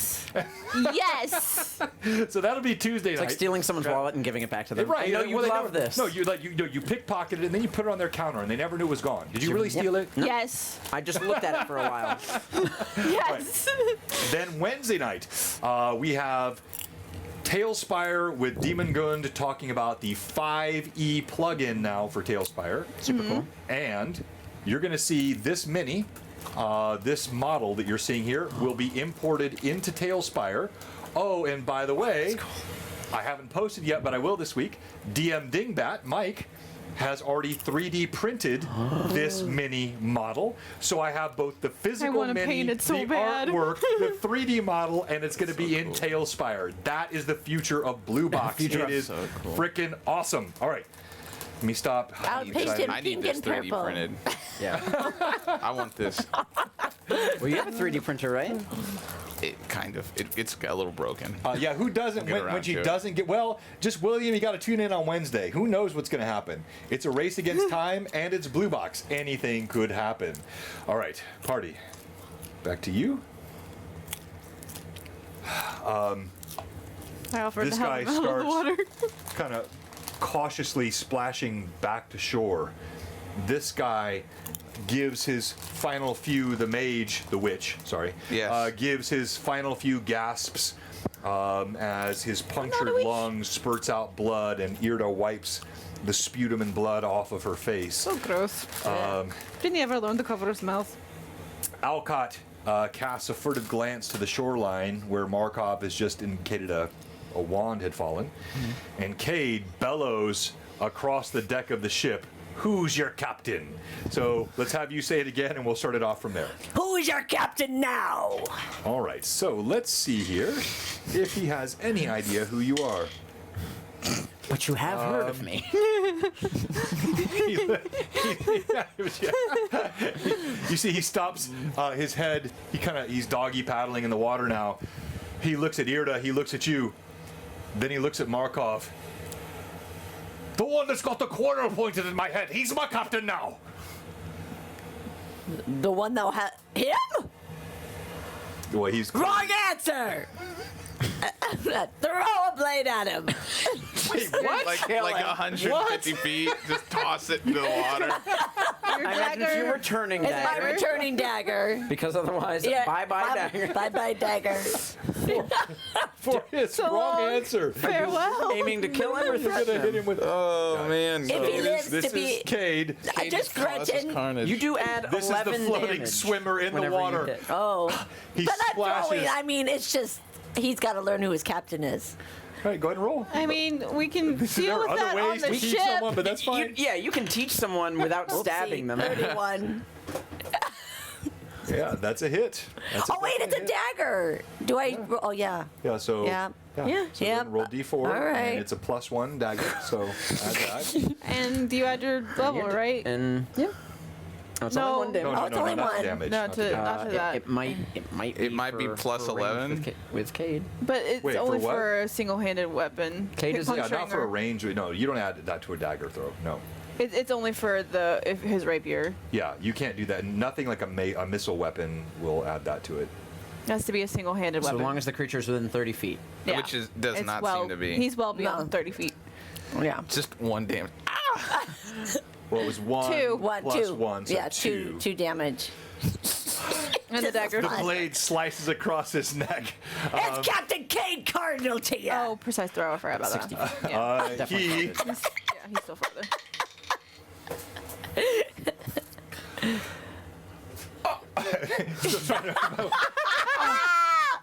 Yes. Yes. So that'll be Tuesday It's night. like stealing someone's wallet and giving it back to them. Right. I know you well, they love never, this. No, you pickpocketed it and then you put it on their counter and they never knew it was gone. Did you really steal it? Yes. I just looked at it for a while. Yes. Then Wednesday night, we have Tailspire with Demon Gund talking about the 5E plugin now for Tailspire. Super cool. And you're going to see this mini, this model that you're seeing here, will be imported into Tailspire. Oh, and by the way, I haven't posted yet, but I will this week. DM Dingbat, Mike, has already 3D printed this mini model. So I have both the physical wanna mini, paint it so the bad. artwork, the 3D model, and it's going to be in Tailspire. That is the future of Blue Box. Future It of- is So cool. freaking awesome. All right. Let me stop. I'll I'm paint excited. him I need pink this and 3D purple. printed. Yeah. I want this. Well, you have a 3D printer, right? It kind of. It's a little broken. Yeah, who doesn't? Get When around she to it. doesn't get well, just William, you got to tune in on Wednesday. Who knows what's going to happen? It's a race against time, and it's Blue Box. Anything could happen. All right, party. Back to you. I offered This to help guy him out of the starts- water. Kind of cautiously splashing back to shore. This guy gives his final few, the mage, the witch, sorry, Yes. gives his final few gasps as his punctured witch. lungs spurts out blood, and Irda wipes the sputum and blood off of her face. So gross. Didn't he ever learn to cover his mouth? Alcott casts a furtive glance to the shoreline where Markov has just indicated a wand had fallen, and Cade bellows across the deck of the ship, "Who's your captain?" So let's have you say it again, and we'll start it off from there. Who's your captain now? All right, so let's see here if he has any idea who you are. But you have heard of me. You see, he stops his head. He's doggy paddling in the water now. He looks at Irda. He looks at you. Then he looks at Markov. The one that's got the quarter pointed in my head. He's my captain now. The one that had him? Well, he's Wrong answer! Throw a blade at him. Wait, what? Like 150 feet, just toss it into the water. Your I imagine if you were dagger. turning It's my dagger, returning dagger. because otherwise, bye-bye dagger. Bye-bye dagger. For his So wrong long. answer. Farewell. Aiming to kill him or You're gonna hit threaten him him? with. Oh man. If he lives This to be... is Cade. I just Causes threatened... carnage. You do add This is the 11 floating damage swimmer in the whenever you water. hit. Oh. He But I'm splashes. throwing... I mean, it's just... He's got to learn who his captain is. All right, go ahead and roll. I mean, we can There deal are with other that on ways the to teach ship. someone, but that's fine. Yeah, you can teach someone without stabbing them. 31. Yeah, that's a hit. That's Oh, wait, it's a hit. dagger. Do I? Oh, yeah. Yeah, so. Yeah. Yeah. So Yep. then roll d4, All right. and it's a +1 dagger, so add that. And you add your level, right? And yeah. Oh, it's No. only one damage. Oh, it's only not one. damage. No, not to- damage. after that. It might It might be plus for range 11. with Cade. But it's Wait, for only what? for a single-handed weapon. Cade is- Yeah, Puncturing not for a or- range. No, you don't add that to a dagger throw. No. It's only for his rapier. Yeah, you can't do that. Nothing like a missile weapon will add that to it. It has to be a single-handed So weapon. long as the creature is within 30 feet. Yeah. Which does It's not well, seem to be. He's well beyond No. 30 feet. Yeah. Just 1 damage. Well, it was 1 Two. One, plus two. 1, so Yeah, 2. two damage. And the dagger. The blade slices across his neck. It's Captain Cade Cardinal to you. Oh, precise throw. I forgot about 60 that. feet. Yeah. Definitely He not good. Yeah, he's still further.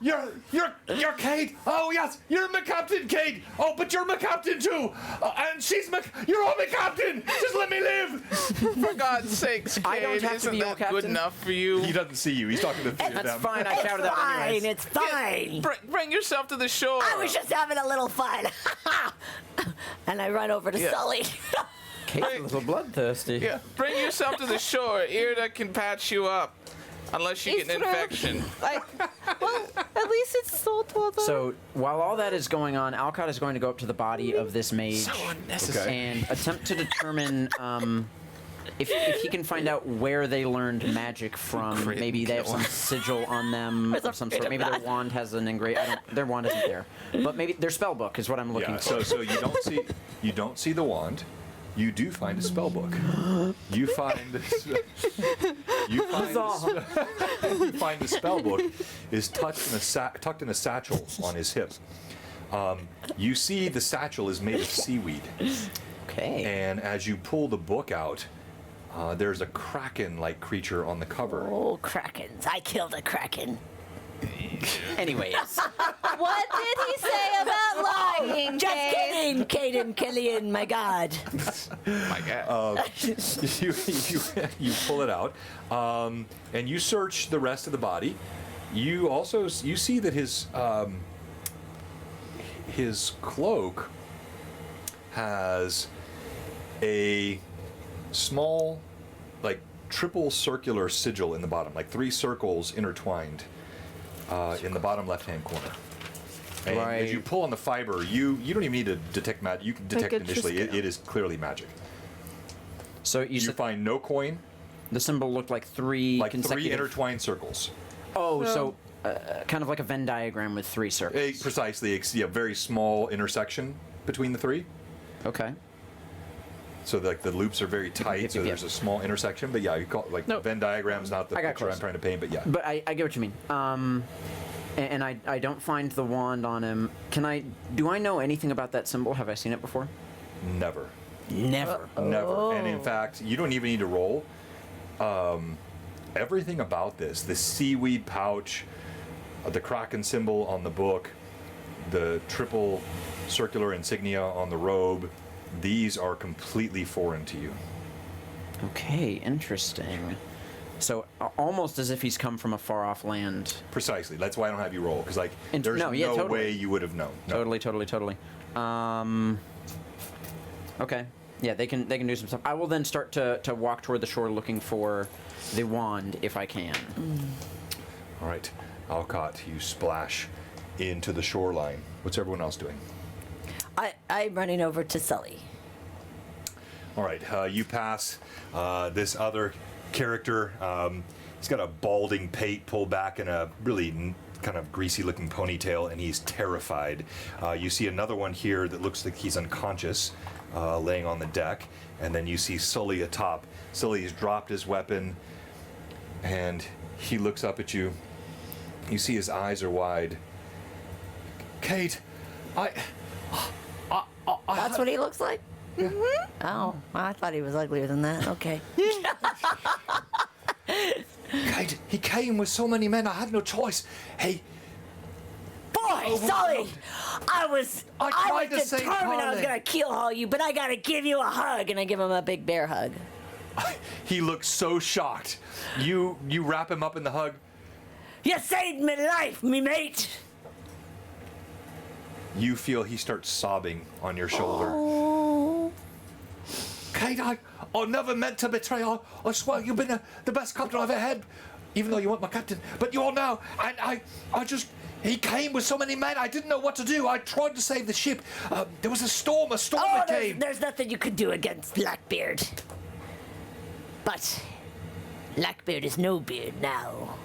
You're Cade. Oh yes, you're my captain, Cade. Oh, but you're my captain too. And she's you're all my captain. Just let me live. For God's sakes, I don't Cade, have to isn't be your that good captain. enough for you? He doesn't see you. He's talking to the three of That's them. fine. I It's shouted out fine. anyways. It's fine. Bring yourself to the shore. I was just having a little fun. And I run over to Yeah. Sully. Cade's a little bloodthirsty. Yeah, bring yourself to the shore. Irda can patch you up. Unless you He's get an sort of- infection. Well, at least it's sold to us. So while all that is going on, Alcott is going to go up to the body of this mage So unnecessary. Okay. and attempt to determine if he can find out where they learned magic from. Crit Maybe they have kill. some sigil on them of some sort. Maybe their wand has an their wand isn't there, but maybe their spell book is what I'm looking Yeah. for. So you don't see the wand. You do find a spell book. You find you find the spell book is tucked in a satchel on his hip. You see the satchel is made of seaweed, Okay. and as you pull the book out, there's a kraken-like creature on the cover. Oh, krakens. I killed a kraken. Anyways, What did he say about lying, Just Cade? kidding, Caden Killian, my God. My God. you pull it out, and you search the rest of the body. You also see that his cloak has a small, like triple circular sigil in the bottom, like 3 circles intertwined in the bottom left-hand corner. And as you Right. pull on the fiber, you don't even need to detect magic. You can detect Like a initially. just- It is clearly magic. so you You said find no coin, the symbol looked like three like 3 consecutive. intertwined circles. Oh, so kind of like a Venn diagram with 3 circles. Precisely, a very small intersection between the 3. Okay. So like the loops are very tight, so yep. there's a small intersection. But yeah, you call it like No. Venn diagram's not the I got picture I'm close. trying to paint, but yeah. But I get what you mean. And I don't find the wand on him. Do I know anything about that symbol? Have I seen it before? Never. Never. Never. And in fact, you don't even need to roll. Everything about this, the seaweed pouch, the kraken symbol on the book, the triple circular insignia on the robe, these are completely foreign to you. Okay, interesting. So almost as if he's come from a far off land. Precisely. That's why I don't have you roll, because like And- there's no, yeah, totally. way you would have known. No. Totally. Okay. Yeah, they can do some stuff. I will then start to walk toward the shore looking for the wand if I can. All right, Alcott, you splash into the shoreline. What's everyone else doing? I'm running over to Sully. All right, you pass this other character. He's got a balding pate pulled back and a really kind of greasy-looking ponytail, and he's terrified. You see another one here that looks like he's unconscious, laying on the deck, and then you see Sully atop. Sully's dropped his weapon, and he looks up at you. You see his eyes are wide. Cade, That's what he looks like? Mm-hmm. Oh, I thought he was uglier than that. Okay. Cade, he came with so many men, I had no choice. Hey, Boy, Sully! I was tried to save determined I was Polly. going to kill all you, but I got to give you a hug. And I give him a big bear hug. He looks so shocked. You wrap him up in the hug. You saved me life, me mate. You feel he starts sobbing on your shoulder. Oh. Cade, I never meant to betray. I swear you've been the best captain I've ever had, even though you weren't my captain. But you are now, and I just... He came with so many men, I didn't know what to do. I tried to save the ship. There was a storm that came. There's nothing you could do against Blackbeard. But Blackbeard is no beard now.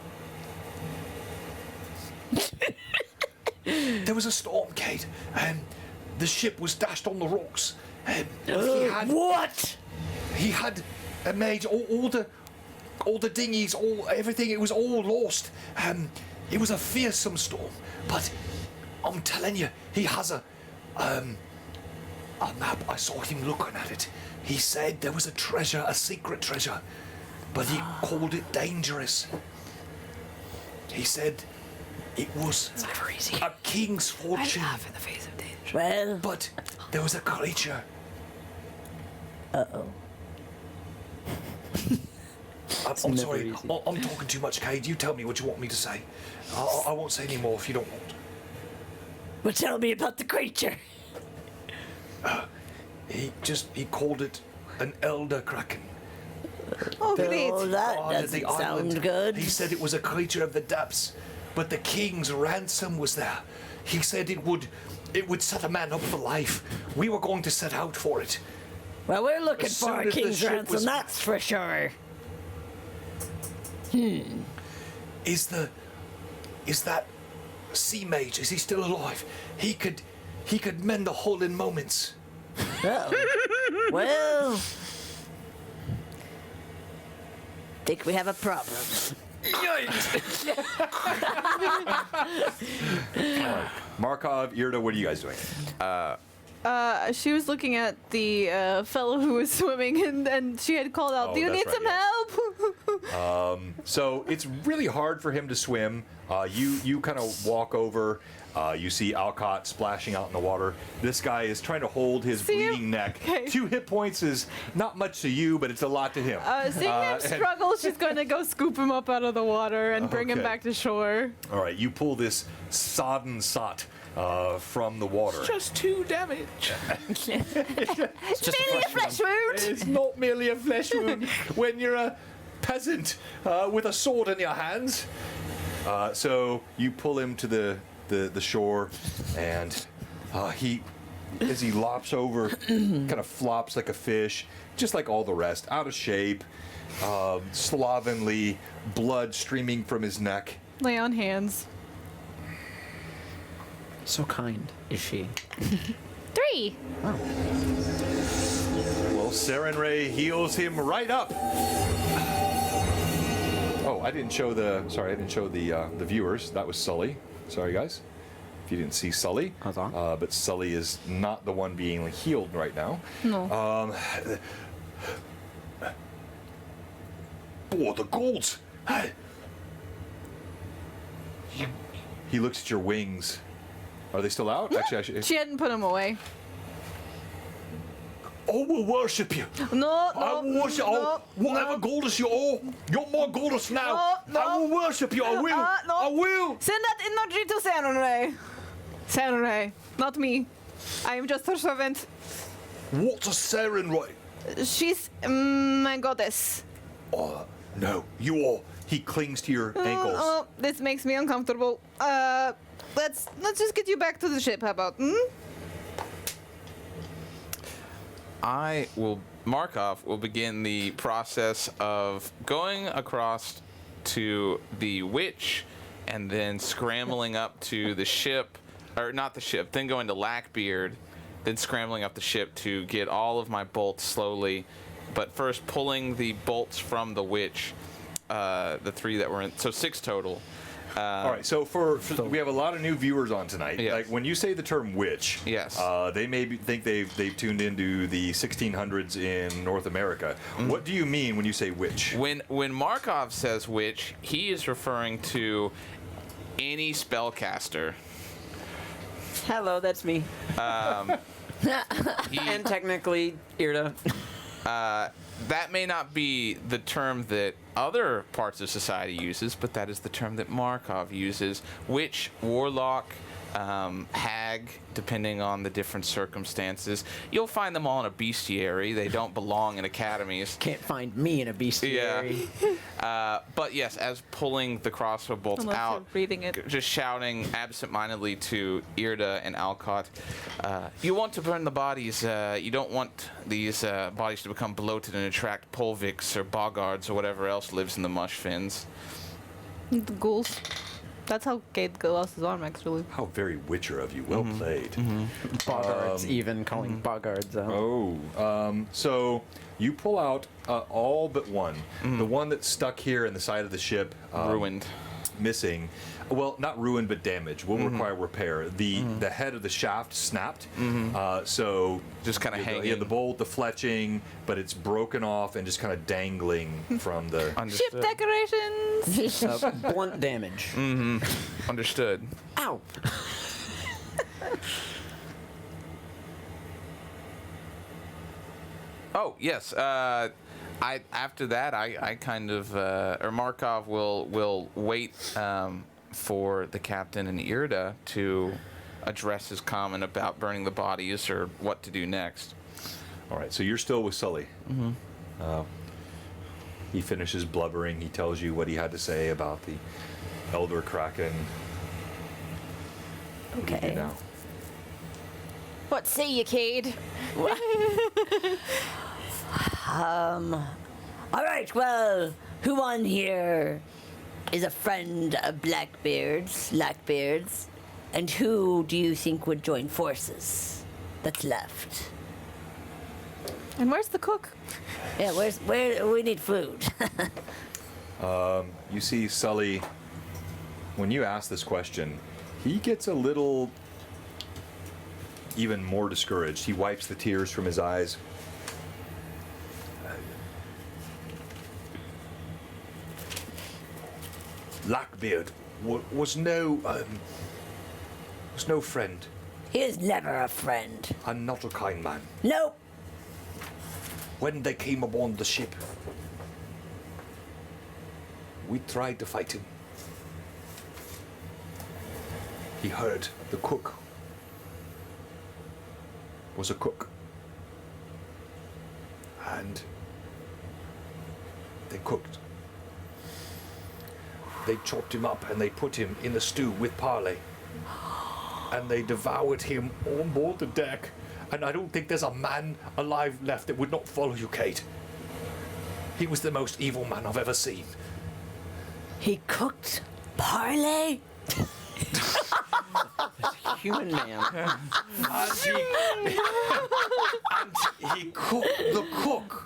There was a storm, Cade. The ship was dashed on the rocks. What? He had made all the dinghies, everything. It was all lost. It was a fearsome storm, but I'm telling you, he has a map. I saw him looking at it. He said there was a treasure, a secret treasure, but he called it dangerous. He said it was a king's fortune. I laugh in the face of danger. Well, But there was a creature. uh-oh. I'm sorry. I'm talking too much, Cade. You tell me what you want me to say. I won't say any more if you don't want. Well, tell me about the creature. He called it an elder kraken. Oh, great. Oh, that On the doesn't island. sound good. He said it was a creature of the depths, but the king's ransom was there. He said it would set a man up for life. We were going to set out for it. Well, we're looking As for soon a as the king's ship ransom, was- that's for sure. Is that sea mage? Is he still alive? He could mend the hull in moments. Uh-oh. Well, think we have a problem. Markov, Irda, what are you guys doing? She was looking at the fellow who was swimming, and she had called out, Oh, "Do you that's need right, some yes. help?" So it's really hard for him to swim. You kind of walk over. You see Alcott splashing out in the water. This guy is trying to hold his See him? bleeding neck. Okay. 2 hit points is not much to you, but it's a lot to him. Seeing him and- struggle, she's going to go scoop him up out of the water and bring him Okay. back to shore. All right, you pull this sodden sot from the water. Just 2 damage. It's just a Merely a flesh wound. It's not merely a flesh wound when you're a peasant with a sword in your hands. So you pull him to the shore, and as he lops over, kind of flops like a fish, just like all the rest, out of shape, slovenly, blood streaming from his neck. Lay on hands. So kind is she. 3. Well, Sarenrae heals him right up. Oh, I didn't show the viewers. That was Sully. Sorry, guys, if you didn't see Sully. That's all. But Sully is not the one being healed right now. No. Oh, the golds. He looks at your wings. Are they still out? Actually, She hadn't put him away. I will worship you. No, no. I will worship. no, Whatever no. goddess you are, you're my goddess now. No, no. I will worship you. I will. No. I will. Send that energy to Sarenrae. Sarenrae, not me. I am just her servant. What's a Sarenrae? She's my goddess. No, you are. He clings to your ankles. Oh, this makes me uncomfortable. Let's just get you back to the ship. How about? Markov will begin the process of going across to the witch and then scrambling up to the ship, or not the ship, then going to Lackbeard, then scrambling up the ship to get all of my bolts slowly, but first pulling the bolts from the witch, the 3 that were in, so 6 total. All right, so for we have a lot of new viewers on tonight. Yes. Like when you say the term witch, Yes. They think they've tuned into the 1600s in North America. What do you mean when you say witch? When Markov says witch, he is referring to any spellcaster. Hello, that's me. He, And technically, Irda. that may not be the term that other parts of society uses, but that is the term that Markov uses. Witch, warlock, hag, depending on the different circumstances. You'll find them all in a bestiary. They don't belong in academies. Can't find me in a bestiary. But yes, as pulling the crossbow bolts Unless out, you're reading it. just shouting absentmindedly to Irda and Alcott, you want to burn the bodies. You don't want these bodies to become bloated and attract polvics or boggards or whatever else lives in the mush fins. The ghouls. That's how Cade lost his arm, actually. How very Witcher of you. Well played. Boggards, even calling boggards out. So you pull out all but one. The one that's stuck here in the side of the ship. Ruined. Missing. Well, not ruined, but damaged. Will require repair. The head of the shaft snapped. So Just kinda hanging. Yeah, the bolt, the fletching, but it's broken off and just kind of dangling from the. Ship Understood. decorations! Blunt damage. Understood. Ow! Oh yes. After that, I kind of or Markov will wait for the captain and Irda to address his comment about burning the bodies or what to do next. All right, so you're still with Sully. He finishes blubbering. He tells you what he had to say about the Elder Kraken. What do you do Okay. now? What say you, Cade? All right, well, who on here is a friend of Blackbeard's, and who do you think would join forces that's left? And where's the cook? Yeah, where we need food. You see Sully, when you ask this question, he gets a little even more discouraged. He wipes the tears from his eyes. Blackbeard was no friend, He is never a friend. and not a kind man. Nope. When they came aboard the ship, we tried to fight him. He heard the cook was a cook. And they cooked. They chopped him up and they put him in a stew with parley. And they devoured him on board the deck. And I don't think there's a man alive left that would not follow you, Cade. He was the most evil man I've ever seen. He cooked parley? Human man. And he cooked the cook.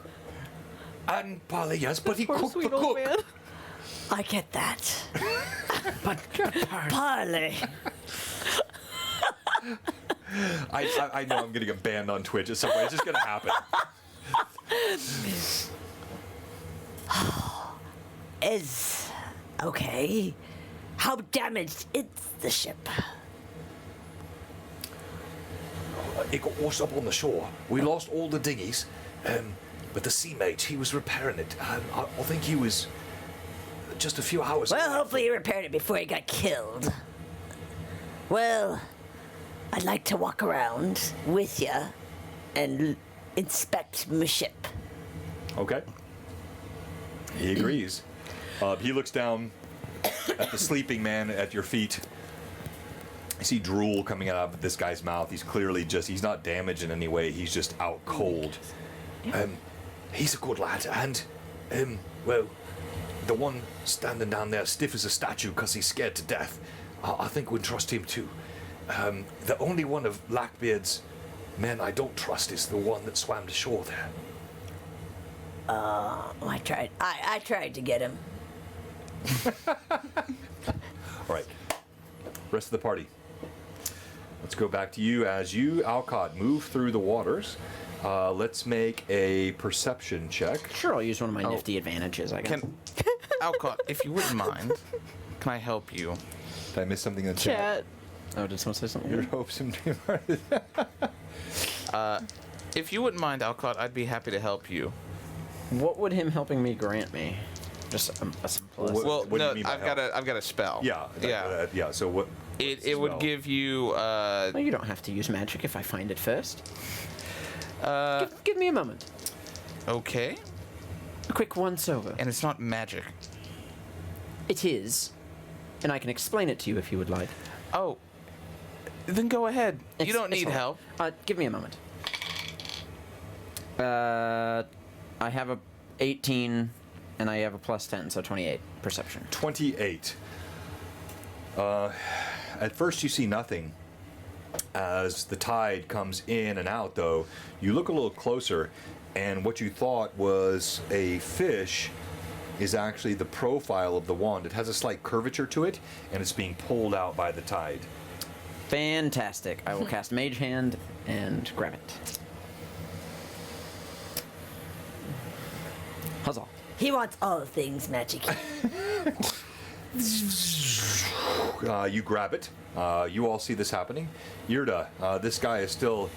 And parley, yes, but he Poor cooked the sweet old cook. man. I get that. But Parley. I know I'm gonna get banned on Twitch at some point. It's just gonna happen. Is okay. How damaged is the ship? It got washed up on the shore. We lost all the dinghies. But the sea mate, he was repairing it. I think he was just a few hours Well, away. hopefully he repaired it before he got killed. Well, I'd like to walk around with you and inspect my ship. Okay. He agrees. He looks down at the sleeping man at your feet. You see drool coming out of this guy's mouth. He's clearly he's not damaged in any way. He's just out cold. He's a good lad. And, well, the one standing down there stiff as a statue because he's scared to death, I think we'd trust him too. The only one of Blackbeard's men I don't trust is the one that swam to shore there. I tried to get him. All right. Rest of the party. Let's go back to you as you, Alcott, move through the waters. Let's make a perception check. sure, I'll use one of my nifty advantages, I guess. Can Alcott, if you wouldn't mind, can I help you? Did I miss something in the chat? Chat. Oh, did someone say something? Your hopes and dreams. If you wouldn't mind, Alcott, I'd be happy to help you. What would him helping me grant me? Just a simple. What- Well, do you no, mean by I've got a spell. Yeah. Yeah. So what? It would give you. Well, you don't have to use magic if I find it first. Give me a moment. Okay. A quick once over. And it's not magic. It is, and I can explain it to you if you would like. Oh. Then go ahead. You It's- don't it's need all right. help. Give me a moment. I have a 18, and I have a plus 10, so 28 perception. 28. At first you see nothing. As the tide comes in and out, though, you look a little closer, and what you thought was a fish is actually the profile of the wand. It has a slight curvature to it, and it's being pulled out by the tide. Fantastic. I will cast Mage Hand and grab it. Huzzah. He wants all things magic. You grab it. You all see this happening. Yurda, this guy is still.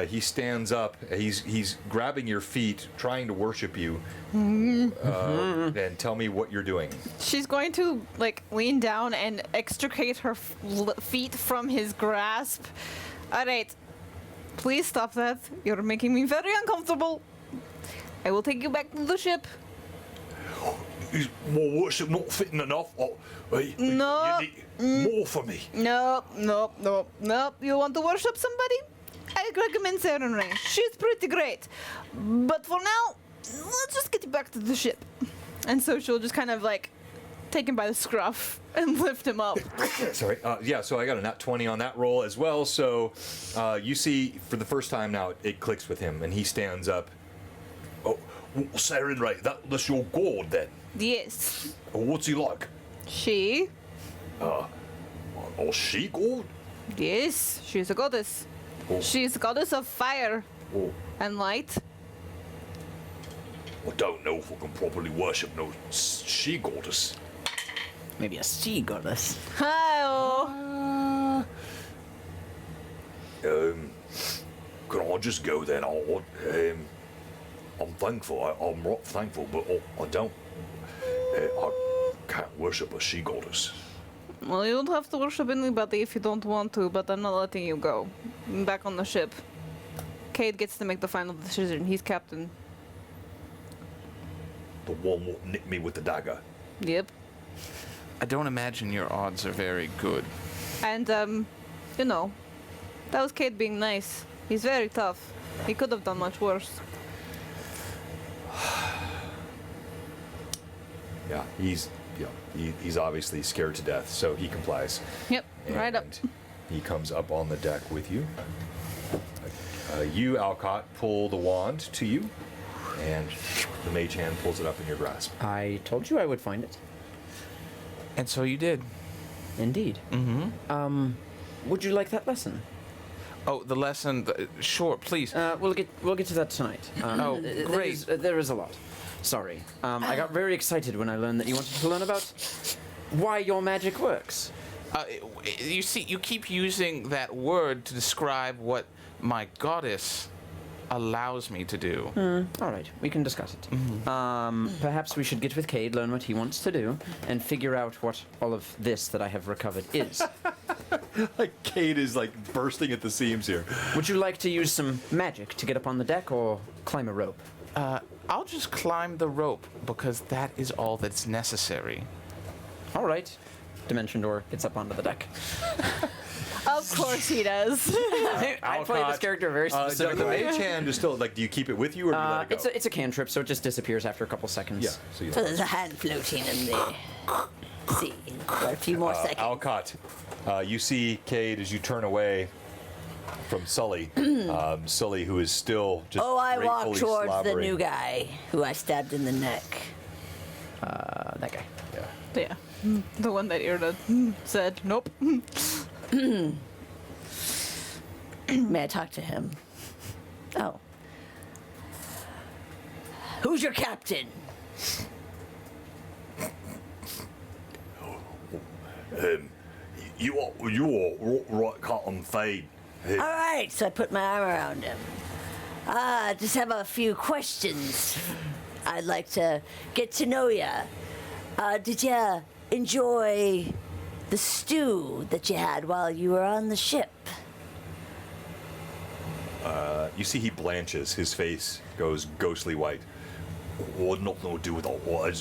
He stands up. He's grabbing your feet, trying to worship you. And tell me what you're doing. She's going to like lean down and extricate her feet from his grasp. All right, please stop that. You're making me very uncomfortable. I will take you back to the ship. Is more worship not fitting enough? No. You need more for me. No. You want to worship somebody? I recommend Serenray. She's pretty great. But for now, let's just get you back to the ship. And so she'll just kind of like take him by the scruff and lift him up. Sorry. So I got a nat 20 on that roll as well. So you see, for the first time now, it clicks with him, and he stands up. Oh, Saren, right? That's your god then? Yes. What's he like? She? Oh, she god? Yes, she's a goddess. Oh. She's a goddess of fire Oh, and light. I don't know if I can properly worship no she goddess. Maybe a sea goddess. Hi. Can I just go then? I'm thankful. I'm not thankful, but I don't. I can't worship a she goddess. Well, you don't have to worship anybody if you don't want to, but I'm not letting you go. Back on the ship. Cade gets to make the final decision. He's captain. The one who nicked me with the dagger. Yep. I don't imagine your odds are very good. And, you know, that was Cade being nice. He's very tough. He could have done much worse. Yeah, he's obviously scared to death, so he complies. Yep, right up. And he comes up on the deck with you. You, Alcott, pull the wand to you, and the mage hand pulls it up in your grasp. I told you I would find it. And so you did. Indeed. Mm-hmm. Would you like that lesson? Oh, the lesson. Sure, please. We'll get to that tonight. Oh, great. There is a lot. Sorry. I got very excited when I learned that you wanted to learn about why your magic works. You see, you keep using that word to describe what my goddess allows me to do. All right, we can discuss it. Perhaps we should get with Cade, learn what he wants to do, and figure out what all of this that I have recovered is. Like Cade is like bursting at the seams here. Would you like to use some magic to get up on the deck or climb a rope? I'll just climb the rope because that is all that's necessary. All right. Dimension door gets up onto the deck. Of course he does. I play this character very The specifically. mage hand is still like. Do you keep it with you, or do you let it go? It's a cantrip, so it just disappears after a couple seconds. Yeah. So you So there's a hand floating in the sea for a few more seconds. Alcott, you see Cade as you turn away from Sully. Sully, who is still just Oh, I walk gratefully towards the slobbering. new guy who I stabbed in the neck. That guy. Yeah. Yeah. The one that Irda said, nope. May I talk to him? Oh. Who's your captain? You are right, Cotton Fade. All right, so I put my arm around him. I just have a few questions I'd like to get to know you. Did you enjoy the stew that you had while you were on the ship? You see he blanches. His face goes ghostly white. Well, nothing to do with that. Well,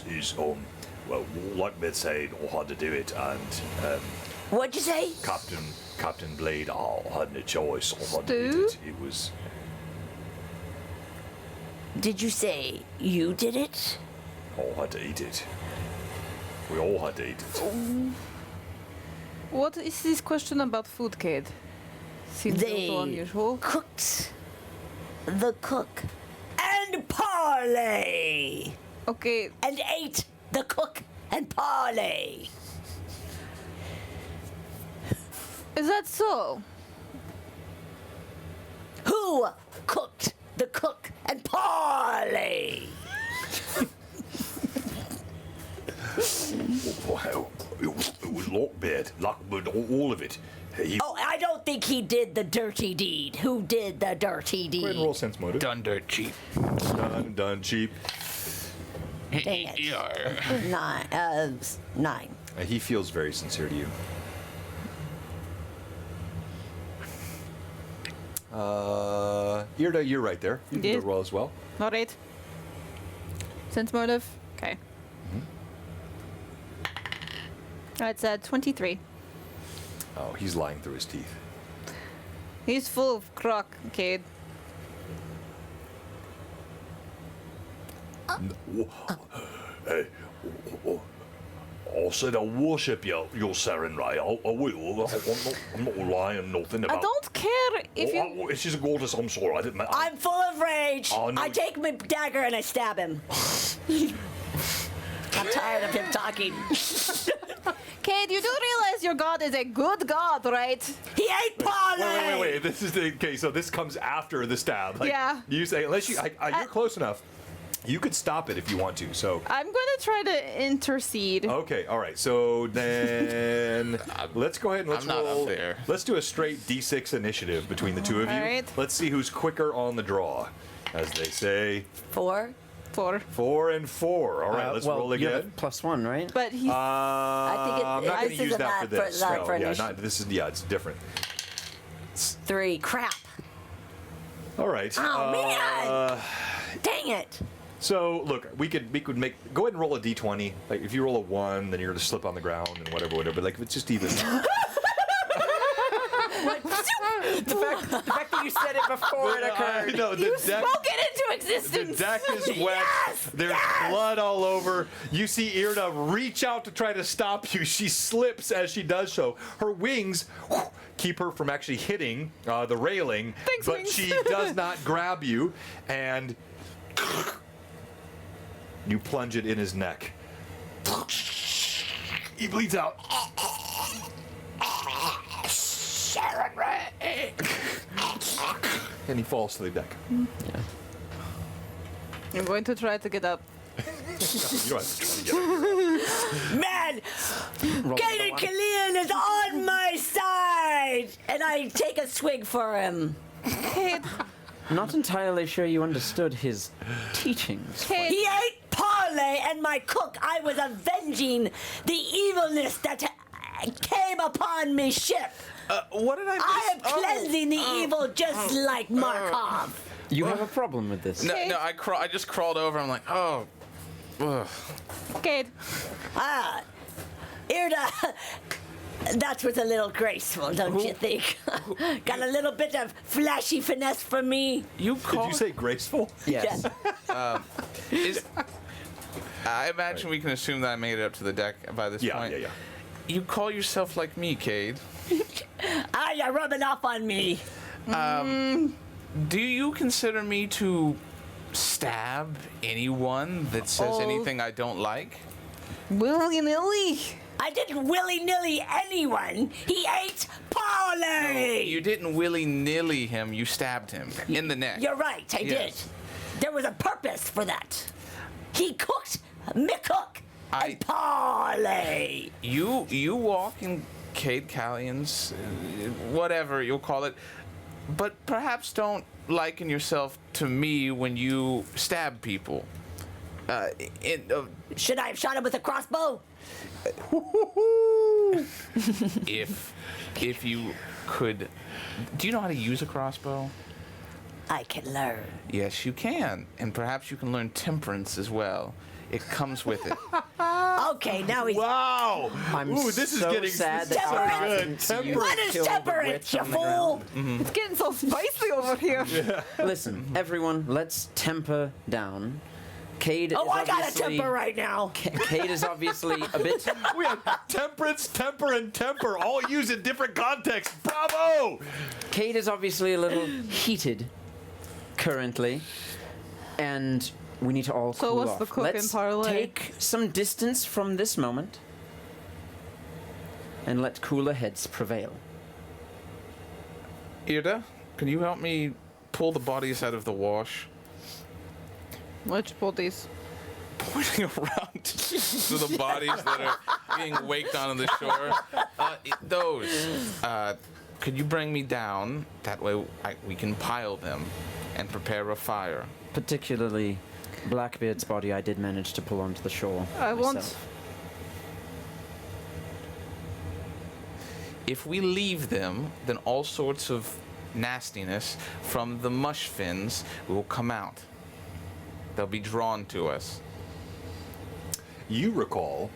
well, like Matt said, I had to do it, and What'd you say? Captain Blade, I had no choice. I had to Stu? do it. It was. Did you say you did it? I had to eat it. We all had to eat it. What is this question about food, Cade? Seems a They little unusual. cooked the cook and parlay Okay, and ate the cook and parlay. is that so? Who cooked the cook and parlay? Well, it was Lockbeard. Lockbeard, all of it. He, Oh, I don't think he did the dirty deed. Who did the dirty Go ahead and roll deed? sense motive. Done dirt cheap. Done cheap. Dang it. Yeah. 9. He feels very sincere to you. Irda, you're right there. You can Yes. go roll as well. All right. Sense motive. Okay. It's 23. Oh, he's lying through his teeth. He's full of crock, Cade. Hey, I said I worship your Sarenrae. I will. I'm not lying nothing about. I don't care if you. It's just gorgeous. I'm sorry. I didn't. I'm full of rage. Oh, no. I take my dagger and I stab him. I'm tired of him talking. Cade, you do realize your god is a good god, right? He ate parlay. Wait. This is the okay. So this comes after the stab. Like, Yeah. You say unless you, you're close enough. You could stop it if you want to. So. I'm gonna try to intercede. Okay, all right. So then let's go ahead and let's I'm not roll. up there. Let's do a straight D6 initiative between the two of you. All right. Let's see who's quicker on the draw, as they say. 4. 4. 4 and 4. All right, let's well, roll you have a again. +1, right? But he's. I'm not going this to use isn't that for that for- this. not No, for yeah, initiative. this is it's different. 3. Crap. All right. Oh, man. Dang it. So look, we could make. Go ahead and roll a d20. Like if you roll a 1, then you're going to slip on the ground and whatever. But like if it's just even. The fact that you said it before it occurred. No, the deck. Spoke it into The existence. deck is wet. There's blood all over. You see Irda reach out to try to stop you. She slips as she does so. Her wings keep her from actually hitting the railing, Thanks, but wings. she does not grab you, and you plunge it in his neck. He bleeds out. And he falls to the deck. I'm going to try to get up. You don't have to try to get it. Man, Cade Killian is on my side. And I take a swig for him. Cade, I'm not entirely sure you understood his teachings. Cade. He ate parlay and my cook. I was avenging the evilness that came upon me ship. What did I miss? I am cleansing the evil just like Markov. You have a problem with this. No, I just crawled over. I'm like, oh. Ugh. Cade. Irda, that was a little graceful, don't you think? Got a little bit of flashy finesse from me. You Did called. you say graceful? Yes. Is, I imagine we can assume that I made it up to the deck by this point. Yeah. You call yourself like me, Cade. You're rubbing off on me. Do you consider me to stab anyone that says Oh. anything I don't like? Willy-nilly. I didn't willy-nilly anyone. He ate parlay. You didn't willy-nilly him. You stabbed him in the neck. You're right, I did. Yes. There was a purpose for that. He cooked me cook and parlay. You walk in Cade Callian's, whatever you'll call it, but perhaps don't liken yourself to me when you stab people. Should I have shot him with a crossbow? If you could, do you know how to use a crossbow? I can learn. Yes, you can, and perhaps you can learn temperance as well. It comes with it. Okay, now he's. Wow! I'm Ooh, this is so getting sad that Temperance. Alcott didn't see you What is kill the temperance, witch you on the fool? ground. It's getting so spicy over here. Listen, everyone, let's temper down. Cade Oh, is I got a obviously- temper right now. Cade is obviously a bit. We have temperance, temper, and temper all used in different contexts. Bravo! Cade is obviously a little heated currently, and we need to all So cool what's off. the cook in Let's parlay? take some distance from this moment and let cooler heads prevail. Irda, can you help me pull the bodies out of the wash? Which bodies? Pointing around to the bodies that are being waked onto the shore. Could you bring me down? That way we can pile them and prepare a fire. Particularly Blackbeard's body, I did manage to pull onto the shore. I won't. myself. If we leave them, then all sorts of nastiness from the mush fins will come out. They'll be drawn to us. You recall,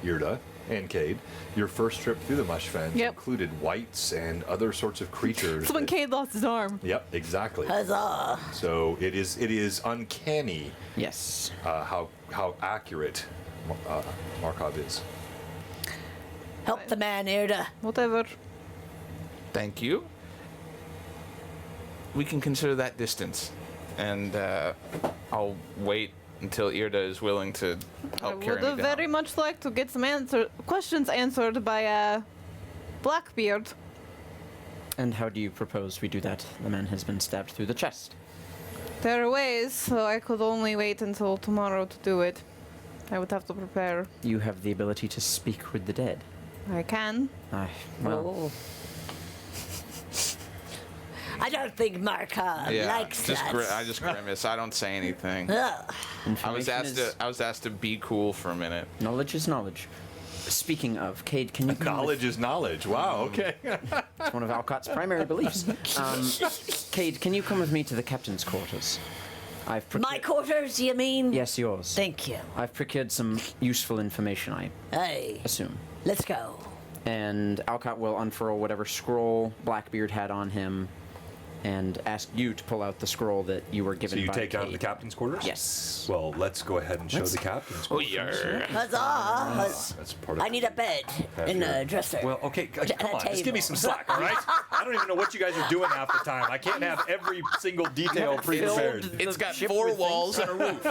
Irda and Cade, your first trip through the mush fens Yep. included whites and other sorts of creatures. It's when that- Cade lost his arm. Yep, exactly. Huzzah. So it is uncanny Yes. how accurate Markov is. Help the man, Irda. Whatever. Thank you. We can consider that distance. And I'll wait until Irda is willing to I help carry would me have down. very much liked to get some questions answered by Blackbeard. And how do you propose we do that? The man has been stabbed through the chest. There are ways, so I could only wait until tomorrow to do it. I would have to prepare. You have the ability to speak with the dead. I can. Well, Oh. I don't think Markov likes that. I just grimace. I don't say anything. Ugh. I was asked to be cool for a minute. knowledge is knowledge. Speaking of, Cade, can you come Knowledge is knowledge. Wow, okay. It's one of Alcott's primary beliefs. Cade, can you come with me to the captain's quarters? I've My quarters, you mean? Yes, yours. Thank you. I've procured some useful information, I Hey, assume. let's go. And Alcott will unfurl whatever scroll Blackbeard had on him and ask you to pull out the scroll that you were given So you by take down Cade. the captain's quarters? Yes. Well, let's go ahead and show the captain's Oh, quarters. yeah. Huzzah. That's part of I need a bed and a dresser. Well, okay, And a come on, just give me table. some slack, all right? I don't even know what you guys are doing half the time. I can't have every single detail pre-prepared. Filled It's the got ship 4 with walls things. and a roof.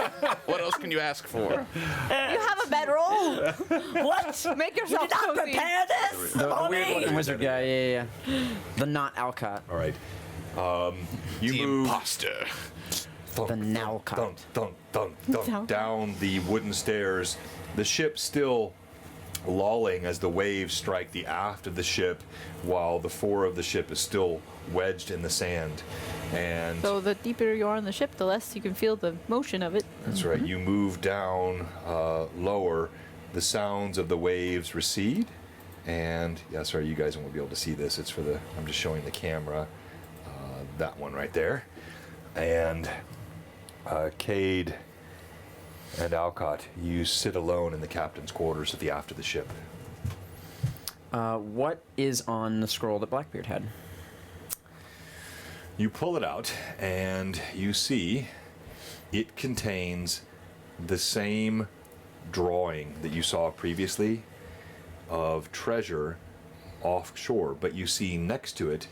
What else can you ask for? You have a bedroll. What? Make You yourself did not cozy. prepare this The for weird me? looking wizard guy, yeah. The not Alcott. All right. You The move imposter. thunk, The thunk, Nalcott. thunk, thunk, thunk, thunk, Down. down the wooden stairs. The ship still lolling as the waves strike the aft of the ship, while the fore of the ship is still wedged in the sand. And So the deeper you are on the ship, the less you can feel the motion of it. that's right. You move down lower. The sounds of the waves recede. And yeah, sorry, you guys won't be able to see this. It's for the. I'm just showing the camera. That one right there. And Cade and Alcott, you sit alone in the captain's quarters at the aft of the ship. What is on the scroll that Blackbeard had? You pull it out, and you see it contains the same drawing that you saw previously of treasure offshore, but you see next to it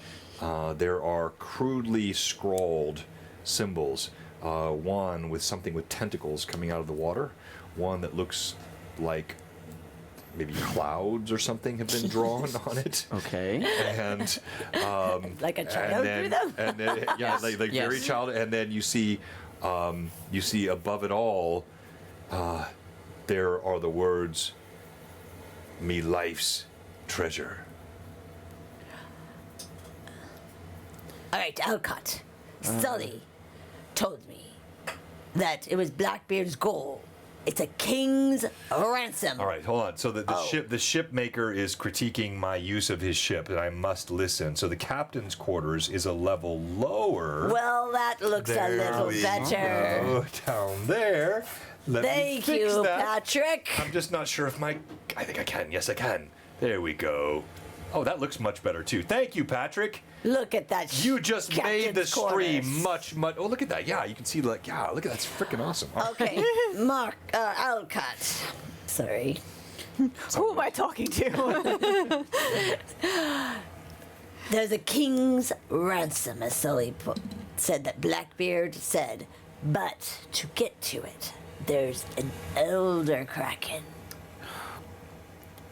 there are crudely scrawled symbols. One with something with tentacles coming out of the water, one that looks like maybe clouds or something have been drawn on it. Okay. And Like a child and through then, them? and then yeah, like very Yes. child. And then you see above it all, there are the words, "Me life's treasure." All right, Alcott. Sully told me that it was Blackbeard's goal It's a king's ransom. All right, hold on. So the Oh. the ship maker is critiquing my use of his ship, and I must listen. So the captain's quarters is a level lower. Well, that looks a little we better. go, down there. Let me Thank fix you, that. Patrick. I'm just not sure if I think I can. Yes, I can. There we go. Oh, that looks much better too. Thank you, Patrick. Look at that. You just made the captain's stream quarters. much. Oh, look at that. Yeah, you can see look at that. That's freaking awesome. Okay, Alcott. Sorry. Who am I talking to? There's a king's ransom, as Sully said that Blackbeard said. But to get to it, there's an elder kraken.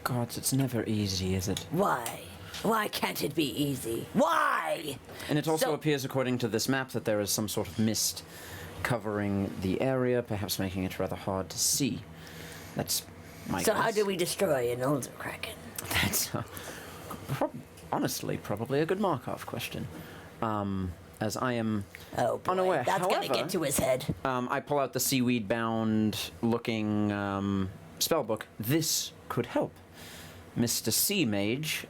Gods, it's never easy, is it? Why? Why can't it be easy? Why? And it also So- appears, according to this map, that there is some sort of mist covering the area, perhaps making it rather hard to see. That's my So guess. how do we destroy an elder kraken? That's honestly probably a good Markov question. As I am Oh boy, unaware. that's gonna However, get to his head. I pull out the seaweed-bound looking spellbook. This could help. Mr. Sea Mage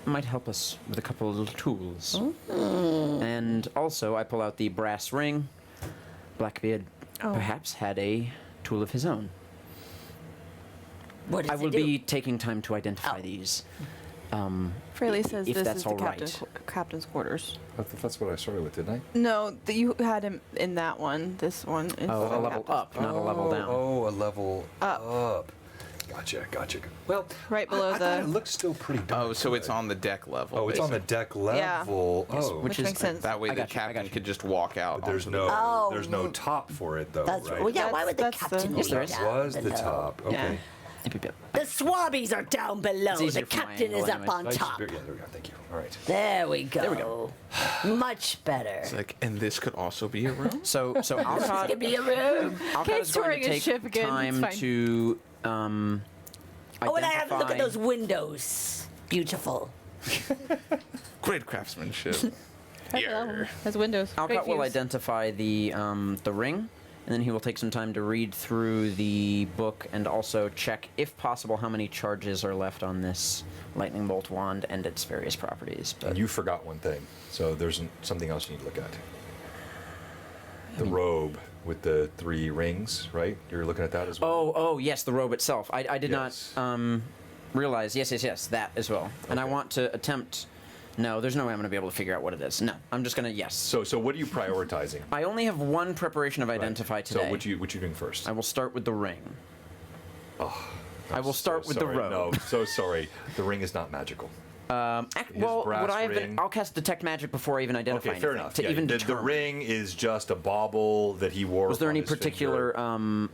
might help us with a couple of little tools. And also, I pull out the brass ring. Blackbeard perhaps had a tool of his own. What does I will it do? be taking time to identify Oh. these. Fraley says If this that's is the all right. captain's quarters. That's what I started with, didn't I? No, you had him in that one. This one is Oh, the a level captain's- up, not a level down. Oh, a level Up. up. Gotcha. Well, Right below I thought it the. looks still pretty dark. Oh, so it's on the deck level. Oh, it's on the basically. deck level. Oh, Which is- makes sense. That way I the got you, I captain got you. could just walk out. there's onto no the Oh. there's no top for it though, That's right? well, yeah. Why would the That's the- captain Yes, be there That down was the below? top. Okay. Yep, yep, yep. The swabbies are down below. It's The easier for my captain angle is up anyways. on Nice top. spirit. Yeah, there we go. Thank you. All right. There we go. There we go. Much better. It's like, and this could also be a room. So Alcott, Give me a room. Alcott Kate's is going touring to his take ship again, it's time fine. to Oh, and I have to look at identify- those windows. Beautiful. Great craftsmanship. Right below Yeah. him. Has windows. Great Alcott will views. identify the ring, and then he will take some time to read through the book and also check, if possible, how many charges are left on this lightning bolt wand and its various properties. But And you forgot one thing, so there's something else you need to look at. The robe with the 3 rings, right? You're looking at that as well. oh yes, the robe itself. I did Yes. not realize. Yes, that as well. And I Okay. want to attempt. No, there's no way I'm going to be able to figure out what it is. No, I'm just going to yes. So what are you prioritizing? I only have one preparation of identify Right. today. So what you doing first? I will start with the ring. I will start So with the sorry. robe. No, so sorry. The ring is not magical. Well, brass would I have ring. I'll cast detect magic before I even identify Okay, fair anything, enough. to Yeah, even the determine. ring is just a bauble that he wore. Was there on any his finger. particular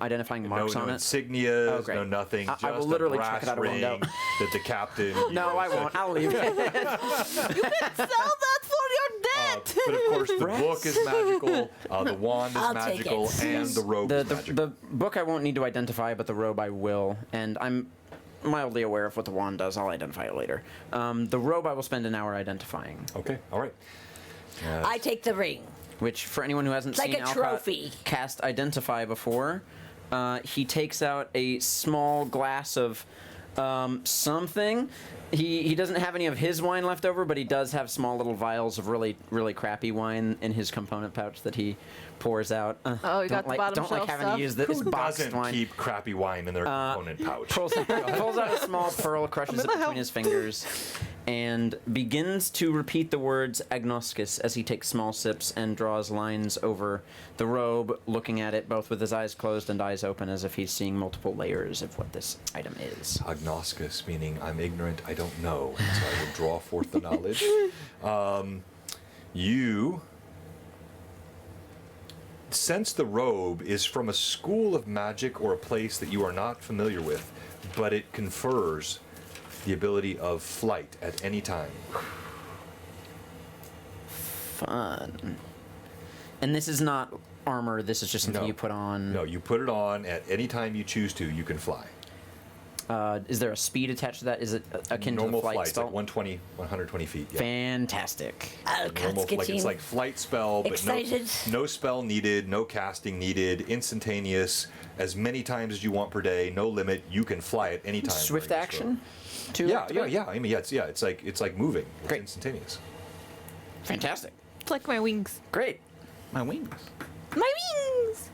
identifying marks no on it? insignias, Oh, great. no nothing. I Just will literally a check brass it out of a ring window. that the captain. No, I won't. I'll leave it. Sell that for your debt. But of course, the book is magical. The wand is I'll take magical, it. and the robe the, is the, magical. the book I won't need to identify, but the robe I will. And I'm mildly aware of what the wand does. I'll identify it later. The robe I will spend an hour identifying, Okay, all right. I take the ring. which for anyone who hasn't Like seen a Alcott trophy. cast identify before, he takes out a small glass of something. He doesn't have any of his wine left over, but he does have small little vials of really, really crappy wine in his component pouch that he pours out. Oh, you got the bottom don't like shelf having stuff? to use this Who boxed doesn't wine. keep crappy wine in their component pouch? Pulls out a small pearl, crushes it between his fingers, and begins to repeat the words agnoskis as he takes small sips and draws lines over the robe, looking at it both with his eyes closed and eyes open as if he's seeing multiple layers of what this item is. Agnoskis, meaning I'm ignorant, I don't know, and so I will draw forth the knowledge. You sense the robe is from a school of magic or a place that you are not familiar with, but it confers the ability of flight at any time. Fun. And this is not armor, this is just something No. you put on. No, you put it on at any time you choose to, you can fly. Is there a speed attached to that? Is it akin Normal to the flight flight, spell? like 120 feet. Yeah. Fantastic. Normal Alcott's like getting it's like flight spell, but excited. no spell needed, no casting needed, instantaneous, as many times as you want per day, no limit. You can fly at any time. Swift during your action? stroke. Yeah. I mean, it's like moving. It's Great. instantaneous. Fantastic. It's like my wings. Great. My wings. My wings!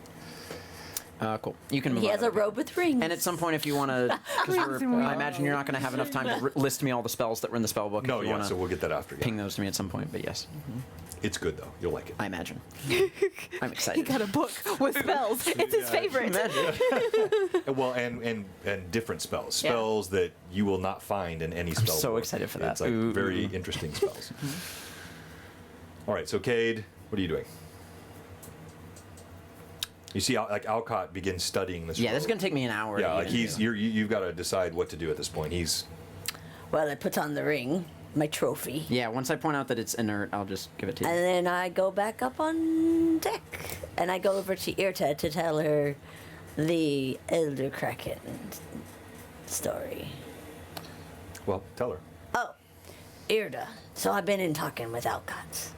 Cool. You can move He on. has a robe with rings. And at some point, if you want to, because I imagine you're not going to have enough time to list me all the spells that were in the spell book. No, if you yeah. wanna So we'll get that after. Yeah. ping those to me at some point. But yes, It's good though. You'll like it. I imagine. I'm He excited. got a book with spells. It's his favorite. Well, and different spells. Spells that you will not find in any spell. so book. excited for that. It's like Ooh. very interesting spells. All right, so Cade, what are you doing? You see, like Alcott begins studying this. Yeah, this is robe. going to take me an hour. Yeah, to like even you've got to decide what to do at this point. He's Well, I put on the ring, my trophy. Yeah, once I point out that it's inert, I'll just give it to you. And then I go back up on deck. And I go over to Irta to tell her the Elder Kraken story. well. Tell her. Oh, Irda. So I've been in talking with Alcott.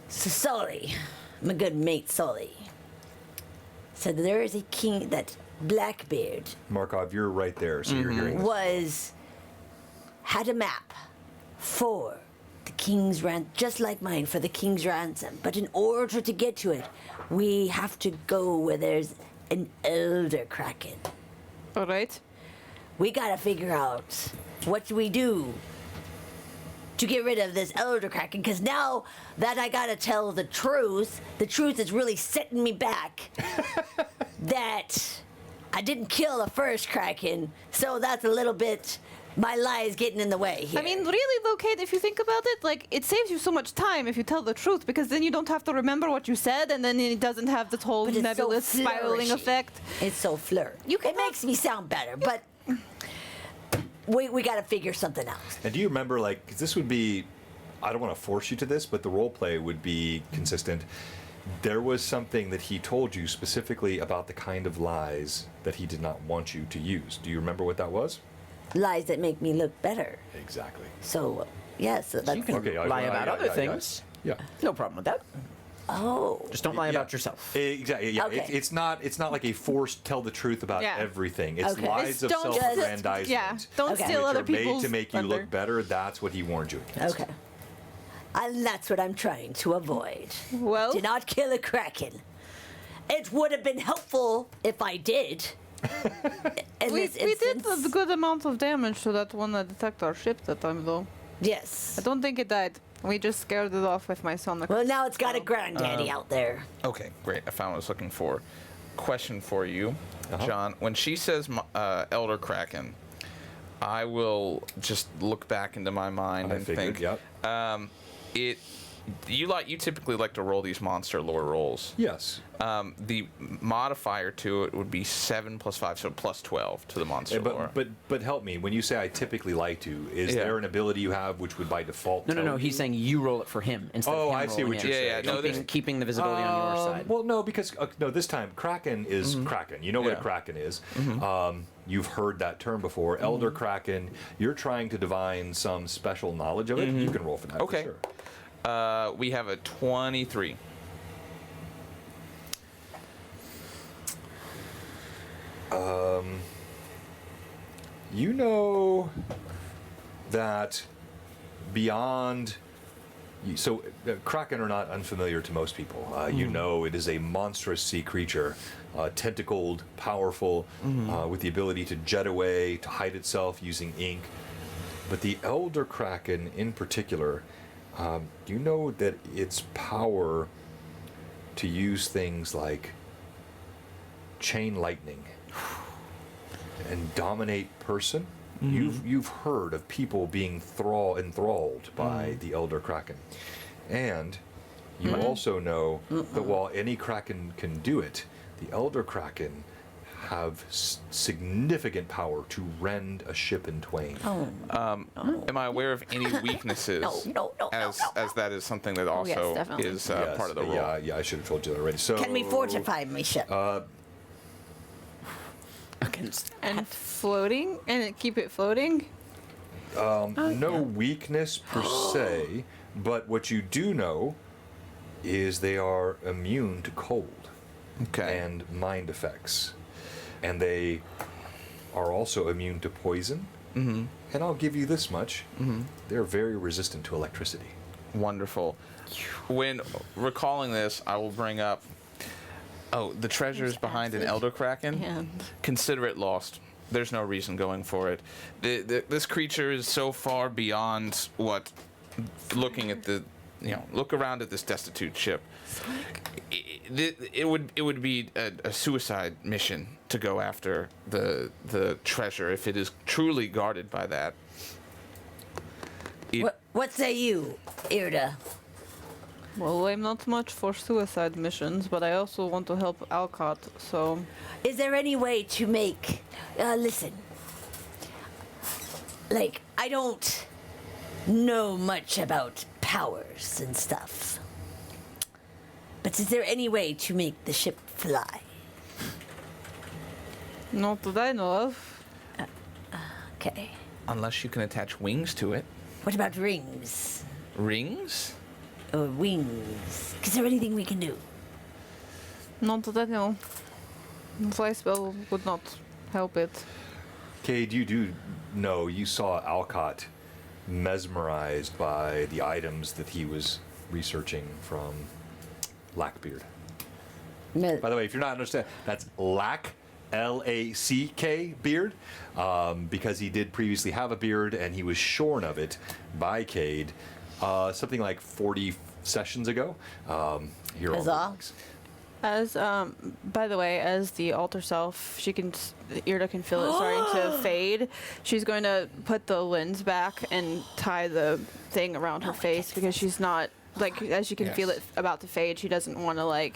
So Sully, my good mate Sully, said there is a king that Blackbeard Markov, you're right there, so you're hearing this. had a map for the king's ransom, just like mine, for the king's ransom. But in order to get to it, we have to go where there's an elder kraken. All right. We gotta figure out what do we do to get rid of this elder kraken, because now that I gotta tell the truth is really setting me back. That I didn't kill the first kraken, so that's a little bit, my lie is getting in the way here. I mean, really, though, Cade, if you think about it, like, it saves you so much time if you tell the truth, because then you don't have to remember what you said, and then it doesn't have this whole But it's so nebulous spiraling flourishy. effect. It's so flirt. It makes me sound better, but we gotta figure something out. And do you remember, like, 'cause this would be, I don't want to force you to this, but the role play would be consistent. There was something that he told you specifically about the kind of lies that he did not want you to use. Do you remember what that was? Lies that make me look better. Exactly. So, yes, that's... You can lie about other things. Yeah. No problem with that. Oh. Just don't lie about yourself. Exactly. Yeah. Okay. It's not like a forced tell the truth about Yeah. everything. It's Okay. lies of Don't self-aggrandizement. Yeah, don't Okay. steal which other are made people's to make you thunder. look better. That's what he warned you against. Okay. And that's what I'm trying to avoid. Well, Do not kill a kraken. It would have been helpful if I did. In we this did instance. a good amount of damage to that one that attacked our ship that time, though. Yes. I don't think it died. We just scared it off with my sonic. Well, now it's got a granddaddy out there. Okay, great. I found what I was looking for. Question for you, John. When she says Elder Kraken, I will just look back into my mind I and figured, think. yep. You typically like to roll these monster lore rolls. Yes. The modifier to it would be 7 + 5, so plus 12 to the monster lore. But help me. When you say I typically like to, is Yeah. there an ability you have which would by default? No. tell He's you? saying you roll it for him instead of Oh, him I see rolling what it. you're Yeah, saying. yeah, no, Keeping, keeping the visibility on your side. Well, no, because no, this time Kraken is Kraken. You know what a Yeah. Kraken is. You've heard that term before. Elder Kraken. You're trying to divine some special knowledge of it. You can roll for that. Okay. For sure. We have a 23. You know that beyond. So, Kraken are not unfamiliar to most people. You know it is a monstrous sea creature, tentacled, powerful, with the ability to jet away, to hide itself using ink. But the Elder Kraken in particular, you know that its power to use things like chain lightning and dominate person. You've heard of people being enthralled by the Elder Kraken, and you also know that while any Kraken can do it, the Elder Kraken have significant power to rend a ship in twain. Am I aware of any weaknesses? No. As that is something that also yes, definitely. is Yes, part of the role. Yeah, I should have told you that already. So Can we fortify my ship? Against And floating? And keep it floating? No weakness per se, but what you do know is they are immune to cold Okay. and mind effects. And they are also immune to poison. Mm-hmm. And I'll give you this much. Mm-hmm. They're very resistant to electricity. Wonderful. When recalling this, I will bring up. Oh, the treasures behind an elder kraken. And Consider it lost. There's no reason going for it. This creature is so far beyond what. Looking at the, look around at this destitute ship. It would be a suicide mission to go after the treasure if it is truly guarded by that. What say you, Irda? well, I'm not much for suicide missions, but I also want to help Alcott, so Is there any way to make. Listen. Like, I don't know much about powers and stuff. But is there any way to make the ship fly? not that I know of. Okay. Unless you can attach wings to it. What about rings? Rings? Or wings? Is there anything we can do? Not that I know. Fly spell would not help it. Cade, you do know you saw Alcott mesmerized by the items that he was researching from Lackbeard. By the way, if you're not understanding, that's Lack, L-A-C-K, beard, because he did previously have a beard and he was shorn of it by Cade something like 40 sessions ago. Here on Huzzah. BlueBox. As by the way, as the alter self, Irda can feel it starting to fade. She's going to put the lens back and tie the thing around her face because she's not as she can feel it about to fade. She doesn't want to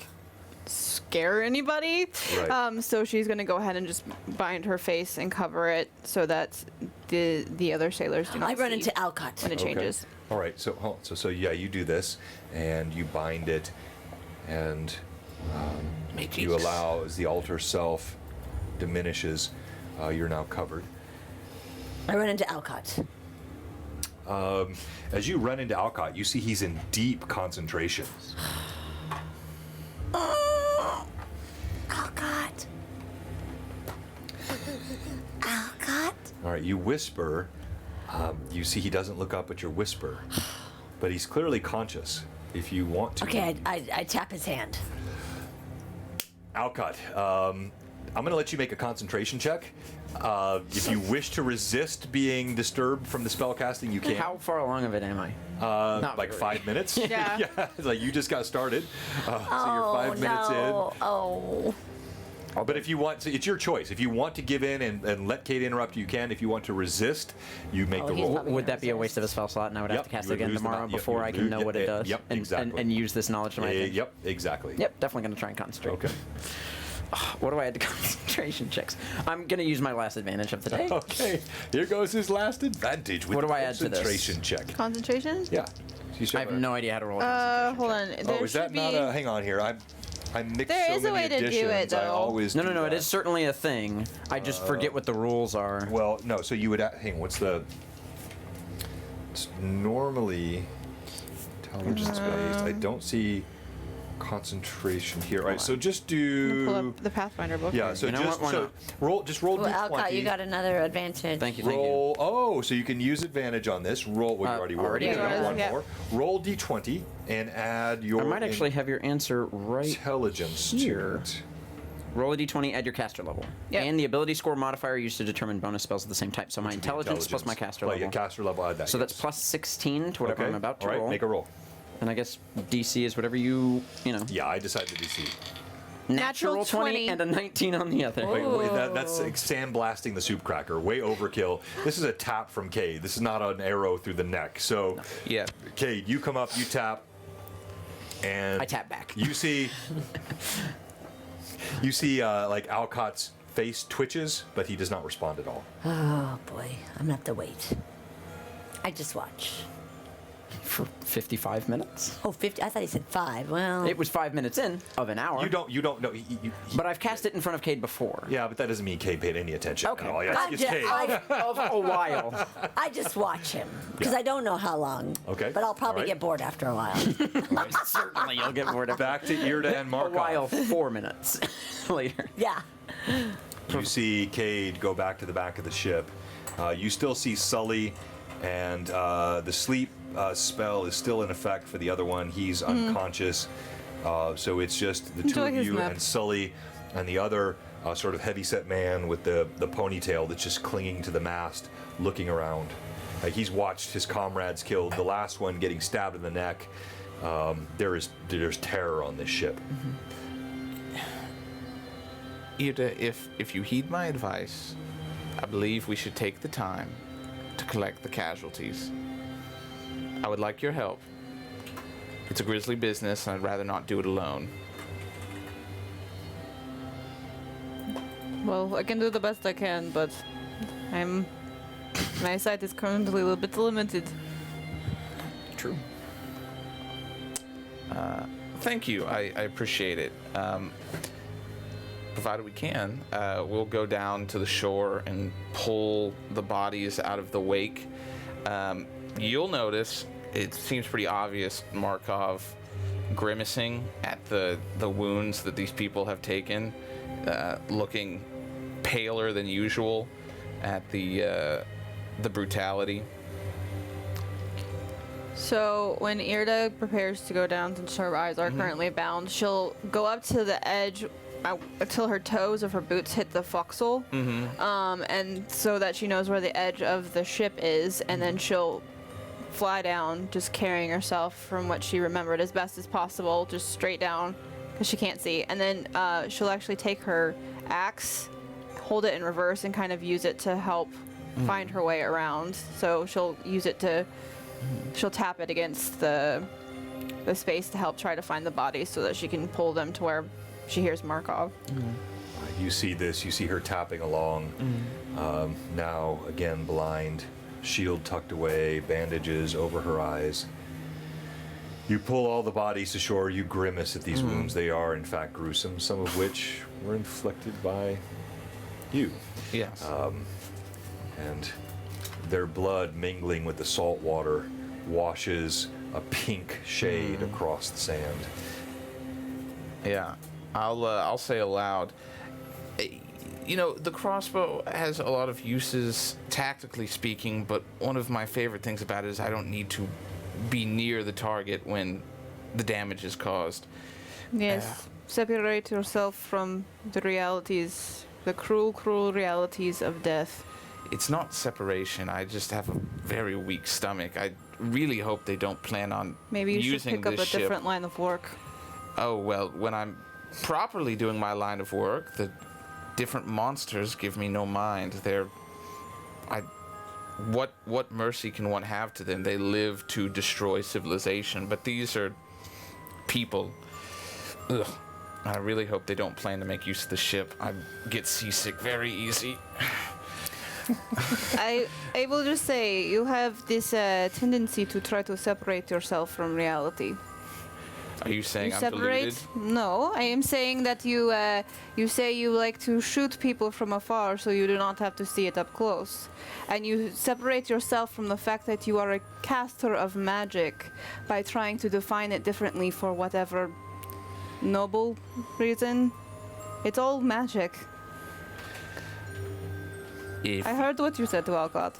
scare anybody. Right. So she's going to go ahead and just bind her face and cover it so that the other sailors do not. I run see into Alcott. when it changes. All right, so yeah, you do this, and you bind it, and you allow as the altar self diminishes, you're now covered. I run into Alcott. As you run into Alcott, you see he's in deep concentration. Alcott. Alcott. All right, you whisper. You see he doesn't look up at your whisper, but he's clearly conscious. If you want to. Okay, I tap his hand. Alcott, I'm going to let you make a concentration check. If you wish to resist being disturbed from the spell casting, you can. How far along of it am I? Not Like very. 5 minutes? Yeah. Yeah, it's like you just got started. So you're 5 minutes in. Oh. But if you want to, it's your choice. If you want to give in and let Cade interrupt you, can. If you want to resist, you make the he's roll. probably Would that be a waste of a spell slot, and I would have Yep, to cast you it would again lose the tomorrow yep, before you I would can lose- know what it does? Yep, and, exactly. and use this knowledge to my advantage? Yep, exactly. Yep, definitely going to try and concentrate. Okay. What do I add to concentration checks? I'm going to use my last advantage of the day. Okay. Here goes his last advantage with What do the I add to this? concentration check. Concentration? Yeah. You should I have no idea how to roll a Hold on. Oh, There is that should not be- a? Hang on here. I mixed There so is a many way to do editions. it, I though. always No, do it that. is certainly a thing. I just forget what the rules are. Well, no. So you would hang on. What's the? It's normally intelligence based. I don't see concentration here. All right. So just Pull do. up the Pathfinder book. Yeah. So You know just what? Why so not? roll. Just roll Well, d20. Alcott, you got another advantage. Thank you, thank Roll. Oh, so you can use advantage on this. Roll. Well, you already were. already You did. got Yeah, one yeah. more. Roll d20 and add your. you. I might actually have your answer right intelligence here. to it. Roll a d20, add your caster level. Yep. And the ability score modifier used to determine bonus spells of the same type. So my intelligence plus my caster Well, level. yeah, caster level. Add that. So that's yes. plus 16 to whatever Okay. I'm about to All right, roll. make a roll. And I guess DC is whatever you know. Yeah, I decided to DC. Natural 20. and a 19 on the other. Wait, that's sandblasting the soup cracker. Way overkill. This is a tap from Cade. This is not an arrow through the neck. So, Yeah. Cade, you come up, you tap, and I tap back. You see, like Alcott's face twitches, but he does not respond at all. Oh boy, I'm gonna have to wait. I just watch. for 55 minutes. Oh, 50. I thought he said 5. Well, It was 5 minutes in of an hour. You don't know. But I've cast it in front of Cade before. Yeah, but that doesn't mean Cade paid any attention Okay. at all. Yeah, it's Cade. Of a while. I just watch him because Yeah. I don't know how long. Okay. But I'll probably All right. get bored after a while. Certainly, you'll get bored of Back to Irda and a Markov. while. 4 minutes later. Yeah. You see Cade go back to the back of the ship. You still see Sully, and the sleep spell is still in effect for the other one. He's unconscious. So it's just the two Enjoy of his you nap. and Sully and the other sort of heavy-set man with the ponytail that's just clinging to the mast, looking around. He's watched his comrades killed, the last one getting stabbed in the neck. There's terror on this ship. Irda, if you heed my advice, I believe we should take the time to collect the casualties. I would like your help. It's a grisly business, and I'd rather not do it alone. Well, I can do the best I can, but my sight is currently a little bit limited. True. Thank you. I appreciate it. Provided we can, we'll go down to the shore and pull the bodies out of the wake. You'll notice, it seems pretty obvious, Markov grimacing at the wounds that these people have taken, looking paler than usual at the brutality. So when Irda prepares to go down, since her eyes are currently bound, she'll go up to the edge until her toes of her boots hit the forecastle, and so that she knows where the edge of the ship is, and then she'll fly down, just carrying herself from what she remembered as best as possible, just straight down, because she can't see. And then she'll actually take her axe, hold it in reverse, and kind of use it to help find her way around. So she'll use it to, she'll tap it against the space to help try to find the bodies so that she can pull them to where she hears Markov. You see this. You see her tapping along. Now, again, blind. Shield tucked away, bandages over her eyes. You pull all the bodies to shore. You grimace at these wounds. They are, in fact, gruesome, some of which were inflicted by you. Yes. And their blood mingling with the salt water washes a pink shade across the sand. Yeah, I'll say aloud. You know, the crossbow has a lot of uses, tactically speaking, but one of my favorite things about it is I don't need to be near the target when the damage is caused. Yes. Separate yourself from the realities, the cruel, cruel realities of death. It's not separation. I just have a very weak stomach. I really hope they don't plan on Maybe you should using pick up this a ship. different line of work. Oh, well, when I'm properly doing my line of work, the different monsters give me no mind. What mercy can one have to them? They live to destroy civilization, but these are people. Ugh. I really hope they don't plan to make use of the ship. I get seasick very easy. I will just say you have this tendency to try to separate yourself from reality. Are you saying You I'm separate? deluded? No, I am saying that you say you like to shoot people from afar, so you do not have to see it up close, and you separate yourself from the fact that you are a caster of magic by trying to define it differently for whatever noble reason. It's all magic. If I heard what you said to Alcott.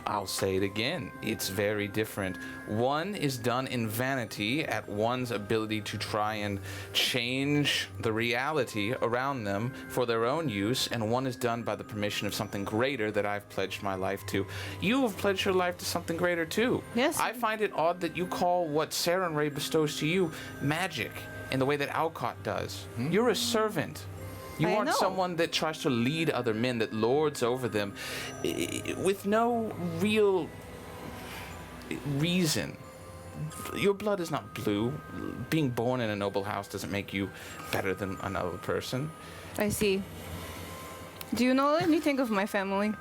I'll say it again. It's very different. One is done in vanity at one's ability to try and change the reality around them for their own use, and one is done by the permission of something greater that I've pledged my life to. You have pledged your life to something greater too. Yes. I find it odd that you call what Saren Ray bestows to you magic in the way that Alcott does. You're a servant. You I aren't know. someone that tries to lead other men, that lords over them, with no real reason. Your blood is not blue. Being born in a noble house doesn't make you better than another person. I see. Do you know anything of my family?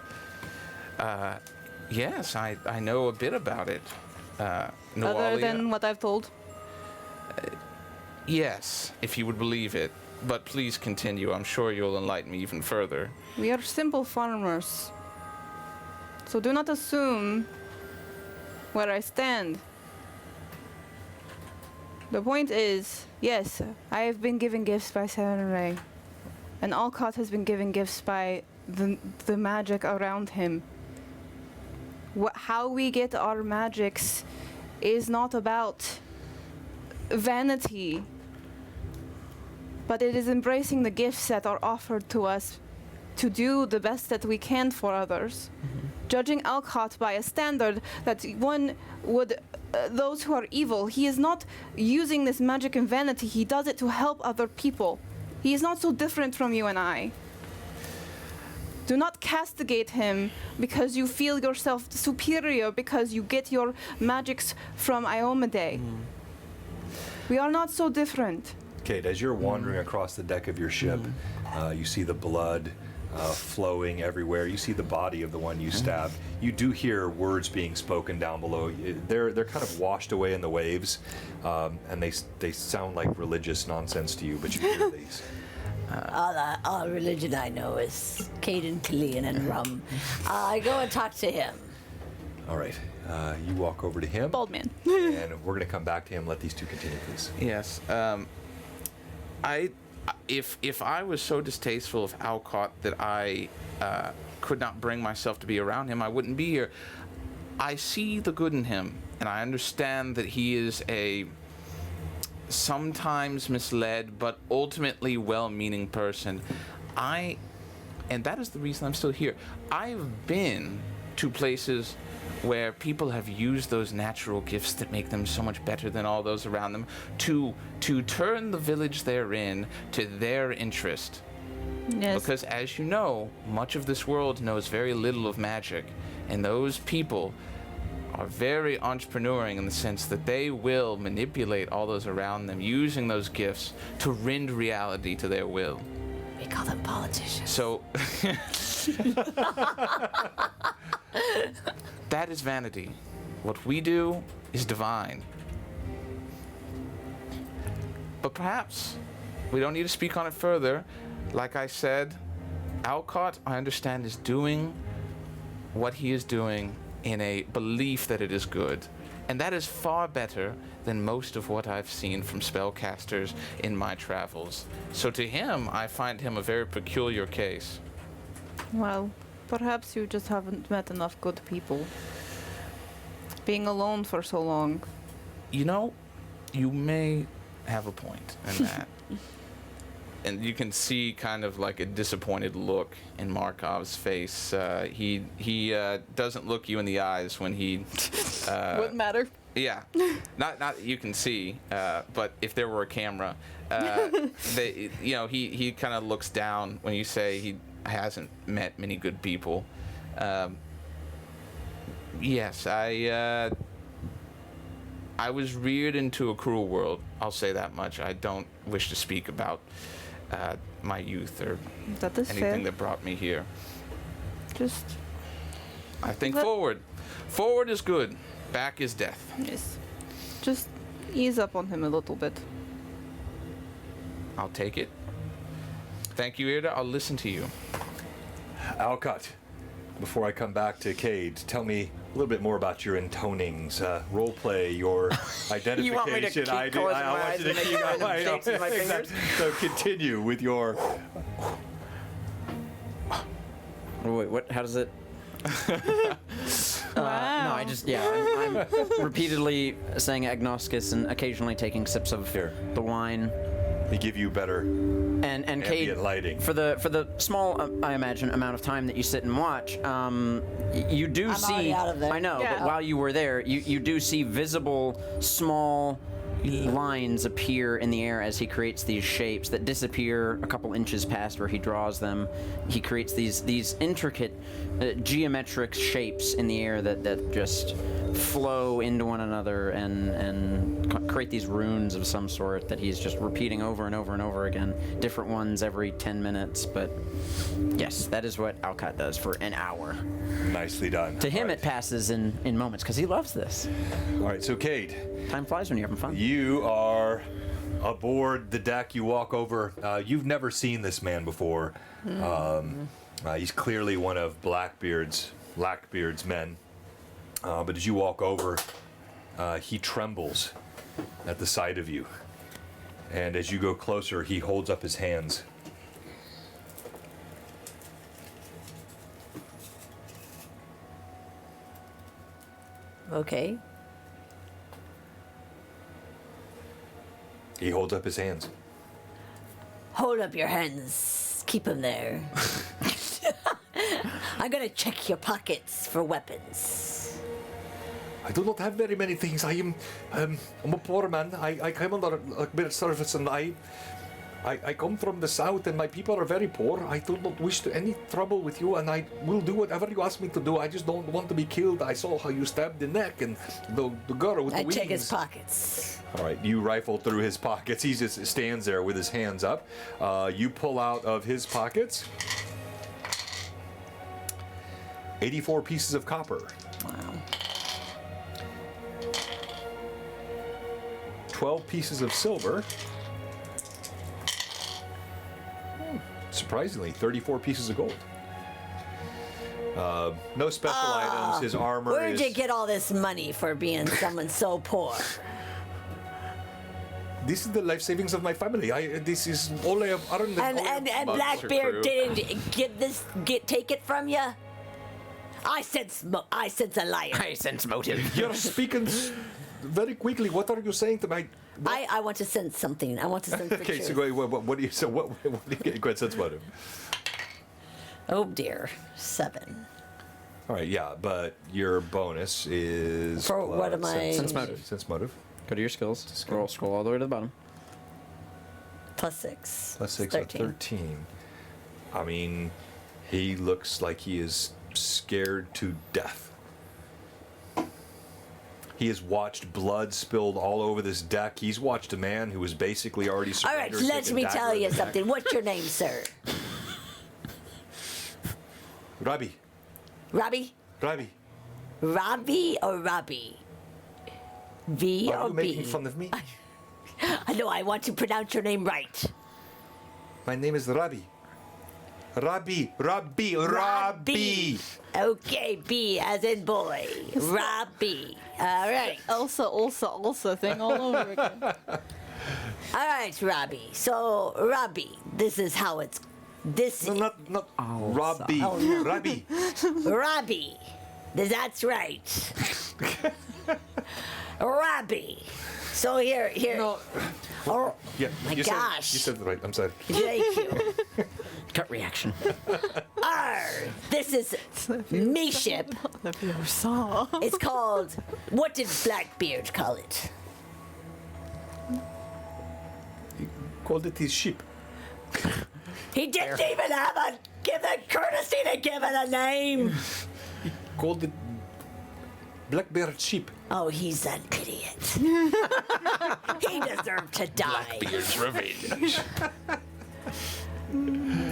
Yes, I know a bit about it. Other than what I've told. Yes, if you would believe it. But please continue. I'm sure you'll enlighten me even further. We are simple farmers. So do not assume where I stand. The point is, yes, I have been given gifts by Sarenrae. And Alcott has been given gifts by the magic around him. How we get our magics is not about vanity, but it is embracing the gifts that are offered to us to do the best that we can for others. Judging Alcott by a standard that one would, those who are evil, he is not using this magic in vanity, he does it to help other people. He is not so different from you and I. Do not castigate him because you feel yourself superior because you get your magics from Iomade. We are not so different. Cade, as you're wandering across the deck of your ship, you see the blood flowing everywhere. You see the body of the one you stabbed. You do hear words being spoken down below. They're kind of washed away in the waves, and they sound like religious nonsense to you, but you hear these. All religion I know is Cade, Kalian, and rum. I go and talk to him. All right. You walk over to him. Bald man. And we're going to come back to him. Let these two continue, please. Yes. If I was so distasteful of Alcott that I could not bring myself to be around him, I wouldn't be here. I see the good in him, and I understand that he is a sometimes misled but ultimately well-meaning person. And that is the reason I'm still here. I've been to places where people have used those natural gifts that make them so much better than all those around them to turn the village they're in to their interest. Yes. Because as you know, much of this world knows very little of magic, and those people are very entrepreneuring in the sense that they will manipulate all those around them using those gifts to rend reality to their will. We call them politicians. So that is vanity. What we do is divine. But perhaps we don't need to speak on it further. Like I said, Alcott, I understand, is doing what he is doing in a belief that it is good. And that is far better than most of what I've seen from spellcasters in my travels. So to him, I find him a very peculiar case. Well, perhaps you just haven't met enough good people. Being alone for so long. You know, you may have a point in that. And you can see kind of like a disappointed look in Markov's face. He doesn't look you in the eyes when he... Wouldn't matter. Yeah, not you can see, but if there were a camera, he kind of looks down when you say he hasn't met many good people. Yes, I was reared into a cruel world. I'll say that much. I don't wish to speak about my youth or That is anything fair. that brought me here. Just, I think Let- forward. Forward is good. Back is death. yes. Just ease up on him a little bit. I'll take it. Thank you, Irda. I'll listen to you. Alcott, before I come back to Cade, tell me a little bit more about your intonings, role play, your identification. You want me to keep closing my eyes and making random shapes with my fingers? So continue with your. Wait, what? How does it? No, I just I'm repeatedly saying agnoscus and occasionally taking sips of Here. the wine. They give you better And Cade, ambient lighting. for the small I imagine amount of time that you sit and watch, you do I'm see. already out of there. I know, Yeah. but while you were there, you do see visible small lines appear in the air as he creates these shapes that disappear a couple inches past where he draws them. He creates these intricate geometric shapes in the air that just flow into one another, and and create these runes of some sort that he's just repeating over and over and over again. Different ones every 10 minutes, but yes, that is what Alcott does for an hour. Nicely done. To him, All it passes in moments because he loves this. All right, so Cade, Time flies when you're having fun. you are aboard the deck. You walk over. You've never seen this man before. He's clearly one of Blackbeard's men. But as you walk over, he trembles at the sight of you. And as you go closer, he holds up his hands. Okay. He holds up his hands. Hold up your hands. Keep them there. I'm gonna check your pockets for weapons. I do not have very many things. I'm a poor man. I came under a bit of service, and I come from the south, and my people are very poor. I do not wish to any trouble with you, and I will do whatever you ask me to do. I just don't want to be killed. I saw how you stabbed the neck and the girl with the I wings. check his pockets. All right, you rifle through his pockets. He just stands there with his hands up. You pull out of his pockets 84 pieces of copper. Wow. 12 pieces of silver. Surprisingly, 34 pieces of gold. No special items. His armor Where'd is... you get all this money for being someone so poor? This is the life savings of my family. This is all I have earned. And Blackbeard didn't take it from you? I sense a liar. I sense motive. You're speaking very quickly. What are you saying to my... I want to sense something. I want to sense the Okay, truth. so what do you... So what do you get? Go ahead, sense motive. Oh dear, 7. All right, yeah, but your bonus is... For what am I- Sense motive. Sense motive. Go to your skills. Scroll all the way to the bottom. Plus 6. Plus 6, 13. 13. I mean, he looks like he is scared to death. He has watched blood spilled all over this deck. He's watched a man who was basically already All right, surrendered. let me tell you something. What's your name, sir? Robbie. Robbie? Robbie. Robbie or Robbie? V Are or you B? making fun of me? I know, I want to pronounce your name right. My name is Robbie. Robbie. Robbie. Okay, B as in boy. Robbie. All right. Elsa thing all over again. All right, Robbie. So, Robbie, this is how it's... This... No, not Robbie. Oh, no. Robbie. Robbie. That's right. Robbie. So here. No. Oh, Yeah. my you gosh. Said it right. I'm sorry. Thank you. Cut reaction. This is me ship. It's called... What did Blackbeard call it? He called it his ship. He didn't even have give the courtesy to give it a name. Called it Blackbeard ship. Oh, he's an idiot. He deserved to die. Beard's revenge.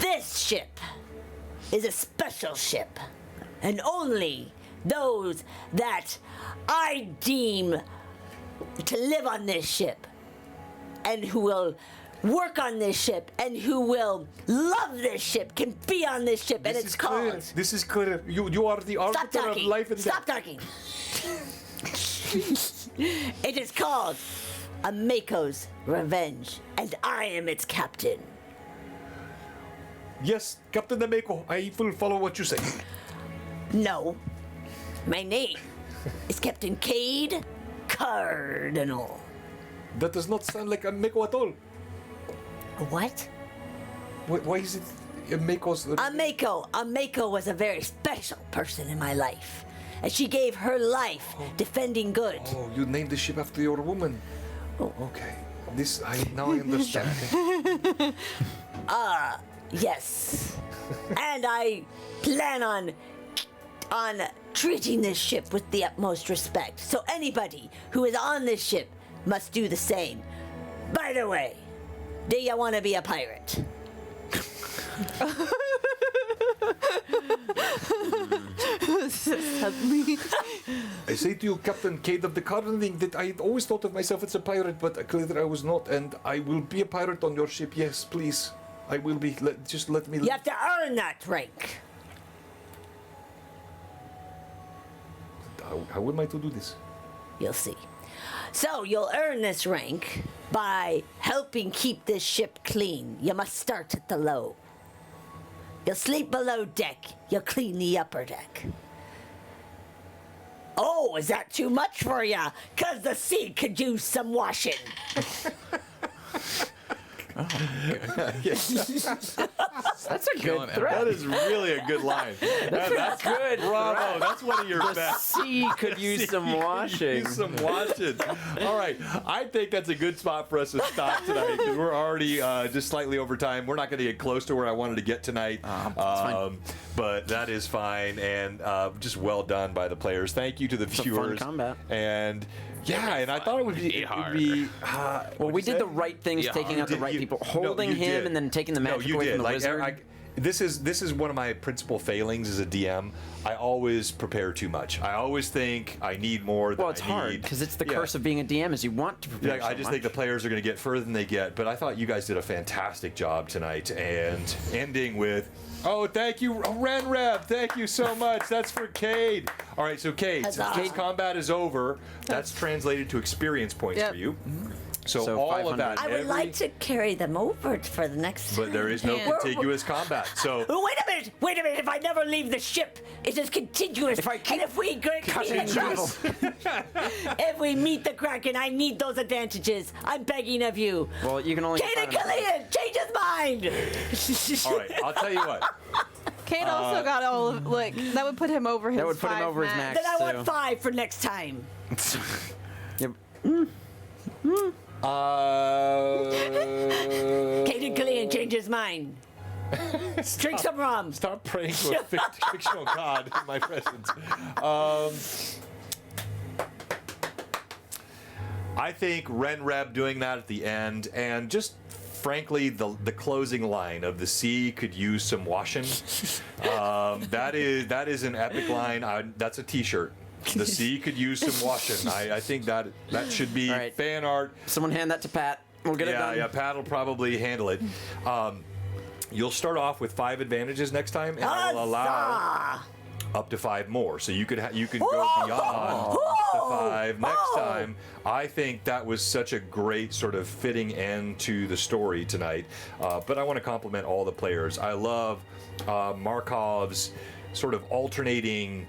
This ship is a special ship, and only those that I deem to live on this ship and who will work on this ship and who will love this ship can be on this ship, and it's called... This is clear. You are the Stop arbiter of talking. life and Stop death. talking. It is called A Mako's Revenge, and I am its captain. Yes, Captain Ameko, I will follow what you say. No, my name is Captain Cade Cardinal. That does not sound like Ameko at all. What? Why is it Ameko's... Ameko was a very special person in my life, and she gave her life defending good. Oh, you named the ship after your woman. Oh. Okay. Now I understand. Yes. And I plan on treating this ship with the utmost respect. So anybody who is on this ship must do the same. By the way, do you want to be a pirate? Suddenly. I say to you, Captain Cade of the Carling, that I had always thought of myself as a pirate, but clearly I was not, and I will be a pirate on your ship. Yes, please. I will be. Just let me. You have to earn that rank. How am I to do this? You'll see. So you'll earn this rank by helping keep this ship clean. You must start at the low. You'll sleep below deck. You'll clean the upper deck. Oh, is that too much for ya? 'Cause the sea could use some washing. That's a good threat. That is really a good line. That's good. Bravo. That's one of your The best. sea could use some washing. Use some washing. All right. I think that's a good spot for us to stop tonight because we're already just slightly over time. We're not going to get close to where I wanted to get tonight. That's fine. But that is fine. And just well done by the players. Thank you to the It's a viewers. fun combat. And yeah, and I thought it would be. Well, we did the right things, taking out the right people, holding him, and then taking the magic away from the wizard. This is one of my principal failings as a DM. I always prepare too much. I always think I need more than Well, it's I hard need. because it's the curse of being a DM is you want to prepare. Yeah, I just think the players are going to get further than they get. But I thought you guys did a fantastic job tonight, and ending with. Oh, thank you, Renrev. Thank you so much. That's for Cade. All right, so Cade, since Cade combat is over, that's translated to experience points for you. So all 500. of that. I would like to carry them over for the next time. But there is no contiguous combat. So Oh, wait a minute. If I never leave the ship, it is continuous. If I keep and if we cutting people. if we meet the Kraken, I need those advantages. I'm begging of you. Well, you can only. Cade and Killian, change his mind. all right, I'll tell you what. Cade also got all of, like, that would put him over his That would put him 5 over his max. Then I want too. 5 for next time. Yep. Cade and Killian, change his mind. Drink some rum. Stop praying to a fictional god in my presence. I think Renreb doing that at the end, and just frankly, the closing line of the sea could use some washing. That is an epic line. That's a T-shirt. The sea could use some washing. I think that should be right. fan art. Someone hand that to Pat. We'll get it done. Yeah, Pat will probably handle it. You'll start off with 5 advantages next time, and I will allow up to 5 more. So you could go beyond the 5 next time. I think that was such a great sort of fitting end to the story tonight. But I want to compliment all the players. I love Markov's sort of alternating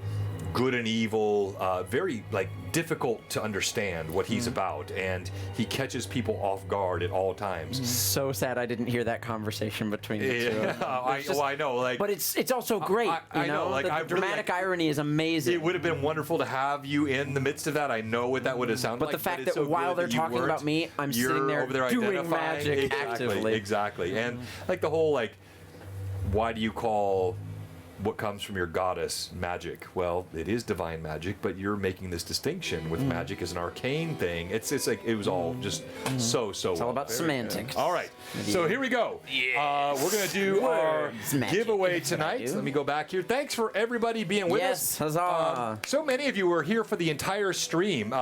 good and evil, very difficult to understand what he's about, and he catches people off guard at all times. So sad I didn't hear that conversation between the two. I know, but it's also great. I know, the dramatic irony is amazing. It would have been wonderful to have you in the midst of that. I know what that would have sounded like. But the fact it's that so while good they're that you talking weren't. about me, I'm You're sitting there over there doing identifying. magic actively. Exactly. And the whole why do you call what comes from your goddess magic? Well, it is divine magic, but you're making this distinction with magic as an arcane thing. It's like it was all just so. It's all about semantics. All right, so here we go. We're gonna do our Magic. giveaway tonight. Let me go back here. Thanks for everybody being with us. Yes, huzzah. So many of you were here for the entire stream.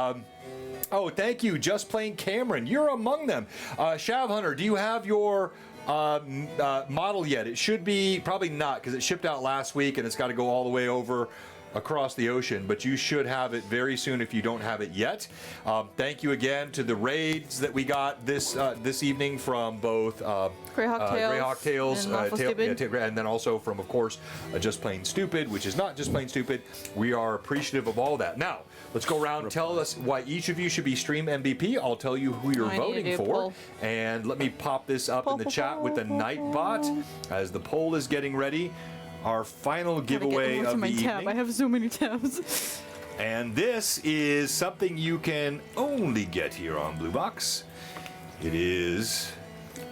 Oh, thank you, Just Plain Cameron. You're among them. Shav Hunter, do you have your model yet? It should be probably not, because it shipped out last week and it's got to go all the way over across the ocean, but you should have it very soon if you don't have it yet. Thank you again to the raids that we got this evening from both Greyhawk Tales and Lawful Stupid. and then also from, of course, Just Plain Stupid, which is not Just Plain Stupid. We are appreciative of all that. Now, let's go around. Tell us why each of you should be Stream MVP. I'll tell you who you're voting for. And let me pop this up in the chat with the Nightbot as the poll is getting ready. Our final giveaway of the evening. I have so many tabs. And this is something you can only get here on Blue Box. It is. There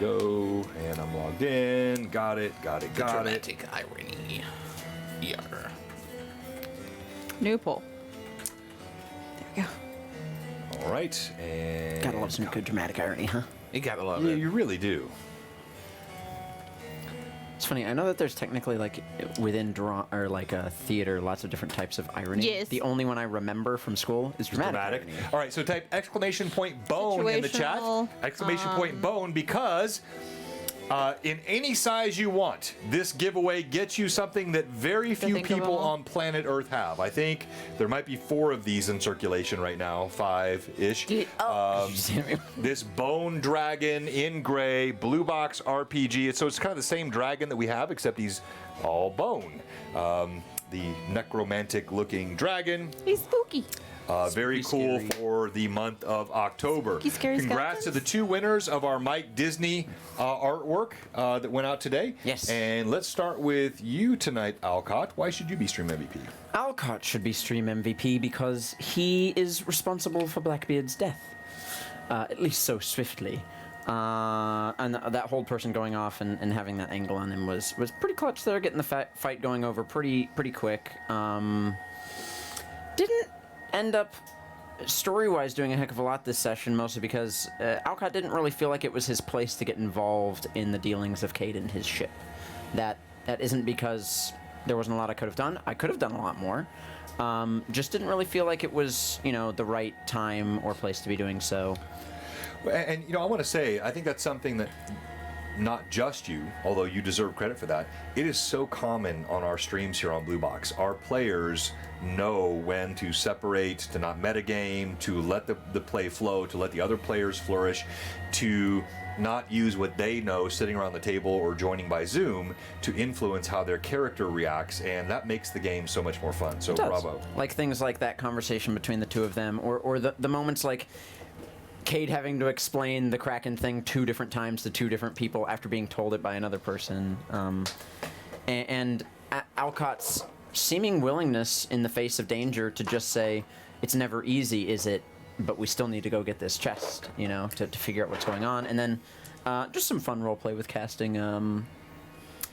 we go, and I'm logged in. Got it. Dramatic irony. Yeah. New poll. There we go. All right, and Gotta love some good dramatic irony, huh? You gotta love Yeah, it. you really do. It's funny. I know that there's technically like within a theater, lots of different types of irony. Yes. The only one I remember from school is dramatic. Dramatic. irony. All right, so type exclamation point bone in the chat. Situational, Exclamation point bone because in any size you want, this giveaway gets you something that very few think of people them all. on planet Earth have. I think there might be 4 of these in circulation right now, 5-ish. This bone dragon in gray, BlueBoxRPG. So it's kind of the same dragon that we have, except he's all bone. The necromantic looking dragon. He's spooky. Very Spooky, cool scary. for the month of October. Spooky, scary Congrats to the 2 winners of our Mike Disney artwork that went out today. Yes. And let's start with you tonight, Alcott. Why should you be Stream MVP? Alcott should be Stream MVP because he is responsible for Blackbeard's death, at least so swiftly. And that whole person going off and having that angle on him was pretty clutch there, getting the fight going over pretty quick. Didn't end up story-wise doing a heck of a lot this session, mostly because Alcott didn't really feel like it was his place to get involved in the dealings of Cade and his ship. That isn't because there wasn't a lot I could have done. I could have done a lot more. Just didn't really feel like it was, the right time or place to be doing so. And I want to say, I think that's something that not just you, although you deserve credit for that, it is so common on our streams here on Blue Box. Our players know when to separate, to not metagame, to let the play flow, to let the other players flourish, to not use what they know sitting around the table or joining by Zoom to influence how their character reacts, and that makes the game so much more fun. So bravo. Like things like that conversation between the two of them, or the moments like Cade having to explain the Kraken thing 2 different times to 2 different people after being told it by another person. And Alcott's seeming willingness in the face of danger to just say, it's never easy, is it? But we still need to go get this chest, to figure out what's going on. And then just some fun roleplay with casting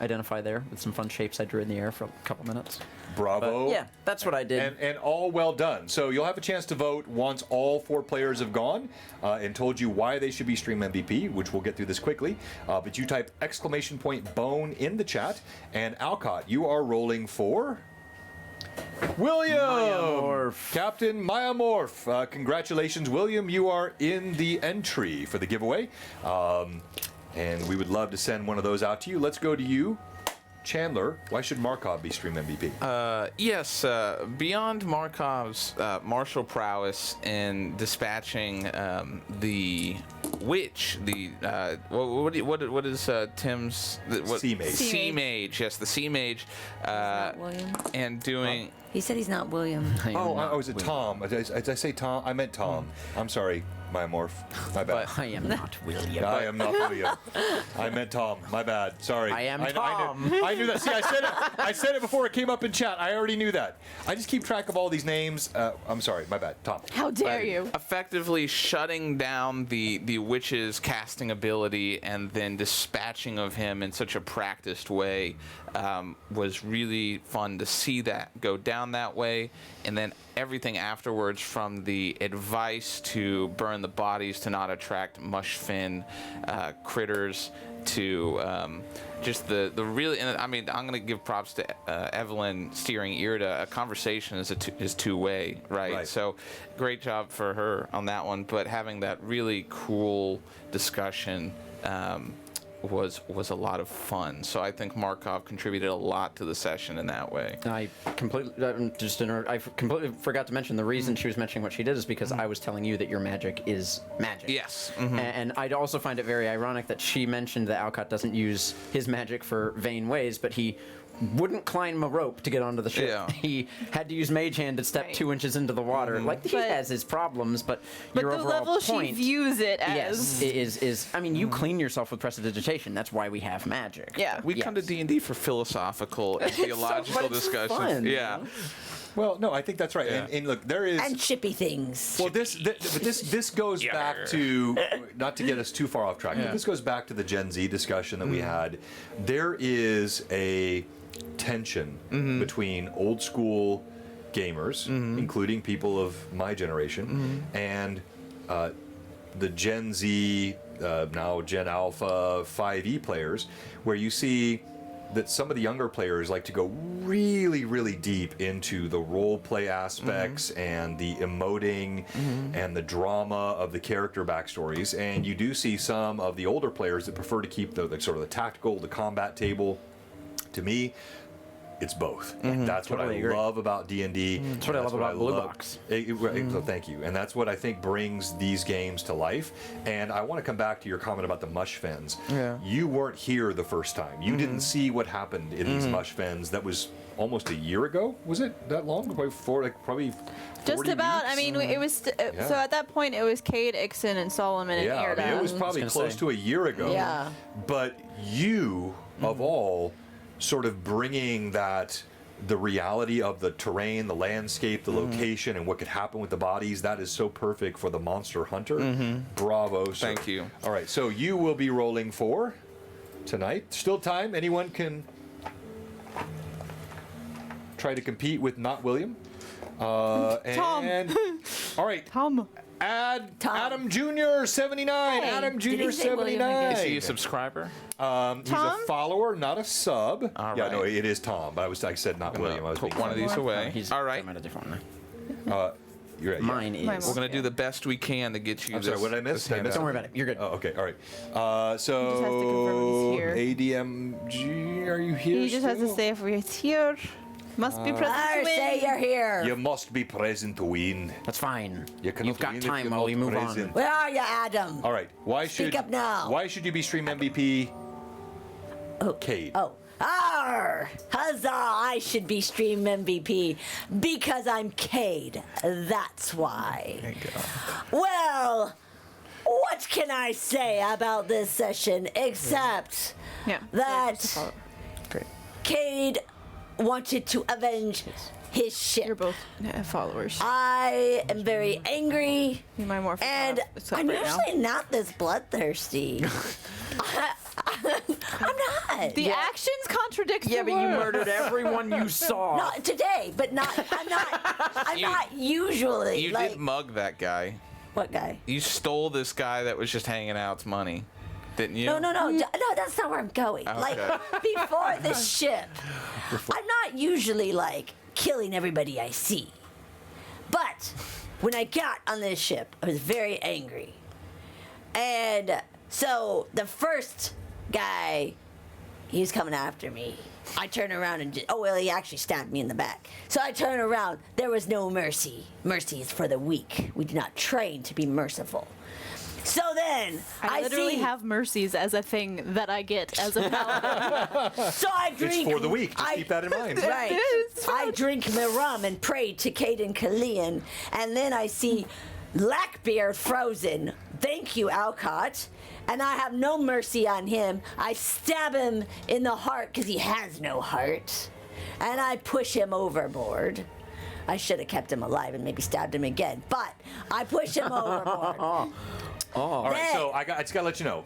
Identify there with some fun shapes I drew in the air for a couple minutes. Bravo. But yeah, that's what I did. And all well done. So you'll have a chance to vote once all 4 players have gone and told you why they should be Stream MVP, which we'll get through this quickly. But you type exclamation point bone in the chat. And Alcott, you are rolling for William! Myamorph. Captain Myamorph. Congratulations, William. You are in the entry for the giveaway. And we would love to send one of those out to you. Let's go to you, Chandler. Why should Markov be Stream MVP? Yes, beyond Markov's martial prowess in dispatching the witch, what is Tim's Sea Mage. Sea Mage, yes, the Sea Mage, Not William. and doing. He said he's not William. I am Oh, not I was it William. Tom? Did I say Tom? I meant Tom. I'm sorry, Myamorph. My bad. I am not William. I am not William. I meant Tom. My bad. Sorry. I am knew- Tom. I knew that. See, I said it before it came up in chat. I already knew that. I just keep track of all these names. I'm sorry. My bad. Tom. How dare you? Effectively shutting down the witch's casting ability and then dispatching of him in such a practiced way was really fun to see that go down that way. And then everything afterwards, from the advice to burn the bodies to not attract mush fin critters to just the really, and I mean, I'm gonna give props to Evelyn steering Irida. A conversation is two-way, right? So great job for her on that one. But having that really cool discussion was a lot of fun. So I think Markov contributed a lot to the session in that way. I completely forgot to mention the reason she was mentioning what she did is because I was telling you that your magic is magic. Yes. And I'd also find it very ironic that she mentioned that Alcott doesn't use his magic for vain ways, but he wouldn't climb a rope to get onto the ship. Yeah. He had to use Mage Hand to step 2 inches into the water. Like, he has his problems, but your the overall level point, she views it as. yes, is I mean, you clean yourself with prestidigitation. That's why we have magic. Yeah. We come to D&D for philosophical and theological but it's discussions. fun, Yeah. Well, no, I think that's right. Yeah. And look, there is. And chippy things. Well, this goes back to, not to get us too far off track, but this goes back to the Gen Z discussion that we had. There is a tension between old school gamers, including people of my generation, and the Gen Z, now Gen Alpha 5e players, where you see that some of the younger players like to go really, really deep into the role play aspects and the emoting and the drama of the character backstories. And you do see some of the older players that prefer to keep the sort of the tactical, the combat table. To me, it's both. That's what Totally I agree. love about D&D. That's what I love about Blue Box. So thank you. And that's what I think brings these games to life. And I want to come back to your comment about the mush fens. Yeah. You weren't here the first time. You didn't see what happened in these mush fens. That was almost a year ago. Was it that long? Probably Just 40 about. weeks? I mean, it was so at that point it was Cade, Ixon, and Solomon and Yeah, I Erda. mean, it was probably gonna close say. to a year ago. Yeah. But you, of all, sort of bringing the reality of the terrain, the landscape, the location, and what could happen with the bodies, that is so perfect for the monster hunter. Bravo, sir. Thank you. All right, so you will be rolling for tonight. Still time. Anyone can try to compete with not William. Tom. And all right, Tom. Tom. Adam Jr. 79. Hey, Adam did Jr. he say William again? 79. Is he a subscriber? He's a Tom? follower, not a sub. All Yeah, no, right. it is Tom. But I said not I'm William. I gonna was put being one of these away. He's All right. I'm at a different one. You're right. Mine Yeah. is. We're gonna do the best we can to get you. I'm sorry, this, what did I miss? this Did I miss handout. Don't worry about it. You're good. Oh, okay. All right. just has to confirm he's here. ADMG, are you here? He just has to still? say if he's here. Must be present Or to win. say you're here. You must be present to win. That's fine. You cannot You've got win if time you're while we not move present. on. Where are you, Adam? All right. Why Speak should up now. Why should you be stream MVP? Cade. Oh. Arr! Huzzah! I should be Stream MVP because I'm Cade. That's why. There you go. Well, what can I say about this session except Yeah. that Great. Cade wanted to avenge his ship. You're both followers. I am very angry, You might more and I'm usually not this bloodthirsty. I'm not. The actions contradict Yeah, the but you words. murdered everyone you saw. Not today, but not. I'm not. I'm not usually. You like, did mug that guy. what guy? You stole this guy that was just hanging out's money, didn't you? No, that's not where I'm going. Like before the ship, I'm not usually like killing everybody I see, but when I got on this ship, I was very angry, and so the first guy, he was coming after me. I turn around and he actually stabbed me in the back. So I turn around. There was no mercy. Mercy is for the weak. We do not train to be merciful. So then I literally see, have mercies as a thing that I get as a paladin. So I drink. It's for the weak. Just keep that in mind. Right. is. I drink my rum and pray to Cade and Kalian, and then I see Blackbeard frozen. Thank you, Alcott. And I have no mercy on him. I stab him in the heart because he has no heart. And I push him overboard. I should have kept him alive and maybe stabbed him again. But I push him overboard. All right, so I just gotta let you know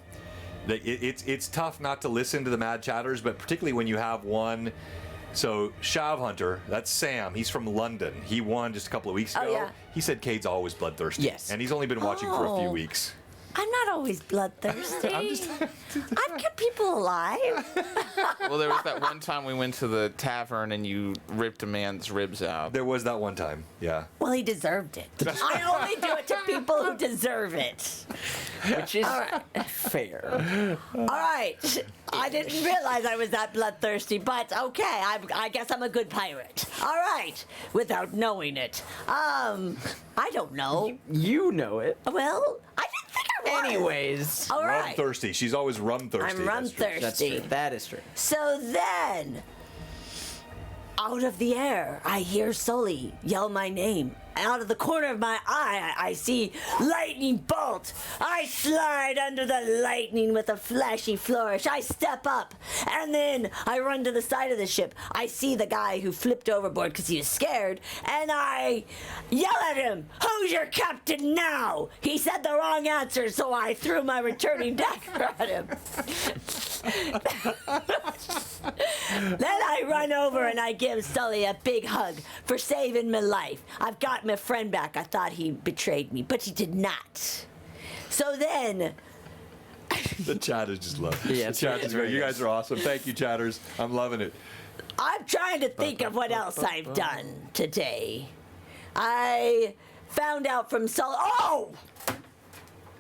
that it's tough not to listen to the mad chatters, but particularly when you have one. So Shav Hunter, that's Sam. He's from London. He won just a couple of weeks ago. yeah. He said Cade's always bloodthirsty. Yes. And he's only been watching for a few Oh. weeks. I'm not always bloodthirsty. I've kept people alive. Well, there was that one time we went to the tavern and you ripped a man's ribs out. There was that one time. Yeah. Well, he deserved it. I only do it to people who deserve it. Which is All right. fair. All right. I didn't realize I was that bloodthirsty, but okay. I guess I'm a good pirate. All right. Without knowing it. I don't know. You know it. Well, I didn't think I was. Anyways. All Rum right. thirsty. She's always rum thirsty. I'm rum That's true. thirsty. That's true. That is true. So then, out of the air, I hear Sully yell my name. out of the corner of my eye, I see lightning bolt. I slide under the lightning with a flashy flourish. I step up, and then I run to the side of the ship. I see the guy who flipped overboard because he was scared, and I yell at him, "Who's your captain now?" He said the wrong answer, so I threw my returning dagger at him. Then I run over and I give Sully a big hug for saving my life. I've got my friend back. I thought he betrayed me, but he did not. So then... The chat is just lovely. Yeah, the chat is great. You guys are awesome. Thank you, chatters. I'm loving it. I'm trying to think of what else I've done today. I found out from Sully...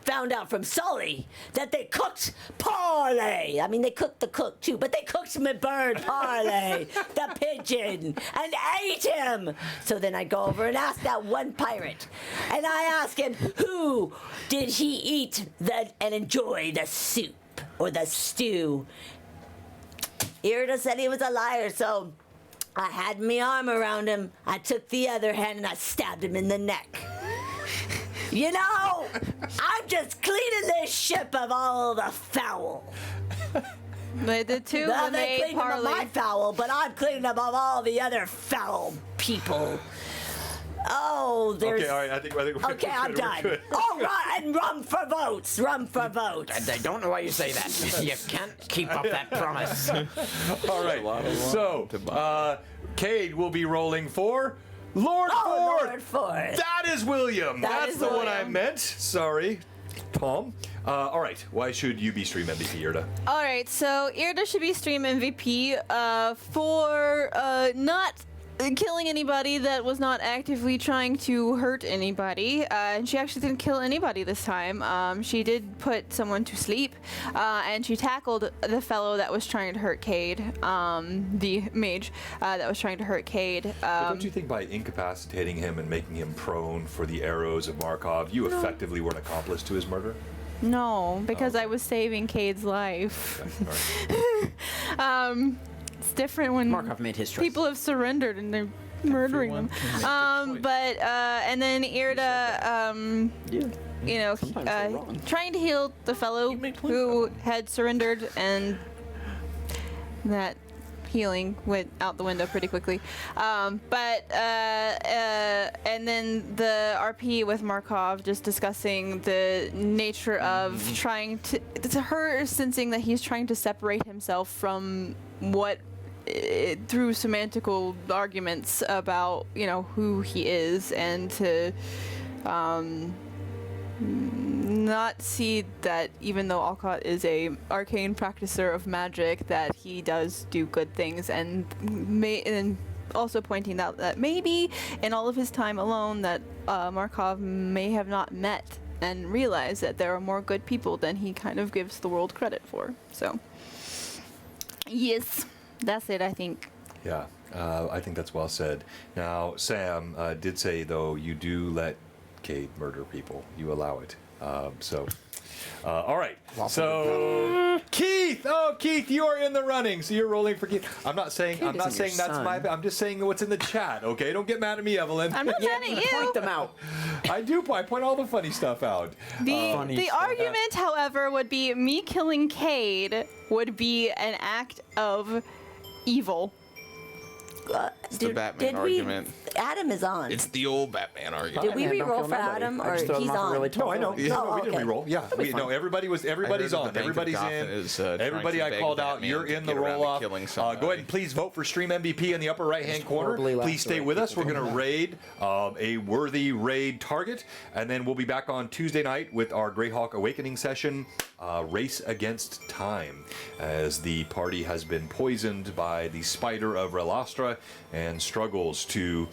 Found out from Sully that they cooked Parley. I mean, they cooked the cook too, but they cooked my bird Parley, the pigeon, and ate him. So then I go over and ask that one pirate, and I ask him, who did he eat and enjoy the soup or the stew? Irida said he was a liar, so I had my arm around him. I took the other hand and I stabbed him in the neck. You know, I'm just cleaning this ship of all the foul. They did too Well, when they they ate cleaned them of my Parley. foul, but I'm cleaning them of all the other foul people. Oh, there's... Okay, all right. I think we're Okay, I'm good, done. we're good. All right, and rum for votes. Rum for votes. I don't know why you say that. You can't keep up that promise. All right. So, Cade will be rolling for Lord Ford. Lord Ford. That is William. That That's is the one I William. meant. Sorry, Tom. All right. Why should you be stream MVP, Irda? All right, so Irda should be stream MVP for not killing anybody that was not actively trying to hurt anybody. And she actually didn't kill anybody this time. She did put someone to sleep, and she tackled the fellow that was trying to hurt Cade, the mage that was trying to hurt Cade. But don't you think by incapacitating him and making him prone for the arrows of Markov, you effectively were an accomplice to his murder? No, because I was saving Cade's life. Okay, all right. It's different when Markov made his choice. people have surrendered and they're murdering them. But and then Irda, you know, Sometimes they're wrong. trying to heal the fellow who had surrendered, and that healing went out the window pretty quickly. And then the RP with Markov just discussing the nature of trying to her sensing that he's trying to separate himself from what through semantical arguments about, you know, who he is, and to not see that even though Alcott is a arcane practicer of magic, that he does do good things, and also pointing out that maybe in all of his time alone that Markov may have not met and realized that there are more good people than he kind of gives the world credit for. So yes, that's it, I think. Yeah, I think that's well said. Now, Sam did say, though, you do let Cade murder people. You allow it. All right. So, Keith. Oh, Keith, you are in the running. So you're rolling for Keith. I'm not saying Cade isn't your that's son. my. I'm just saying what's in the chat. Okay, don't get mad at me, Evelyn. I'm not mad at you. Point them out. I do. I point all the funny stuff out. The argument, however, would be me killing Cade would be an act of evil. It's the Batman argument. Adam is on. It's the old Batman argument. Did we Batman don't re-roll kill for nobody. Adam, I or just throw them he's off a on? really No, tall I know. building. No, we okay. didn't re-roll. Yeah, no. Everybody's I heard on. that the Everybody's Bank of in. Gotham is, trying Everybody to I beg called out. Batman You're to in the get around to roll-off. killing Go somebody. ahead and please vote for Stream MVP in the upper right-hand corner. horribly Please stay lacerate with us. We're people. going to raid a worthy raid target, and then we'll be back on Tuesday night with our Greyhawk Awakening session, Race Against Time, as the party has been poisoned by the spider of Relastra and struggles to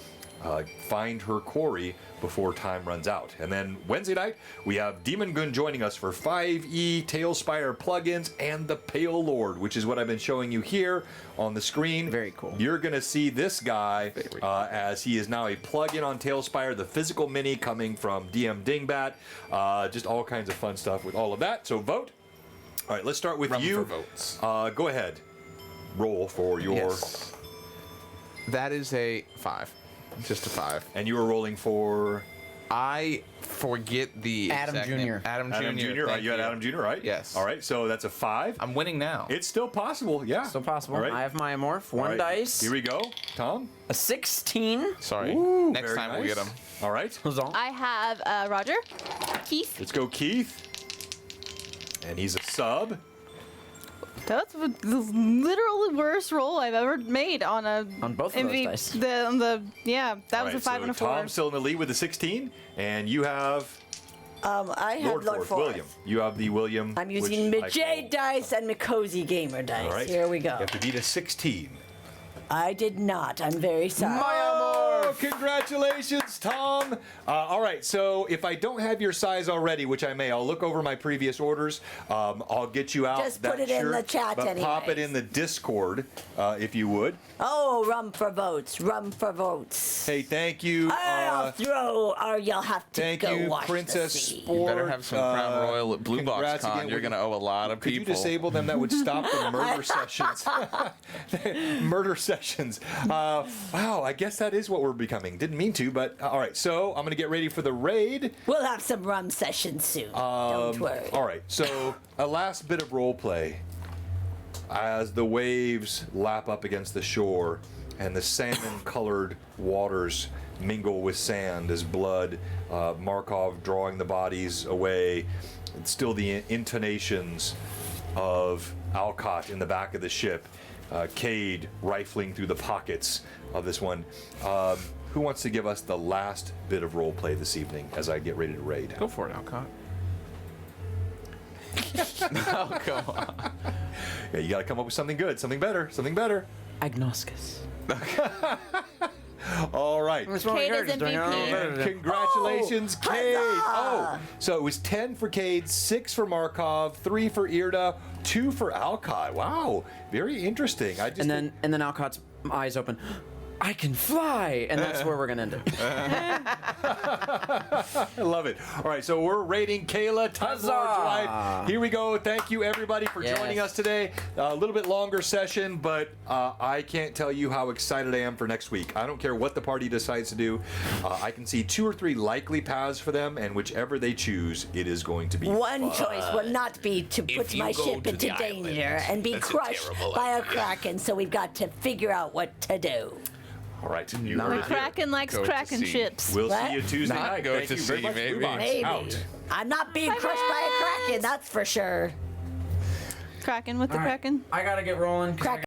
find her quarry before time runs out. And then Wednesday night, we have Demon Gun joining us for 5e Tailspire plugins and the Pale Lord, which is what I've been showing you here on the screen. Very cool. You're going to see this guy as he is now a plugin on Tailspire, the physical mini coming from DM Dingbat. Just all kinds of fun stuff with all of that. So vote. All right, let's start with Run you. for votes. Go ahead. Roll for your... Yes. That is a 5. Just a 5. And you were rolling for I forget the Adam exact Jr.. name. Adam Jr. Adam Jr. Right? Thank You had Adam Jr. Right? Yes. All right. So that's a 5. I'm winning now. It's still possible. Yeah. Still possible. All right. I have my morph. One All right. dice. Here we go. Tom. A 16. Sorry. Ooh, Next very time we'll nice. get him. All right. Huzzah. I have Roger, Keith. Let's go, Keith. And he's a sub. That's the literal worst roll I've ever made on a On both of those dice. That was All a right, 5 and a 4. Tom's still in the lead with a 16, and you have I have Lord Forth. William. You have the William. I'm using which my I Jade call- dice and my Cozy Gamer dice. All right. Here we go. You have to beat a 16. I did not. I'm very sorry. Oh, congratulations, Tom. All right, so if I don't have your size already, which I may, I'll look over my previous orders. I'll get you out. Just that put it in shirt, the chat but pop it anyways. in the Discord, if you would. Oh, rum for votes. Rum for votes. Hey, thank you. I'll throw, or you'll have to Thank go you, watch Princess the sea. Sport. You better have some Crown Royal at Blue Box congrats Con. again. You're going to owe a lot of Could people. you disable them? That would stop the murder sessions. Murder sessions. Wow, I guess that is what we're becoming. Didn't mean to, but all right. So I'm going to get ready for the raid. We'll have some rum sessions soon. Don't worry. All right. So a last bit of role play. As the waves lap up against the shore and the salmon-colored waters mingle with sand as blood, Markov drawing the bodies away, and still the intonations of Alcott in the back of the ship, Cade rifling through the pockets of this one. Who wants to give us the last bit of role play this evening as I get ready to raid? Go for it, Alcott. Oh, come on. Yeah, you got to come up with something good, something better, something better. Agnoscus. All right. Cade is MVP. Congratulations, Oh, Cade. huzzah! Oh, so it was 10 for Cade, 6 for Markov, 3 for Irda, 2 for Alcott. Wow, very interesting. I just And then Alcott's eyes open. I can fly, and that's where we're gonna end it. I love it. All right, so we're rating Kayla Time Lord's Huzzah! Wife. Here we go. Thank you, everybody, for Yes. joining us today. A little bit longer session, but I can't tell you how excited I am for next week. I don't care what the party decides to do. I can see 2 or 3 likely paths for them, and whichever they choose, it is going to be One fun. choice will not be to put you my go ship to into the danger island, and be that's a crushed terrible by a idea. kraken, so we've got to figure out what to do. All right. You Not heard The it here. Kraken likes Go to cracking sea. ships. We'll What? see you Tuesday Not night. go Thank to you very sea, much, maybe. Blue Box. Maybe. Out. I'm not being crushed by a kraken, that's for sure. Kraken with the All right, Kraken. I gotta get rolling. 'cause I Kraken.